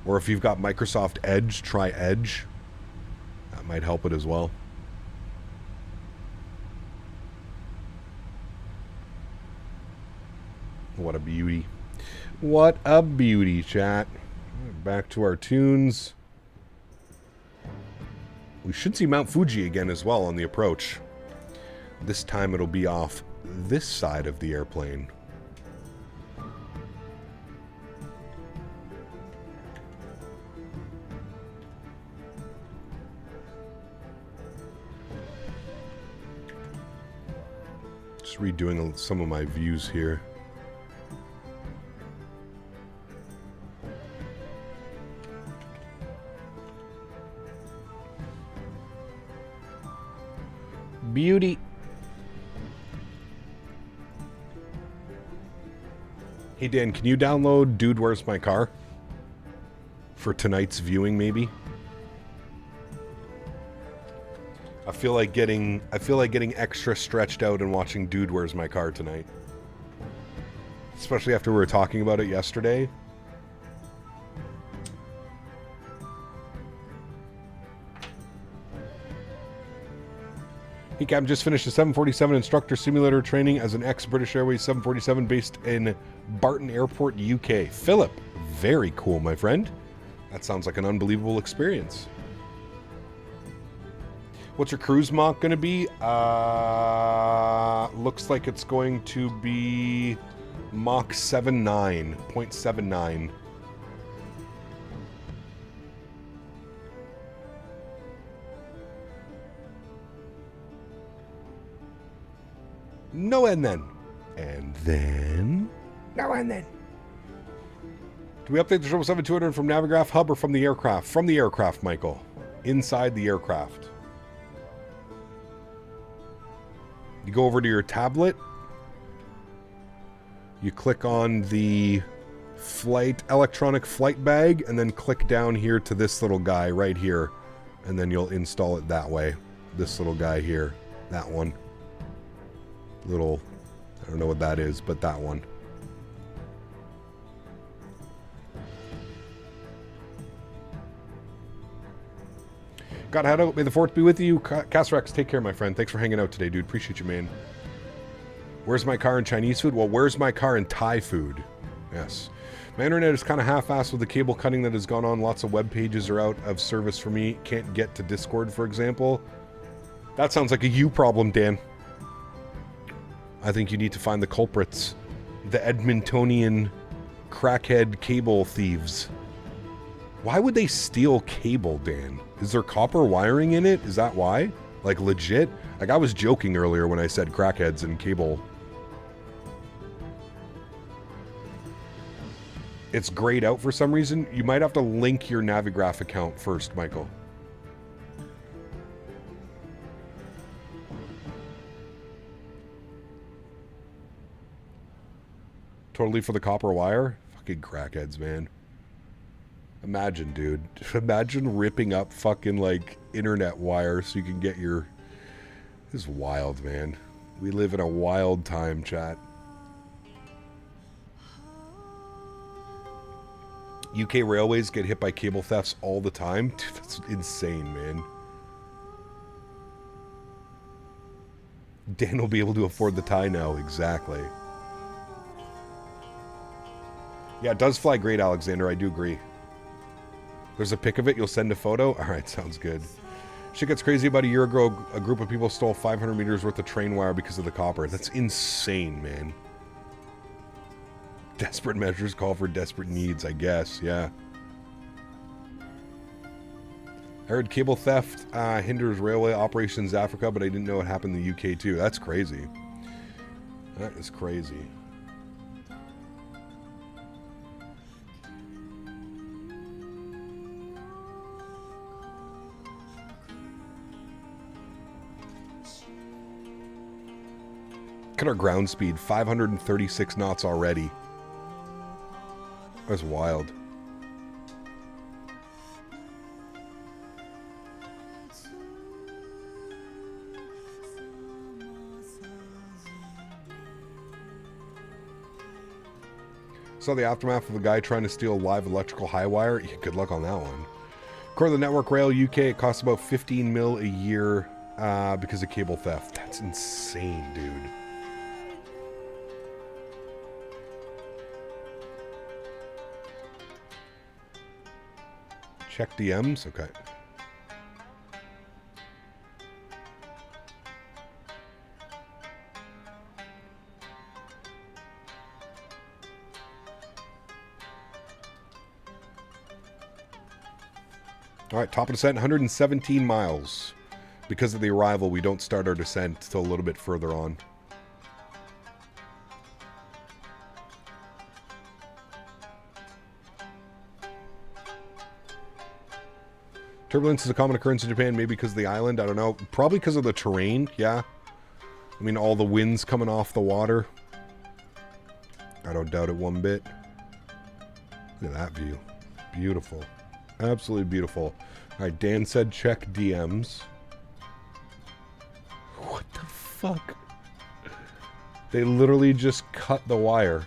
Or if you've got Microsoft Edge, try Edge. That might help it as well. What a beauty. What a beauty, chat. Back to our tunes. We should see Mount Fuji again as well on the approach. This time it'll be off this side of the airplane. Just redoing some of my views here. Beauty. Hey Dan, can you download Dude Where's My Car? For tonight's viewing, maybe? I feel like getting extra stretched out and watching Dude Where's My Car tonight. Especially after we were talking about it yesterday. Hey Cam, just finished a 747 instructor simulator training as an ex-British Airways 747 based in Barton Airport, UK. Philip, very cool, my friend. That sounds like an unbelievable experience. What's your cruise Mach going to be? Looks like it's going to be Mach 79, 0.79. No and then. And then. No and then. Do we update the 777-200 from Navigraph Hub or from the aircraft? From the aircraft, Michael. Inside the aircraft. You go over to your tablet. You click on the flight, electronic flight bag, and then click down here to this little guy right here. And then you'll install it that way. This little guy here. That one. Little, I don't know what that is, but that one. Gotta head out. May the 4th be with you. Casrex, take care, my friend. Thanks for hanging out today, dude. Appreciate you, man. Where's my car in Chinese food? Well, where's my car in Thai food? Yes. My internet is kind of half-assed with the cable cutting that has gone on. Lots of web pages are out of service for me. Can't get to Discord, for example. That sounds like a you problem, Dan. I think you need to find the culprits. The Edmontonian crackhead cable thieves. Why would they steal cable, Dan? Is there copper wiring in it? Is that why? Like, legit? Like, I was joking earlier when I said crackheads and cable. it's grayed out for some reason. You might have to link your Navigraph account first, Michael. Totally for the copper wire? Fucking crackheads, man. Imagine, dude. Imagine ripping up fucking, like, internet wire so you can get your... This is wild, man. We live in a wild time, chat. UK railways get hit by cable thefts all the time? Dude, that's insane, man. Dan will be able to afford the tie now. Exactly. Yeah, it does fly great, Alexander. I do agree. There's a pic of it. You'll send a photo? Alright, sounds good. Shit gets crazy. About a year ago, a group of people stole 500 meters worth of train wire because of the copper. That's insane, man. Desperate measures call for desperate needs, I guess. Yeah. I heard cable theft hinders railway operations in Africa, but I didn't know it happened in the UK too. That's crazy. That is crazy. Look at our ground speed, 536 knots already. That's wild. Saw the aftermath of a guy trying to steal live electrical high wire. Yeah, good luck on that one. According to the Network Rail UK, it costs about 15 mil a year because of cable theft. That's insane, dude. Check DMs? Okay. Alright, top of descent, 117 miles. Because of the arrival, we don't start our descent till a little bit further on. Turbulence is a common occurrence in Japan, maybe because of the island. I don't know. Probably because of the terrain, yeah. I mean, all the winds coming off the water. I don't doubt it one bit. Look at that view. Beautiful. Absolutely beautiful. Alright, Dan said check DMs. What the fuck? They literally just cut the wire.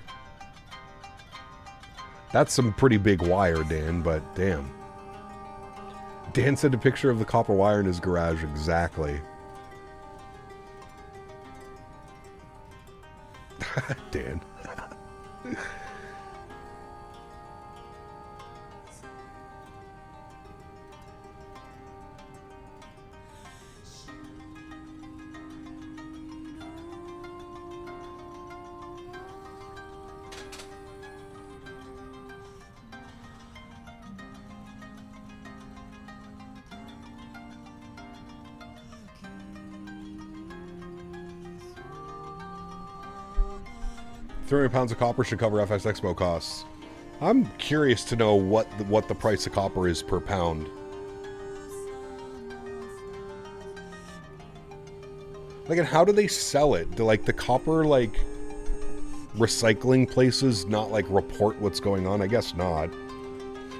That's some pretty big wire, Dan, but damn. Dan sent a picture of the copper wire in his garage. Exactly. Dan. £300 of copper should cover FX Expo costs. I'm curious to know what the price of copper is per pound. Like, and how do they sell it? Do, like, the copper, like, recycling places not, like, report what's going on? I guess not.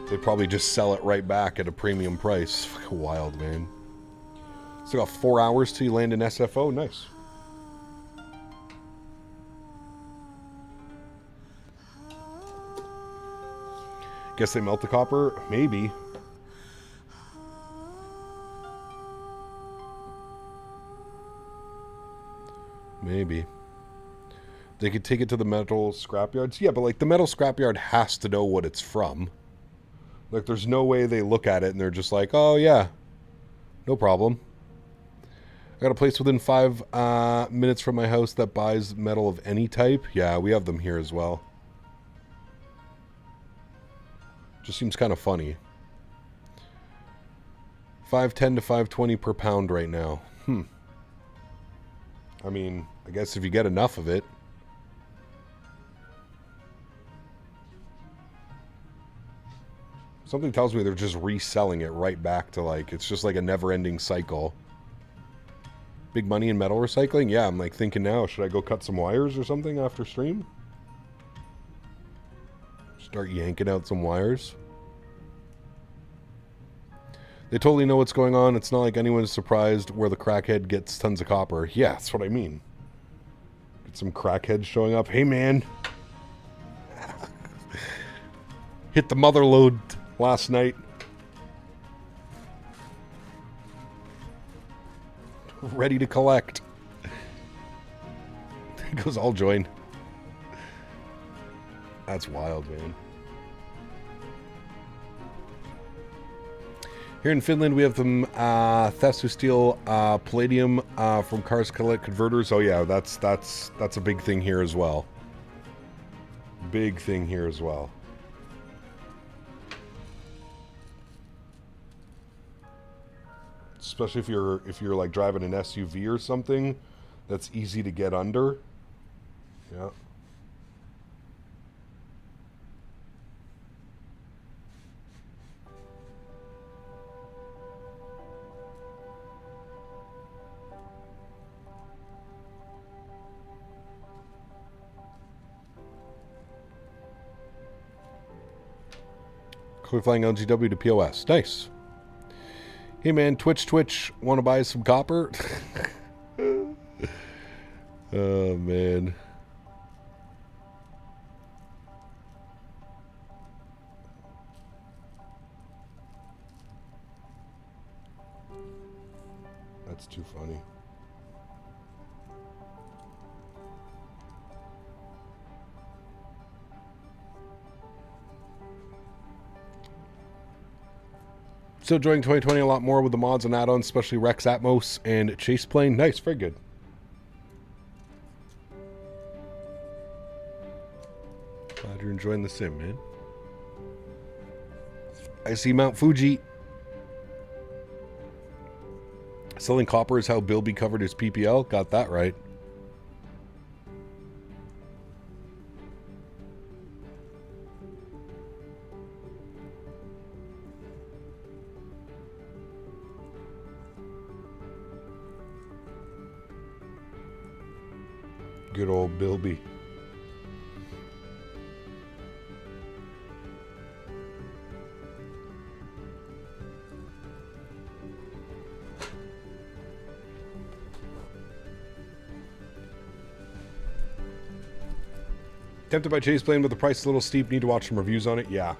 They probably just sell it right back at a premium price. Fucking wild, man. So got 4 hours till you land in SFO. Nice. Guess they melt the copper? Maybe. Maybe. They could take it to the metal scrapyards. Yeah, but like the metal scrapyard has to know what it's from. Like there's no way they look at it and they're just like, oh yeah, no problem. I got a place within 5 minutes from my house that buys metal of any type. Yeah, we have them here as well. Just seems kind of funny. 510 to 520 per pound right now. I mean, I guess if you get enough of it. Something tells me they're just reselling it right back to like, it's just like a never-ending cycle. Big money in metal recycling? Yeah, I'm like thinking now, should I go cut some wires or something after stream? Start yanking out some wires. They totally know what's going on. It's not like anyone's surprised where the crackhead gets tons of copper. Yeah, that's what I mean. Get some crackheads showing up. Hey, man. Hit the mother load last night. Ready to collect. He goes, I'll join. That's wild, man. Here in Finland, we have some Thesu steel palladium from Cars Collect Converters. Oh yeah, that's a big thing here as well. Big thing here as well. Especially if you're like driving an SUV or something, that's easy to get under. Yeah. Flying LGW to POS. Nice. Hey man, Twitch, want to buy some copper? Oh man. That's too funny. Still enjoying 2020 a lot more with the mods and add-ons, especially Rex Atmos and Chase Plane. Nice, very good. Glad you're enjoying the sim, man. I see Mount Fuji. Selling copper is how Bilby covered his PPL. Got that right. Good old Bilby. Tempted by Chase Plane, but the price is a little steep. Need to watch some reviews on it. Yeah.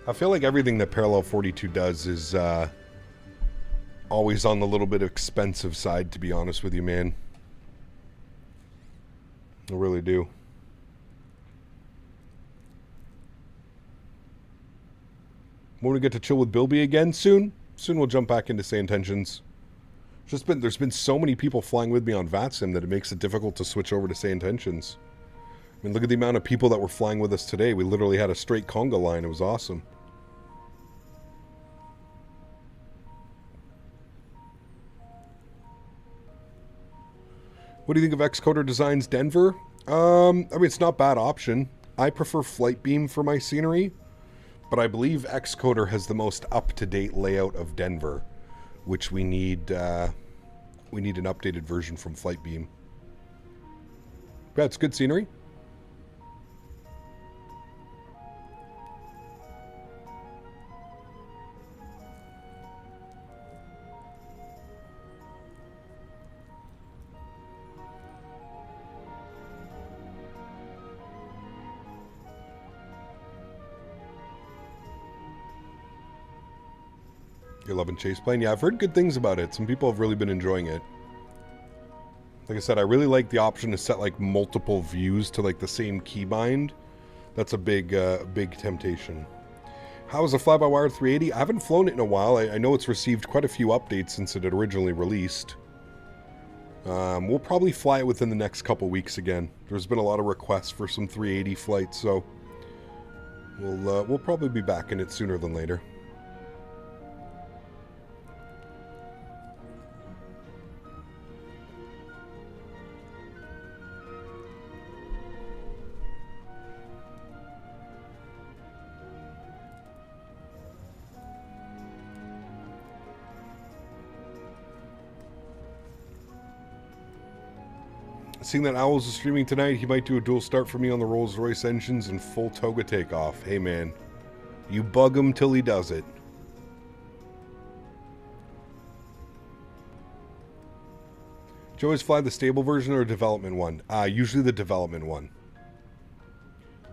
I feel like everything that Parallel 42 does is always on the little bit expensive side, to be honest with you, man. I really do. When we get to chill with Bilby again soon, we'll jump back into Say Intentions. There's been so many people flying with me on VATSIM that it makes it difficult to switch over to Say Intentions. I mean, look at the amount of people that were flying with us today. We literally had a straight conga line. It was awesome. What do you think of Xcoder Designs Denver? I mean, it's not a bad option. I prefer Flight Beam for my scenery, but I believe Xcoder has the most up-to-date layout of Denver, which we need an updated version from Flight Beam. Yeah, it's good scenery. You're loving Chase Plane? Yeah, I've heard good things about it. Some people have really been enjoying it. Like I said, I really like the option to set like multiple views to like the same keybind. That's a big temptation. How is the fly-by-wire 380? I haven't flown it in a while. I know it's received quite a few updates since it had originally released. We'll probably fly it within the next couple weeks again. There's been a lot of requests for some 380 flights, so we'll probably be back in it sooner than later. Seeing that Owls is streaming tonight, he might do a dual start for me on the Rolls-Royce engines and full toga takeoff. Hey, man. You bug him till he does it. Do you always fly the stable version or development one? Usually the development one.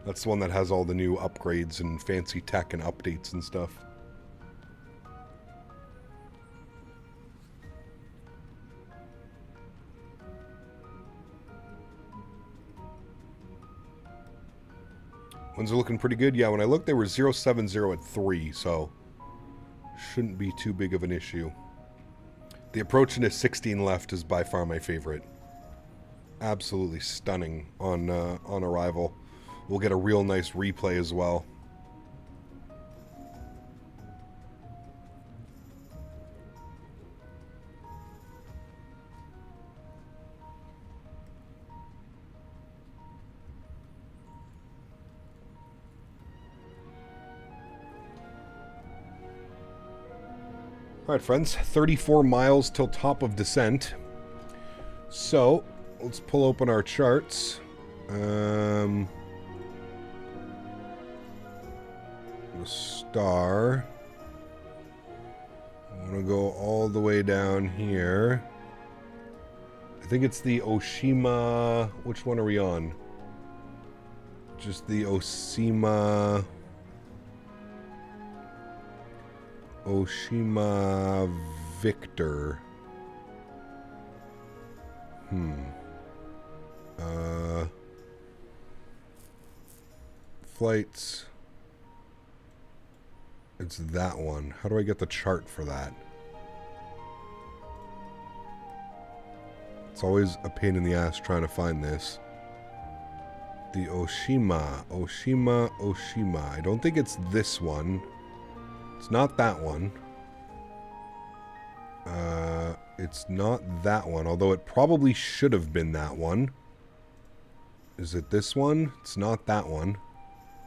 That's the one that has all the new upgrades and fancy tech and updates and stuff. Ones are looking pretty good. Yeah, when I looked, they were 070 at 3, so shouldn't be too big of an issue. The approach into 16 left is by far my favorite. Absolutely stunning on arrival. We'll get a real nice replay as well. Alright friends, 34 miles till top of descent. So, let's pull open our charts. The star. I want to go all the way down here. I think it's the Oshima... Which one are we on? Just the Oshima Victor. Flights. It's that one. How do I get the chart for that? It's always a pain in the ass trying to find this. The Oshima. I don't think it's this one. It's not that one. It's not that one, although it probably should have been that one. Is it this one? It's not that one.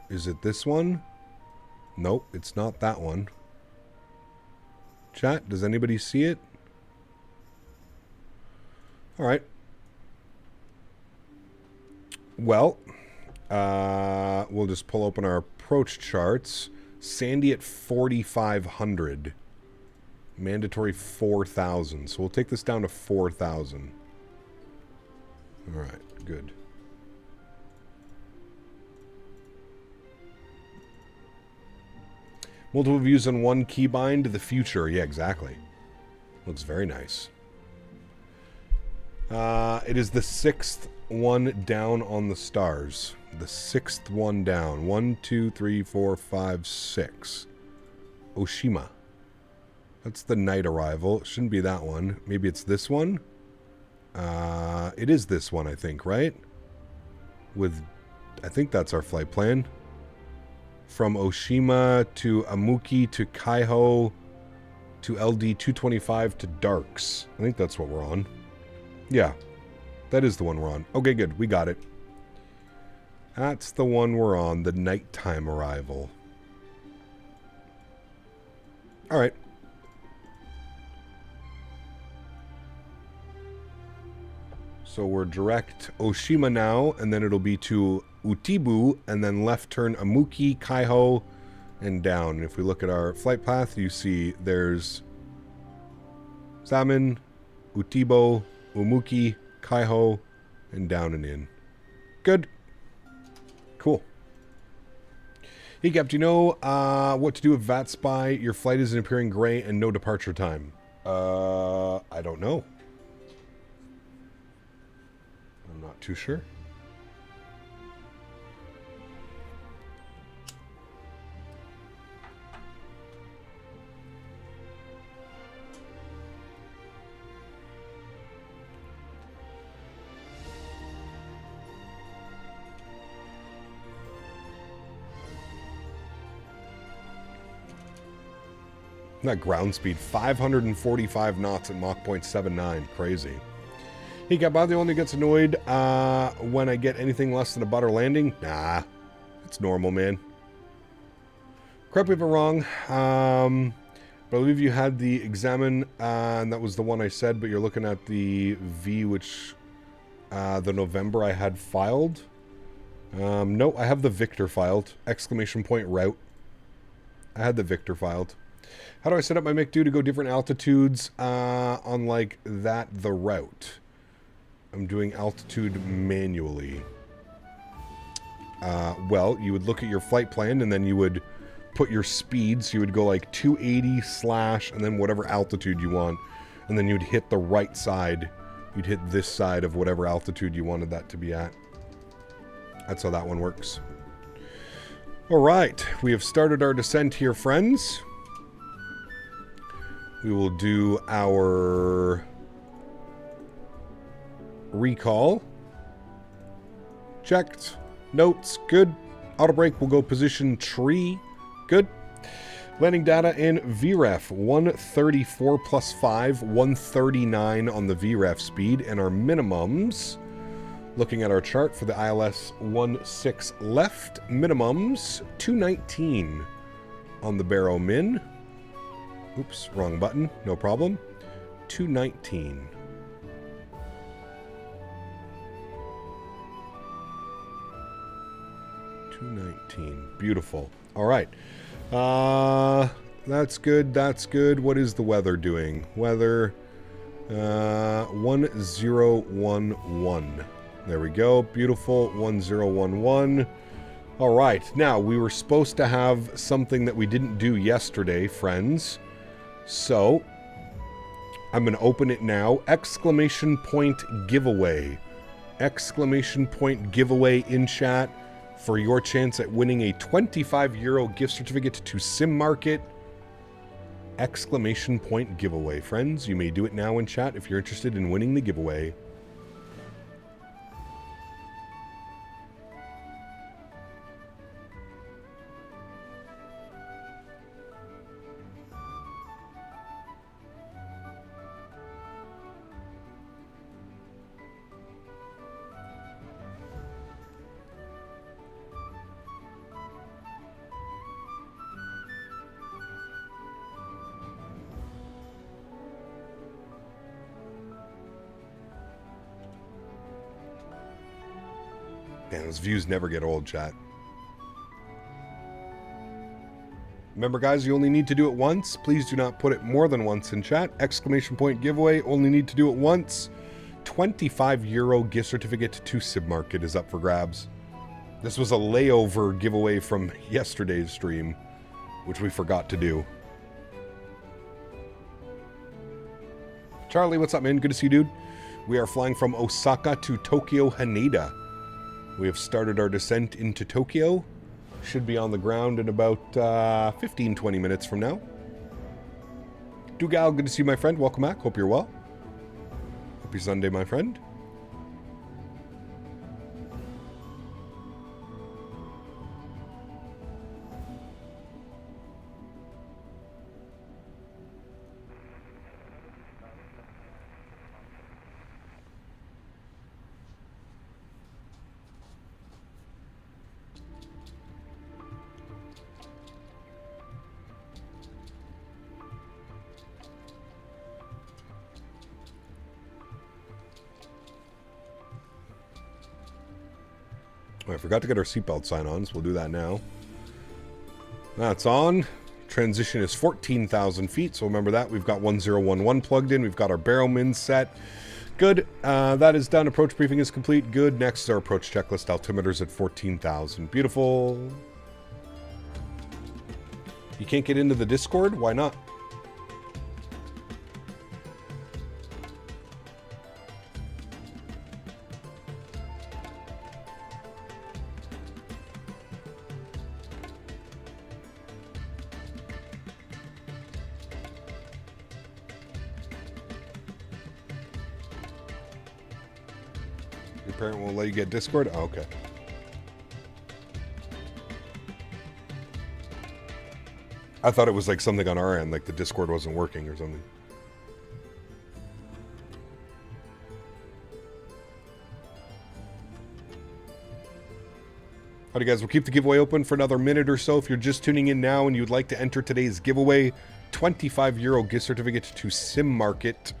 Is it this one? Nope, it's not that one. Chat, does anybody see it? Alright. Well, we'll just pull open our approach charts. Sandy at 4,500. Mandatory 4,000. So we'll take this down to 4,000. Alright, good. Multiple views on one keybind. The future. Yeah, exactly. Looks very nice. It is the 6th one down on the stars. The 6th one down. 1, 2, 3, 4, 5, 6. Oshima. That's the night arrival. It shouldn't be that one. Maybe it's this one? It is this one, I think, right? I think that's our flight plan. From Oshima to Amuki to Kaiho to LD-225 to Darks. I think that's what we're on. Yeah, that is the one we're on. Okay, good. We got it. That's the one we're on, the nighttime arrival. Alright. So we're direct Oshima now, and then it'll be to Utibu, and then left turn Amuki, Kaiho, and down. And if we look at our flight path, you see there's Salmon, Utibo, Umuki, Kaiho, and down and in. Good. Cool. Hey, Cap, do you know what to do with VAT Spy? Your flight isn't appearing gray and no departure time. I don't know. I'm not too sure. That ground speed, 545 knots at Mach 0.79. Crazy. Hey, Gabado only gets annoyed when I get anything less than a butter landing. Nah, it's normal, man. Correct me if I'm wrong. But I believe you had the examine, and that was the one I said, but you're looking at the V, which the November I had filed. No, I have the Victor filed. Exclamation point route. I had the Victor filed. How do I set up my McDo to go different altitudes on like that, the route? I'm doing altitude manually. Well, you would look at your flight plan and then you would put your speeds. You would go like 280 / and then whatever altitude you want. And then you'd hit the right side. You'd hit this side of whatever altitude you wanted that to be at. That's how that one works. All right, we have started our descent here, friends. We will do our recall. Checked. Notes, good. Auto brake will go position tree. Good. Landing data in VREF, 134 plus 5, 139 on the VREF speed, and our minimums, looking at our chart for the ILS 16 left, minimums 219 on the Barrow Min. Oops, wrong button, no problem. 219. Beautiful. All right. That's good. That's good. What is the weather doing? Weather 1011. There we go. Beautiful. 1011. All right. Now, we were supposed to have something that we didn't do yesterday, friends. So, I'm going to open it now. Exclamation point giveaway. Exclamation point giveaway in chat for your chance at winning a €25 gift certificate to Sim Market. Exclamation point giveaway. Friends, you may do it now in chat if you're interested in winning the giveaway. Man, those views never get old, chat. Remember, guys, you only need to do it once. Please do not put it more than once in chat. Exclamation point giveaway. Only need to do it once. €25 gift certificate to SibMarket is up for grabs. This was a layover giveaway from yesterday's stream, which we forgot to do. Charlie, what's up, man? Good to see you, dude. We are flying from Osaka to Tokyo Haneda. We have started our descent into Tokyo. Should be on the ground in about 15-20 minutes from now. Dougal, good to see you, my friend. Welcome back. Hope you're well. Happy Sunday, my friend. I forgot to get our seatbelt sign on, so we'll do that now. That's on. Transition is 14,000 feet, so remember that. We've got 1011 plugged in. We've got our barrel min set. Good. That is done. Approach briefing is complete. Good. Next is our approach checklist. Altimeter's at 14,000. Beautiful. You can't get into the Discord? Why not? Parent won't let you get Discord? Oh, okay. I thought it was like something on our end, like the Discord wasn't working or something. Alrighty, guys, we'll keep the giveaway open for another minute or so. If you're just tuning in now and you'd like to enter today's giveaway, €25 gift certificate to Sim Market.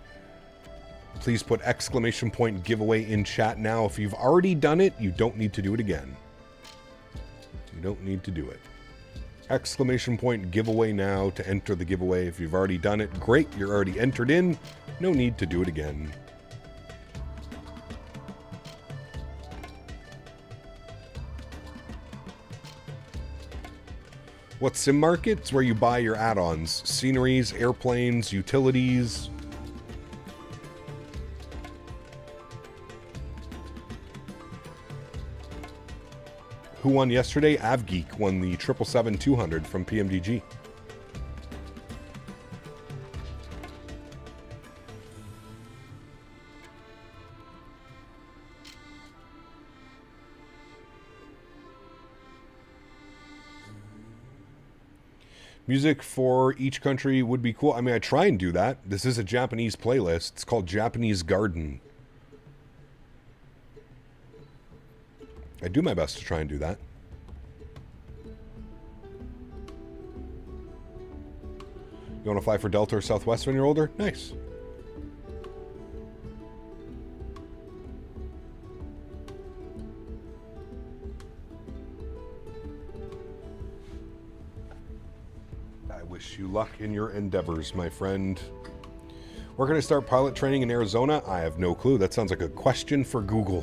Please put exclamation point giveaway in chat now. If you've already done it, you don't need to do it again. You don't need to do it. Exclamation point giveaway now to enter the giveaway. If you've already done it, great. You're already entered in. No need to do it again. What's Sim Market? It's where you buy your add-ons. Sceneries, airplanes, utilities. Who won yesterday? AvGeek won the 777-200 from PMDG. Music for each country would be cool. I mean, I try and do that. This is a Japanese playlist. It's called Japanese Garden. I do my best to try and do that. You want to fly for Delta or Southwest when you're older? Nice. I wish you luck in your endeavors, my friend. We're going to start pilot training in Arizona. I have no clue. That sounds like a question for Google.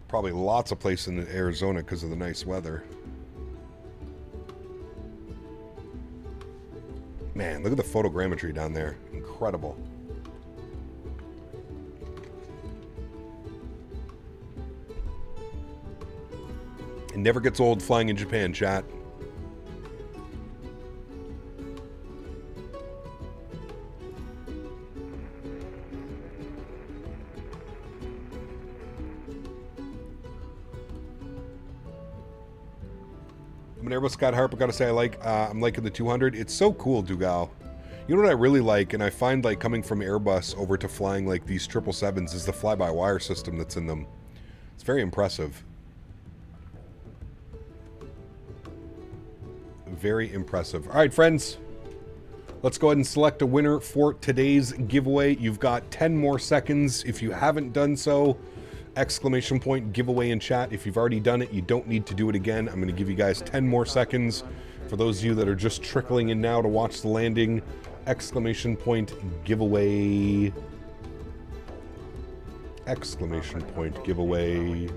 Probably lots of places in Arizona because of the nice weather. Man, look at the photogrammetry down there. Incredible. It never gets old flying in Japan, chat. I'm an Airbus Scott Harp. I gotta say, I'm liking the 200. It's so cool, Dougal. You know what I really like, and I find like coming from Airbus over to flying like these 777s is the fly-by-wire system that's in them. It's very impressive. Very impressive. All right, friends. Let's go ahead and select a winner for today's giveaway. You've got 10 more seconds. If you haven't done so, exclamation point giveaway in chat. If you've already done it, you don't need to do it again. I'm going to give you guys 10 more seconds. For those of you that are just trickling in now to watch the landing, exclamation point giveaway. Exclamation point giveaway.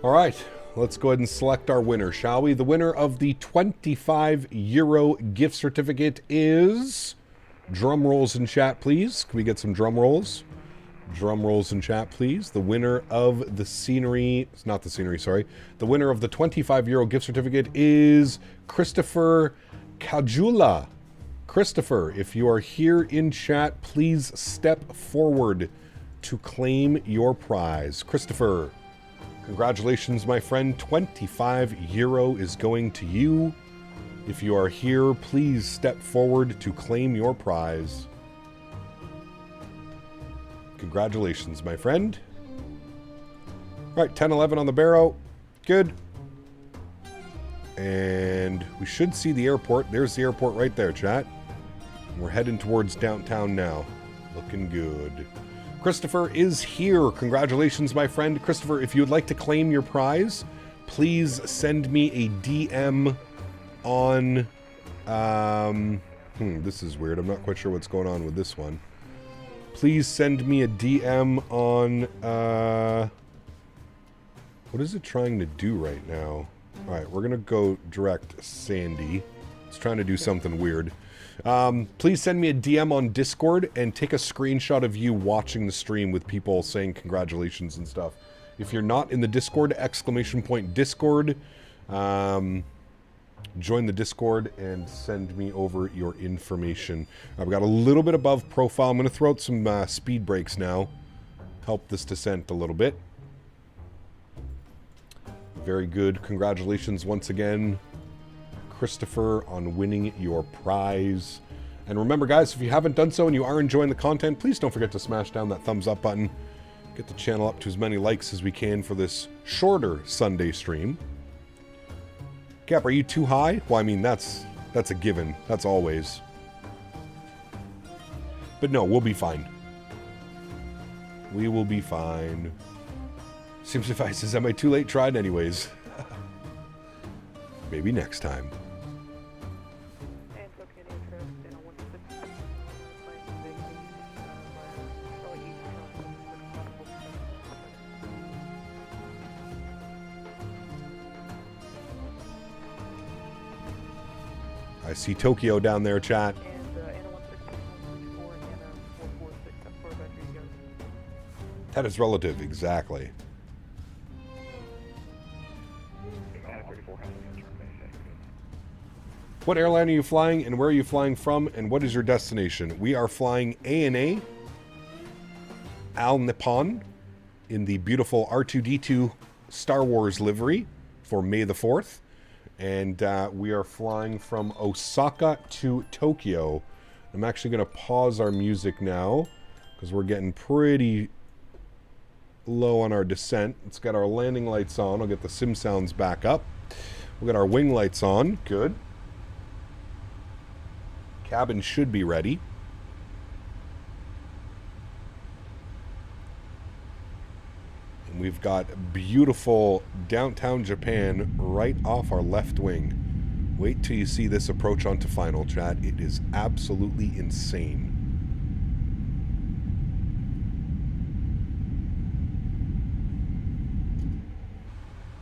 All right, let's go ahead and select our winner, shall we? The winner of the €25 gift certificate is... Drum rolls in chat, please. Can we get some drum rolls? Drum rolls in chat, please. The winner of the scenery... It's not the scenery, sorry. The winner of the €25 gift certificate is Christopher Kajula. Christopher, if you are here in chat, please step forward to claim your prize. Christopher, congratulations, my friend. €25 is going to you. If you are here, please step forward to claim your prize. Congratulations, my friend. All right, 10-11 on the barrow. Good. And we should see the airport. There's the airport right there, chat. We're heading towards downtown now. Looking good. Christopher is here. Congratulations, my friend. Christopher, if you would like to claim your prize, please send me a DM on, this is weird. I'm not quite sure what's going on with this one. Please send me a DM on, what is it trying to do right now? All right, we're going to go direct Sandy. It's trying to do something weird. Please send me a DM on Discord and take a screenshot of you watching the stream with people saying congratulations and stuff. If you're not in the Discord, exclamation point Discord. Join the Discord and send me over your information. I've got a little bit above profile. I'm going to throw out some speed brakes now. Help this descent a little bit. Very good. Congratulations once again, Christopher, on winning your prize. And remember, guys, if you haven't done so and you are enjoying the content, please don't forget to smash down that thumbs up button. Get the channel up to as many likes as we can for this shorter Sunday stream. Cap, are you too high? Well, I mean, that's a given. That's always. But no, we'll be fine. We will be fine. Simplify says, am I too late? Tried anyways. Maybe next time. I see Tokyo down there, chat. That is relative, exactly. What airline are you flying, and where are you flying from, and what is your destination? We are flying ANA, Al Nippon, in the beautiful R2-D2 Star Wars livery for May the 4th. And we are flying from Osaka to Tokyo. I'm actually going to pause our music now because we're getting pretty low on our descent. Let's get our landing lights on. I'll get the sim sounds back up. We'll get our wing lights on. Good. Cabin should be ready. And we've got beautiful downtown Japan right off our left wing. Wait till you see this approach onto final, chat. It is absolutely insane.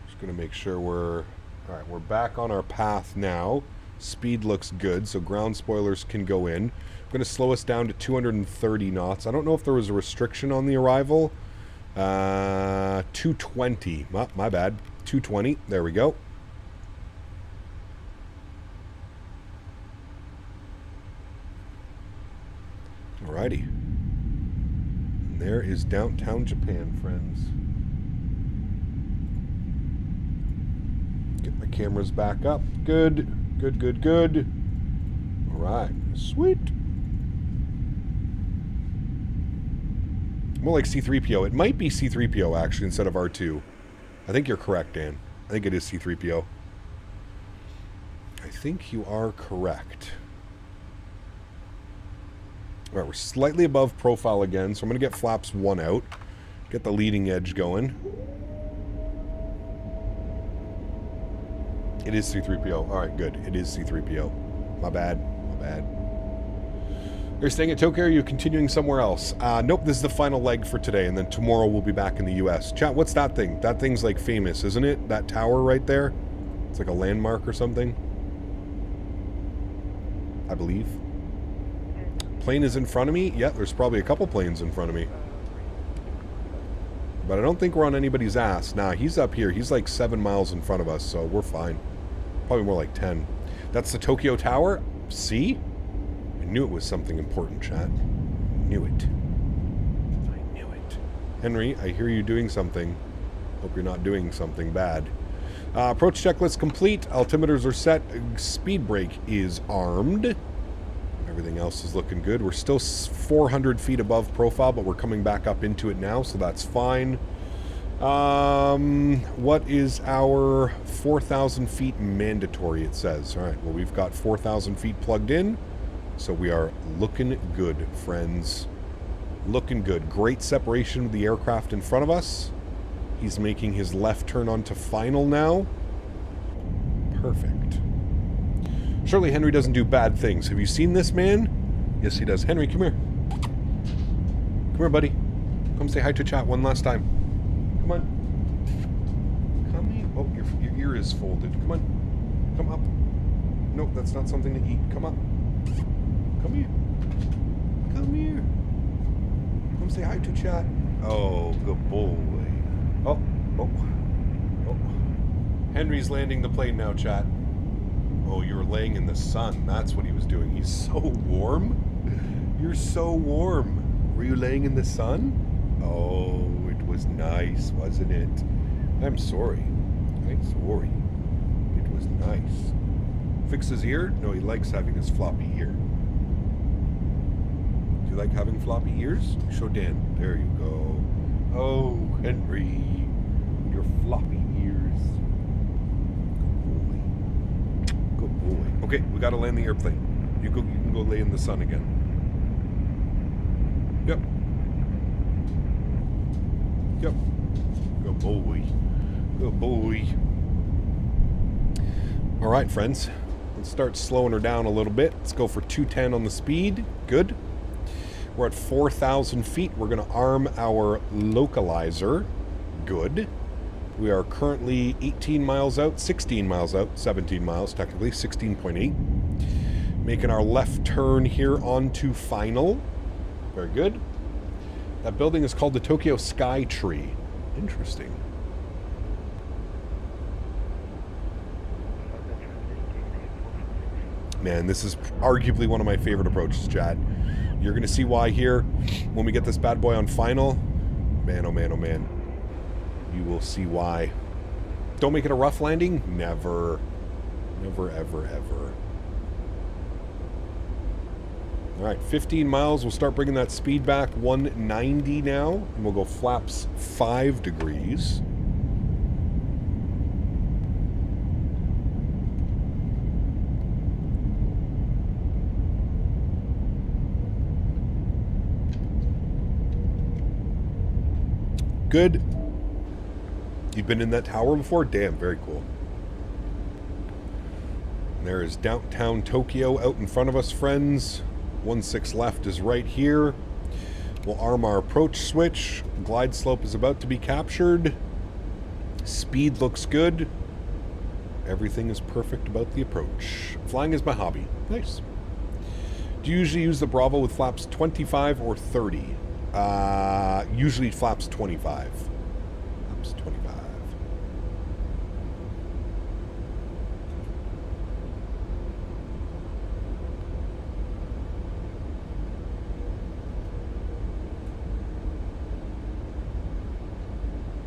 Just going to make sure we're... All right, we're back on our path now. Speed looks good, so ground spoilers can go in. I'm going to slow us down to 230 knots. I don't know if there was a restriction on the arrival. 220. Oh, my bad. 220. There we go. Alrighty. And there is downtown Japan, friends. Get my cameras back up. Good. Good, good, good. Alright. Sweet. More like C-3PO. It might be C-3PO, actually, instead of R2. I think you're correct, Dan. I think it is C-3PO. I think you are correct. Alright, we're slightly above profile again, so I'm going to get flaps 1 out. Get the leading edge going. It is C-3PO. Alright, good. It is C-3PO. My bad. My bad. You're staying at Tokyo, or are you continuing somewhere else? Nope, this is the final leg for today, and then tomorrow we'll be back in the US. Chat, what's that thing? That thing's like famous, isn't it? That tower right there? It's like a landmark or something. I believe. Plane is in front of me? Yeah, there's probably a couple planes in front of me. But I don't think we're on anybody's ass. Nah, he's up here. He's like 7 miles in front of us, so we're fine. Probably more like 10. That's the Tokyo Tower? See? I knew it was something important, chat. Knew it. I knew it. Henry, I hear you doing something. Hope you're not doing something bad. Approach checklist complete. Altimeters are set. Speed brake is armed. Everything else is looking good. We're still 400 feet above profile, but we're coming back up into it now, so that's fine. What is our 4,000 feet mandatory, it says. All right, well, we've got 4,000 feet plugged in, so we are looking good, friends. Looking good. Great separation with the aircraft in front of us. He's making his left turn onto final now. Perfect. Surely Henry doesn't do bad things. Have you seen this man? Yes, he does. Henry, come here. Come here, buddy. Come say hi to chat one last time. Come on. Come here. Oh, your ear is folded. Come on. Come up. Nope, that's not something to eat. Come up. Come here. Come here. Come say hi to chat. Oh, good boy. Oh, oh, oh. Henry's landing the plane now, chat. Oh, you were laying in the sun. That's what he was doing. He's so warm. You're so warm. Were you laying in the sun? Oh, it was nice, wasn't it? I'm sorry. I'm sorry. It was nice. Fix his ear? No, he likes having his floppy ear. Do you like having floppy ears? Show Dan. There you go. Oh, Henry, your floppy ears. Good boy. Okay, we gotta land the airplane. You can go lay in the sun again. Yep. Yep. Good boy. Good boy. All right, friends. Let's start slowing her down a little bit. Let's go for 210 on the speed. Good. We're at 4,000 feet. We're going to arm our localizer. Good. We are currently 18 miles out, 16 miles out, 17 miles technically, 16.8. Making our left turn here onto final. Very good. That building is called the Tokyo Sky Tree. Interesting. Man, this is arguably one of my favorite approaches, Chad. You're going to see why here when we get this bad boy on final. Man, oh man, oh man. You will see why. Don't make it a rough landing? Never. Never, ever, ever. All right, 15 miles. We'll start bringing that speed back. 190 now. And we'll go flaps 5 degrees. Good. You've been in that tower before? Damn, very cool. And there is downtown Tokyo out in front of us, friends. 16 left is right here. We'll arm our approach switch. Glide slope is about to be captured. Speed looks good. Everything is perfect about the approach. Flying is my hobby. Nice. Do you usually use the Bravo with flaps 25 or 30? Usually flaps 25. Flaps 25.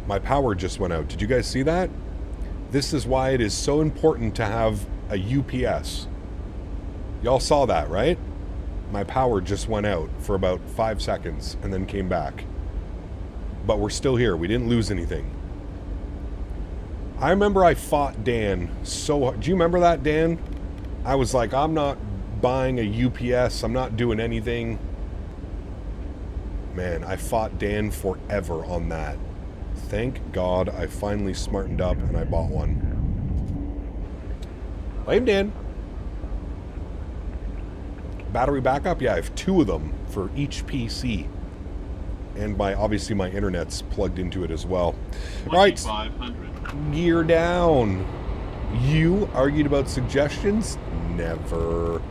My power just went out. Did you guys see that? This is why it is so important to have a UPS. Y'all saw that, right? My power just went out for about 5 seconds and then came back. But we're still here. We didn't lose anything. I remember I fought Dan so hard. Do you remember that, Dan? I was like, I'm not buying a UPS. I'm not doing anything. Man, I fought Dan forever on that. Thank God I finally smartened up and I bought one. Blame Dan. Battery backup? Yeah, I have 2 of them for each PC. And obviously my internet's plugged into it as well. Right. Gear down. You argued about suggestions? Never.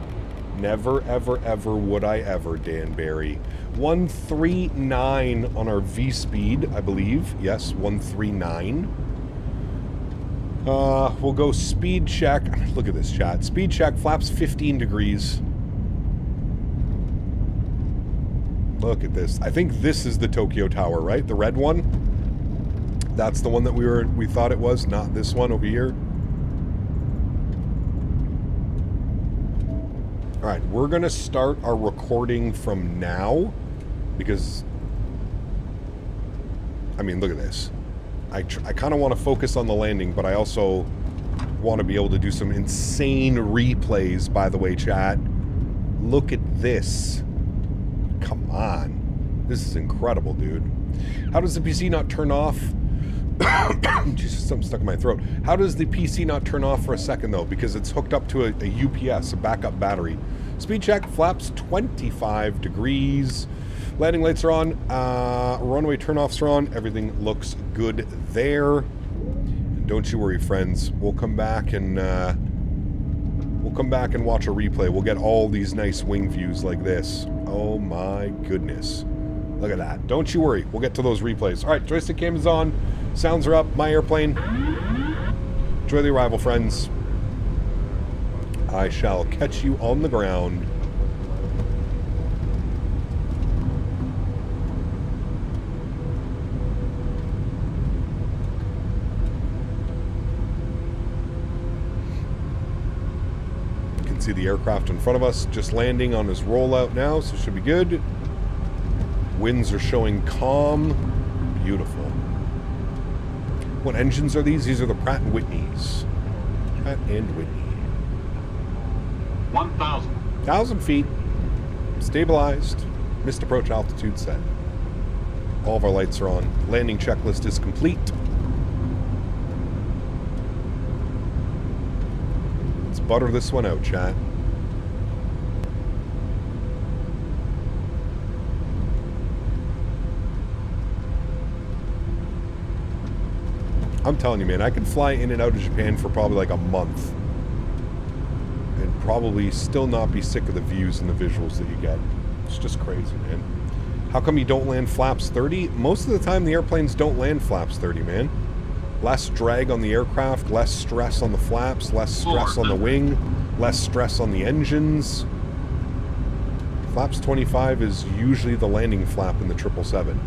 Never, ever, ever would I ever, Dan Barry. 139 on our V-speed, I believe. Yes, 139. We'll go speed check. Look at this, chat. Speed check, flaps 15 degrees. Look at this. I think this is the Tokyo Tower, right? The red one? That's the one that we thought it was, not this one over here. All right, we're going to start our recording from now because, I mean, look at this. I kind of want to focus on the landing, but I also want to be able to do some insane replays, by the way, chat. Look at this. Come on. This is incredible, dude. How does the PC not turn off? Jesus, something stuck in my throat. How does the PC not turn off for a second, though? Because it's hooked up to a UPS, a backup battery. Speed check, flaps 25 degrees. Landing lights are on. Runway turnoffs are on. Everything looks good there. And don't you worry, friends. We'll come back and watch a replay. We'll get all these nice wing views like this. Oh my goodness. Look at that. Don't you worry. We'll get to those replays. All right, joystick cam is on. Sounds are up. My airplane. Enjoy the arrival, friends. I shall catch you on the ground. You can see the aircraft in front of us just landing on his rollout now, so it should be good. Winds are showing calm. beautiful. What engines are these? These are the Pratt & Whitneys. Pratt and Whitney. 1,000. 1,000 feet. Stabilized. Missed approach altitude set. All of our lights are on. Landing checklist is complete. Let's butter this one out, chat. I'm telling you, man, I could fly in and out of Japan for probably like a month and probably still not be sick of the views and the visuals that you get. It's just crazy, man. How come you don't land flaps 30? Most of the time the airplanes don't land flaps 30, man. Less drag on the aircraft, less stress on the flaps, less stress on the wing, less stress on the engines. Flaps 25 is usually the landing flap in the 777.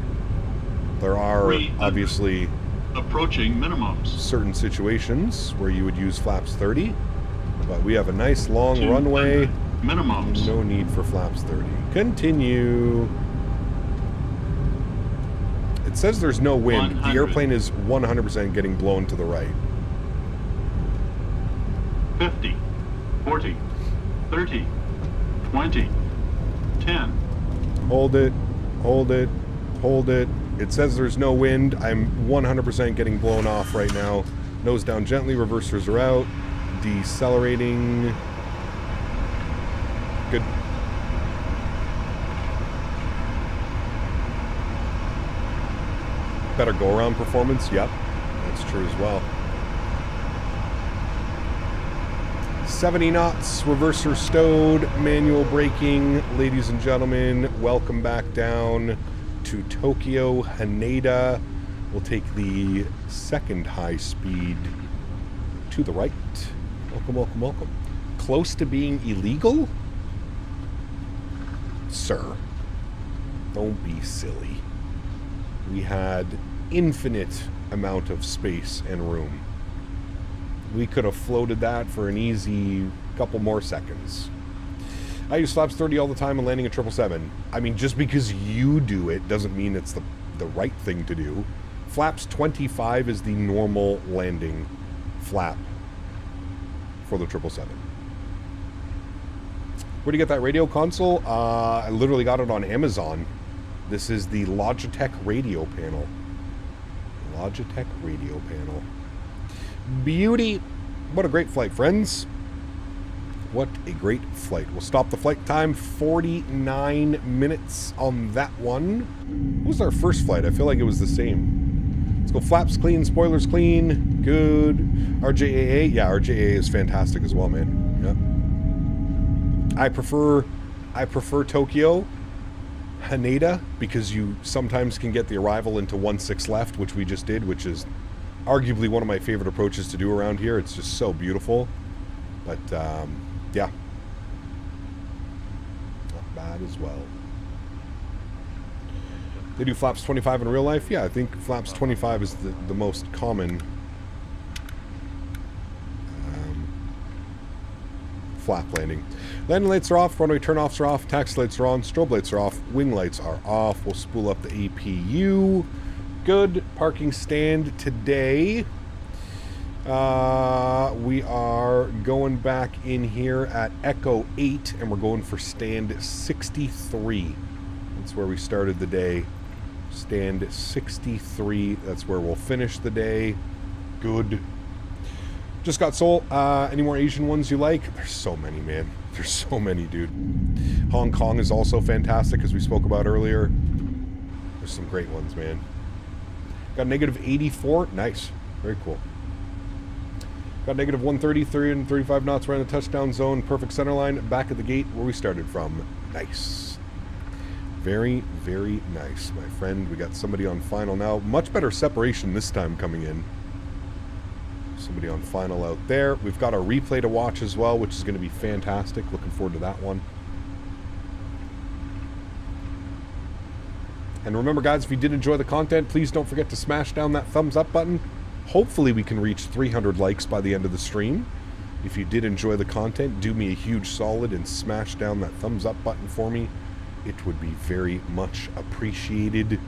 There are obviously Approaching minimums. certain situations where you would use flaps 30, but we have a nice long runway. Minimums. No need for flaps 30. Continue. It says there's no wind. 100. The airplane is 100% getting blown to the right. 50, 40, 30, 20, 10. Hold it, hold it, hold it. It says there's no wind. I'm 100% getting blown off right now. Nose down gently, reversers are out. Decelerating. Good. Better go-around performance? Yep, that's true as well. 70 knots, reverser stowed, manual braking. Ladies and gentlemen, welcome back down to Tokyo, Haneda. We'll take the second high speed to the right. Welcome, welcome, welcome. Close to being illegal? Sir, don't be silly. We had infinite amount of space and room. We could have floated that for an easy couple more seconds. I use flaps 30 all the time and landing a 777. I mean, just because you do it doesn't mean it's the right thing to do. Flaps 25 is the normal landing flap for the 777. Where'd you get that radio console? I literally got it on Amazon. This is the Logitech radio panel. Logitech radio panel. Beauty. What a great flight, friends. What a great flight. We'll stop the flight time. 49 minutes on that one. What was our first flight? I feel like it was the same. Let's go. Flaps clean, spoilers clean. Good. RJAA. Yeah, RJAA is fantastic as well, man. Yeah. I prefer Tokyo, Haneda, because you sometimes can get the arrival into 1-6 left, which we just did, which is arguably one of my favorite approaches to do around here. It's just so beautiful. But, yeah. Not bad as well. They do flaps 25 in real life? Yeah, I think flaps 25 is the most common flap landing. Landing lights are off, runway turn-offs are off, taxi lights are on, strobe lights are off, wing lights are off. We'll spool up the APU. Good parking stand today. We are going back in here at Echo 8 and we're going for stand 63. That's where we started the day. Stand 63. That's where we'll finish the day. Good. Just got Seoul. Any more Asian ones you like? There's so many, man. There's so many, dude. Hong Kong is also fantastic, as we spoke about earlier. There's some great ones, man. Got negative 84. Nice. Very cool. Got negative 130, 335 knots. We're in the touchdown zone. Perfect center line. Back at the gate where we started from. Nice. Very, very nice, my friend. We got somebody on final now. Much better separation this time coming in. Somebody on final out there. We've got a replay to watch as well, which is going to be fantastic. Looking forward to that one. And remember, guys, if you did enjoy the content, please don't forget to smash down that thumbs up button. Hopefully we can reach 300 likes by the end of the stream. If you did enjoy the content, do me a huge solid and smash down that thumbs up button for me. It would be very much appreciated.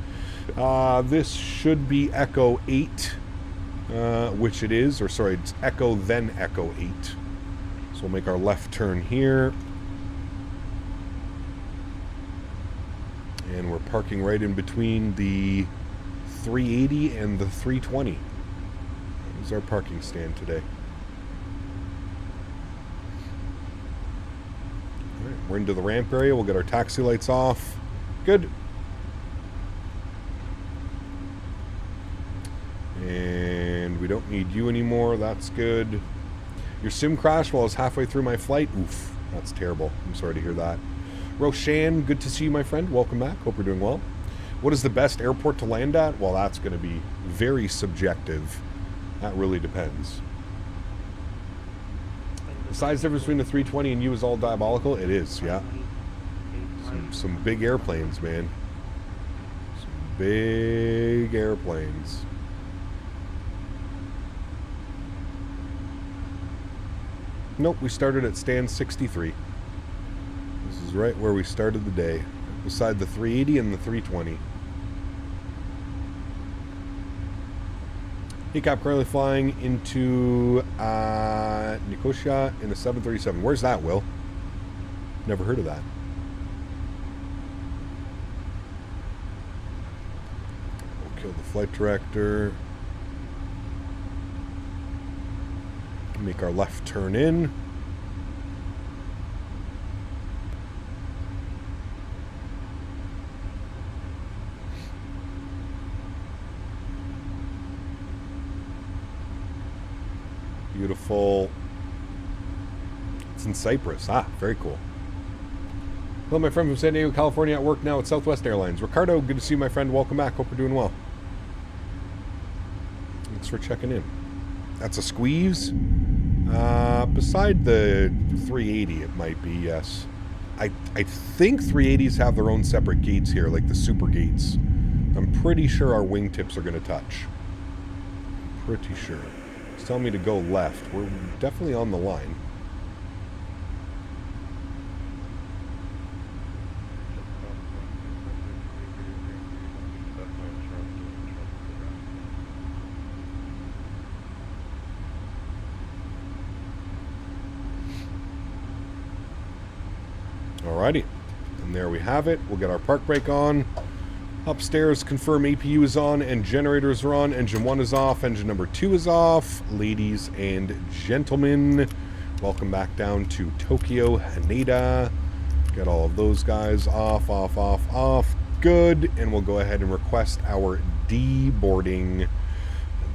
This should be Echo 8, which it is. Or sorry, it's Echo then Echo 8. So we'll make our left turn here. And we're parking right in between the 380 and the 320. That is our parking stand today. Alright, we're into the ramp area. We'll get our taxi lights off. Good. And we don't need you anymore. That's good. Your sim crashed while I was halfway through my flight. Oof, that's terrible. I'm sorry to hear that. Roshan, good to see you, my friend. Welcome back. Hope you're doing well. What is the best airport to land at? Well, that's going to be very subjective. That really depends. The size difference between the 320 and you is all diabolical? It is, yeah. Some big airplanes, man. Some big airplanes. Nope, we started at stand 63. This is right where we started the day, beside the 380 and the 320. Takeoff currently flying into Nicosia in the 737. Where's that, Will? Never heard of that. We'll kill the flight director. Make our left turn in. Beautiful. It's in Cyprus. Ah, very cool. Hello, my friend from San Diego, California, at work now at Southwest Airlines. Ricardo, good to see you, my friend. Welcome back. Hope you're doing well. Thanks for checking in. That's a squeeze. Beside the 380, it might be, yes. I think 380s have their own separate gates here, like the super gates. I'm pretty sure our wingtips are going to touch. Pretty sure. It's telling me to go left. We're definitely on the line. Alrighty, and there we have it. We'll get our park brake on. Upstairs, confirm APU is on and generators are on. Engine 1 is off, engine number 2 is off. Ladies and gentlemen, welcome back down to Tokyo, Haneda. Get all of those guys off, off, off, off. Good, and we'll go ahead and request our deboarding.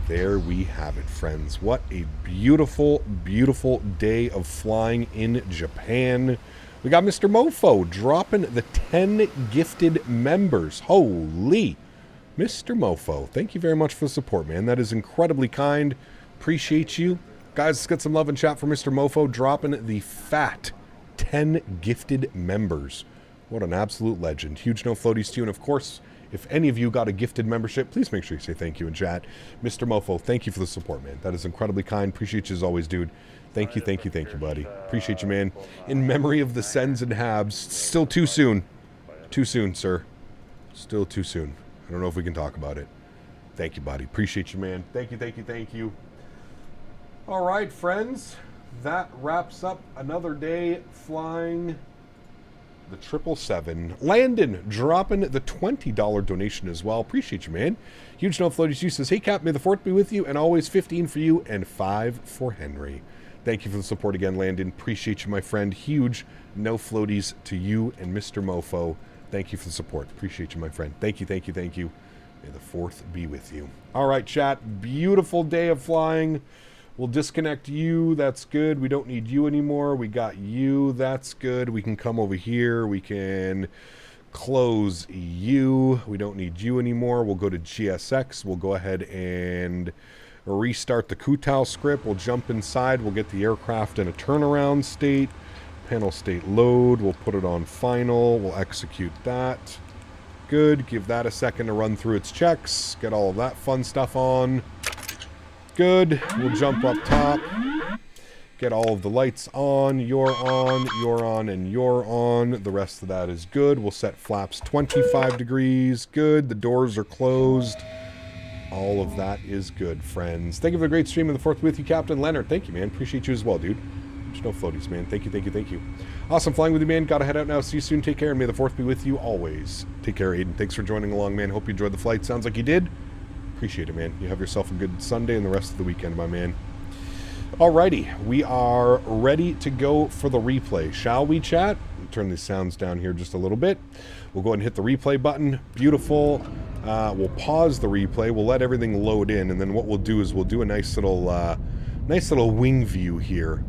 There we have it, friends. What a beautiful, beautiful day of flying in Japan. We got Mr. Mofo dropping the 10 gifted members. Holy. Mr. Mofo, thank you very much for the support, man. That is incredibly kind. Appreciate you. Guys, let's get some love and chat for Mr. Mofo dropping the fat 10 gifted members. What an absolute legend. Huge no floaties to you. And of course, if any of you got a gifted membership, please make sure you say thank you in chat. Mr. Mofo, thank you for the support, man. That is incredibly kind. Appreciate you as always, dude. Thank you, thank you, thank you, buddy. Appreciate you, man. In memory of the Sens and Habs, still too soon. Too soon, sir. Still too soon. I don't know if we can talk about it. Thank you, buddy. Appreciate you, man. Thank you, thank you, thank you. All right, friends. That wraps up another day flying the 777. Landon dropping the $20 donation as well. Appreciate you, man. Huge no floaties. You says, hey, Cap, may the fort be with you, and always 15 for you and 5 for Henry. Thank you for the support again, Landon. Appreciate you, my friend. Huge no floaties to you and Mr. Mofo. Thank you for the support. Appreciate you, my friend. Thank you, thank you, thank you. May the 4th be with you. All right, chat. Beautiful day of flying. We'll disconnect you. That's good. We don't need you anymore. We got you. That's good. We can come over here. We can close you. We don't need you anymore. We'll go to GSX. We'll go ahead and restart the Kutao script. We'll jump inside. We'll get the aircraft in a turnaround state. Panel state load. We'll put it on final. We'll execute that. Good. Give that a second to run through its checks. Get all of that fun stuff on. Good. We'll jump up top. Get all of the lights on, you're on, you're on, and you're on. The rest of that is good. We'll set flaps 25 degrees. Good. The doors are closed. All of that is good, friends. Thank you for the great stream and the 4th with you, Captain Leonard. Thank you, man. Appreciate you as well, dude. There's no floaties, man. Thank you, thank you, thank you. Awesome flying with you, man. Gotta head out now. See you soon. Take care, and may the 4th be with you always. Take care, Aiden. Thanks for joining along, man. Hope you enjoyed the flight. Sounds like you did. Appreciate it, man. You have yourself a good Sunday and the rest of the weekend, my man. Alrighty, we are ready to go for the replay. Shall we, chat? Turn these sounds down here just a little bit. We'll go ahead and hit the replay button. Beautiful. We'll pause the replay. We'll let everything load in, and then what we'll do is we'll do a nice little wing view here.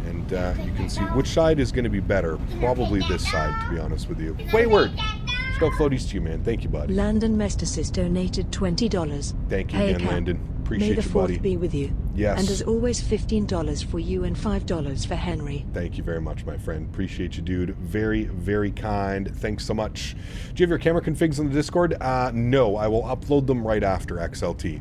And you can see which side is going to be better. Probably this side, to be honest with you. Wayward! There's no floaties to you, man. Thank you, buddy. Landon Mestasis donated $20. Thank you Hey, again, Cap. Landon. Appreciate May the you, 4th buddy. be with you. Yes. And as always, $15 for you and $5 for Henry. Thank you very much, my friend. Appreciate you, dude. Very, very kind. Thanks so much. Do you have your camera configs on the Discord? No, I will upload them right after XLT.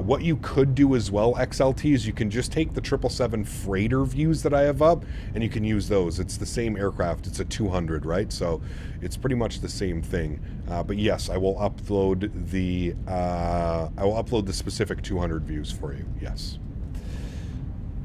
What you could do as well, XLT, is you can just take the 777 freighter views that I have up, and you can use those. It's the same aircraft. It's a 200, right? So it's pretty much the same thing. But yes, I will upload the specific 200 views for you. Yes.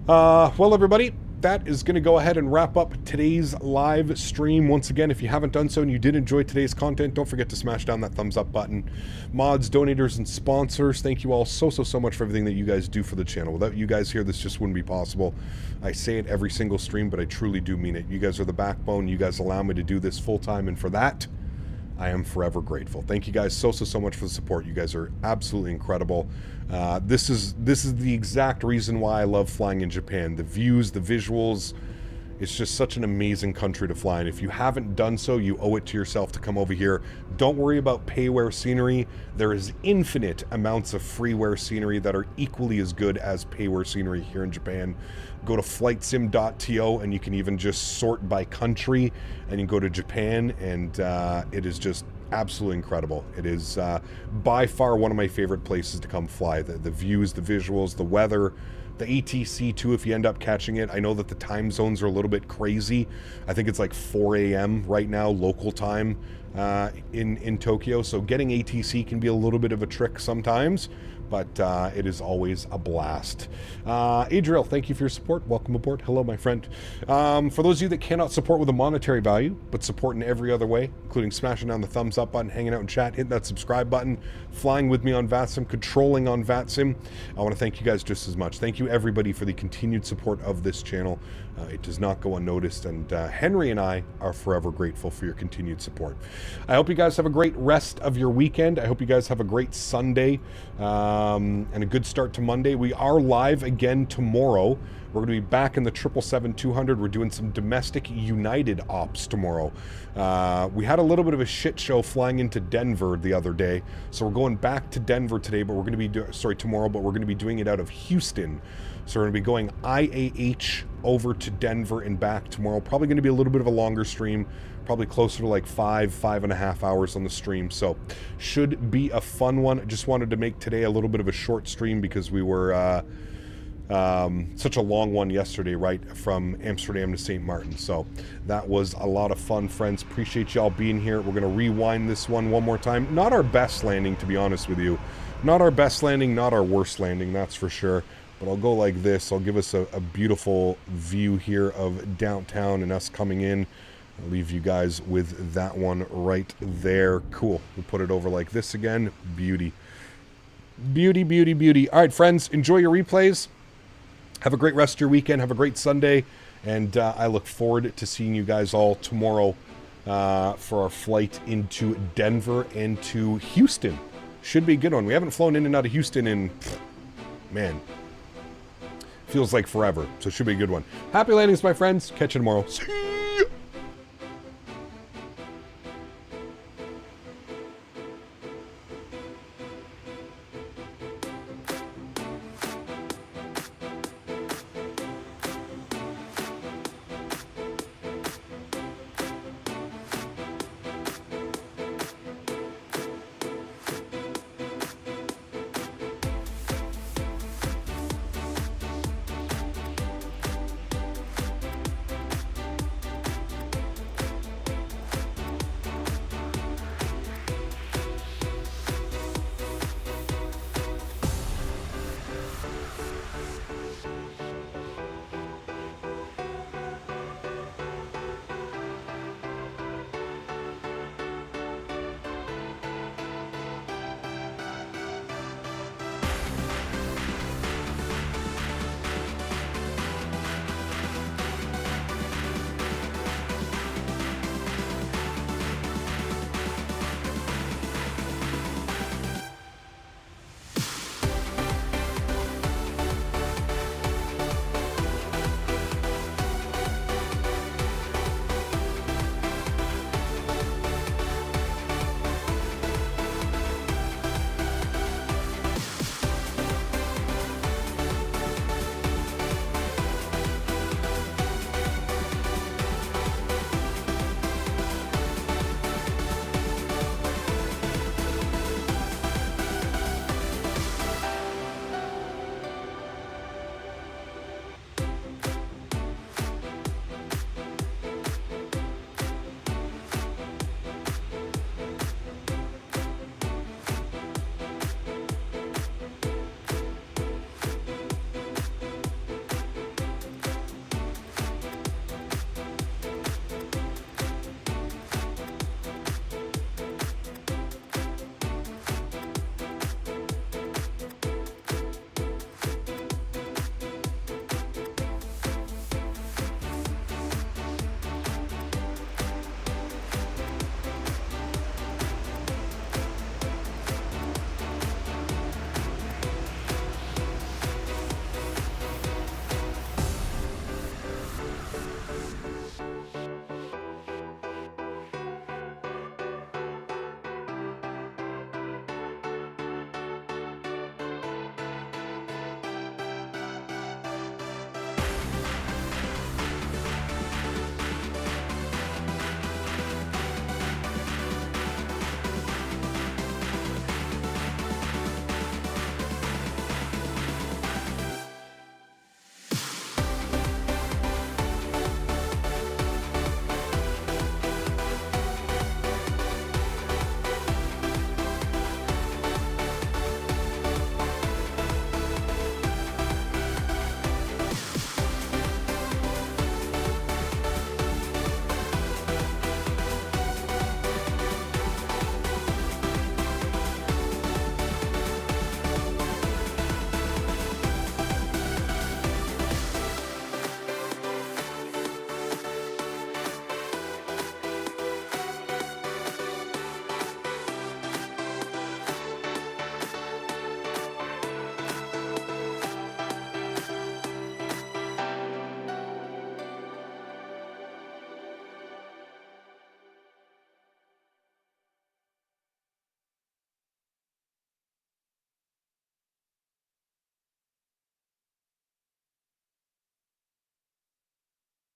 Well, everybody, that is going to go ahead and wrap up today's live stream. Once again, if you haven't done so and you did enjoy today's content, don't forget to smash down that thumbs up button. Mods, donators, and sponsors, thank you all so much for everything that you guys do for the channel. Without you guys here, this just wouldn't be possible. I say it every single stream, but I truly do mean it. You guys are the backbone. You guys allow me to do this full time, and for that, I am forever grateful. Thank you guys so much for the support. You guys are absolutely incredible. This is the exact reason why I love flying in Japan. The views, the visuals. It's just such an amazing country to fly in. If you haven't done so, you owe it to yourself to come over here. Don't worry about payware scenery. There is infinite amounts of freeware scenery that are equally as good as payware scenery here in Japan. Go to flightsim.to and you can even just sort by country, and you go to Japan, and it is just absolutely incredible. It is by far one of my favorite places to come fly. The views, the visuals, the weather, the ATC too, if you end up catching it. I know that the time zones are a little bit crazy. I think it's like 4 a.m. right now, local time in Tokyo. So getting ATC can be a little bit of a trick sometimes, but it is always a blast. Adriel, thank you for your support. Welcome aboard. Hello, my friend. For those of you that cannot support with a monetary value, but support in every other way, including smashing down the thumbs up button, hanging out in chat, hitting that subscribe button, flying with me on VATSIM, controlling on VATSIM, I want to thank you guys just as much. Thank you, everybody, for the continued support of this channel. It does not go unnoticed, and Henry and I are forever grateful for your continued support. I hope you guys have a great rest of your weekend. I hope you guys have a great Sunday and a good start to Monday. We are live again tomorrow. We're going to be back in the 777-200. We're doing some domestic United ops tomorrow. We had a little bit of a shit show flying into Denver the other day, so we're going back to Denver today, but we're going to be tomorrow, but we're going to be doing it out of Houston. So we're going to be going IAH over to Denver and back tomorrow. Probably going to be a little bit of a longer stream, probably closer to like 5.5 hours on the stream. So should be a fun one. I just wanted to make today a little bit of a short stream because we were such a long one yesterday, right, from Amsterdam to St. Martin. So that was a lot of fun, friends. Appreciate y'all being here. We're going to rewind this one more time. Not our best landing, to be honest with you. Not our best landing, not our worst landing, that's for sure. But I'll go like this. I'll give us a beautiful view here of downtown and us coming in. I'll leave you guys with that one right there. Cool. We'll put it over like this again. Beauty. Beauty, beauty, beauty. All right, friends, enjoy your replays. Have a great rest of your weekend. Have a great Sunday. And I look forward to seeing you guys all tomorrow for our flight into Denver and to Houston. Should be a good one. We haven't flown in and out of Houston in, man, feels like forever. So it should be a good one. Happy landings, my friends. Catch you tomorrow. See ya.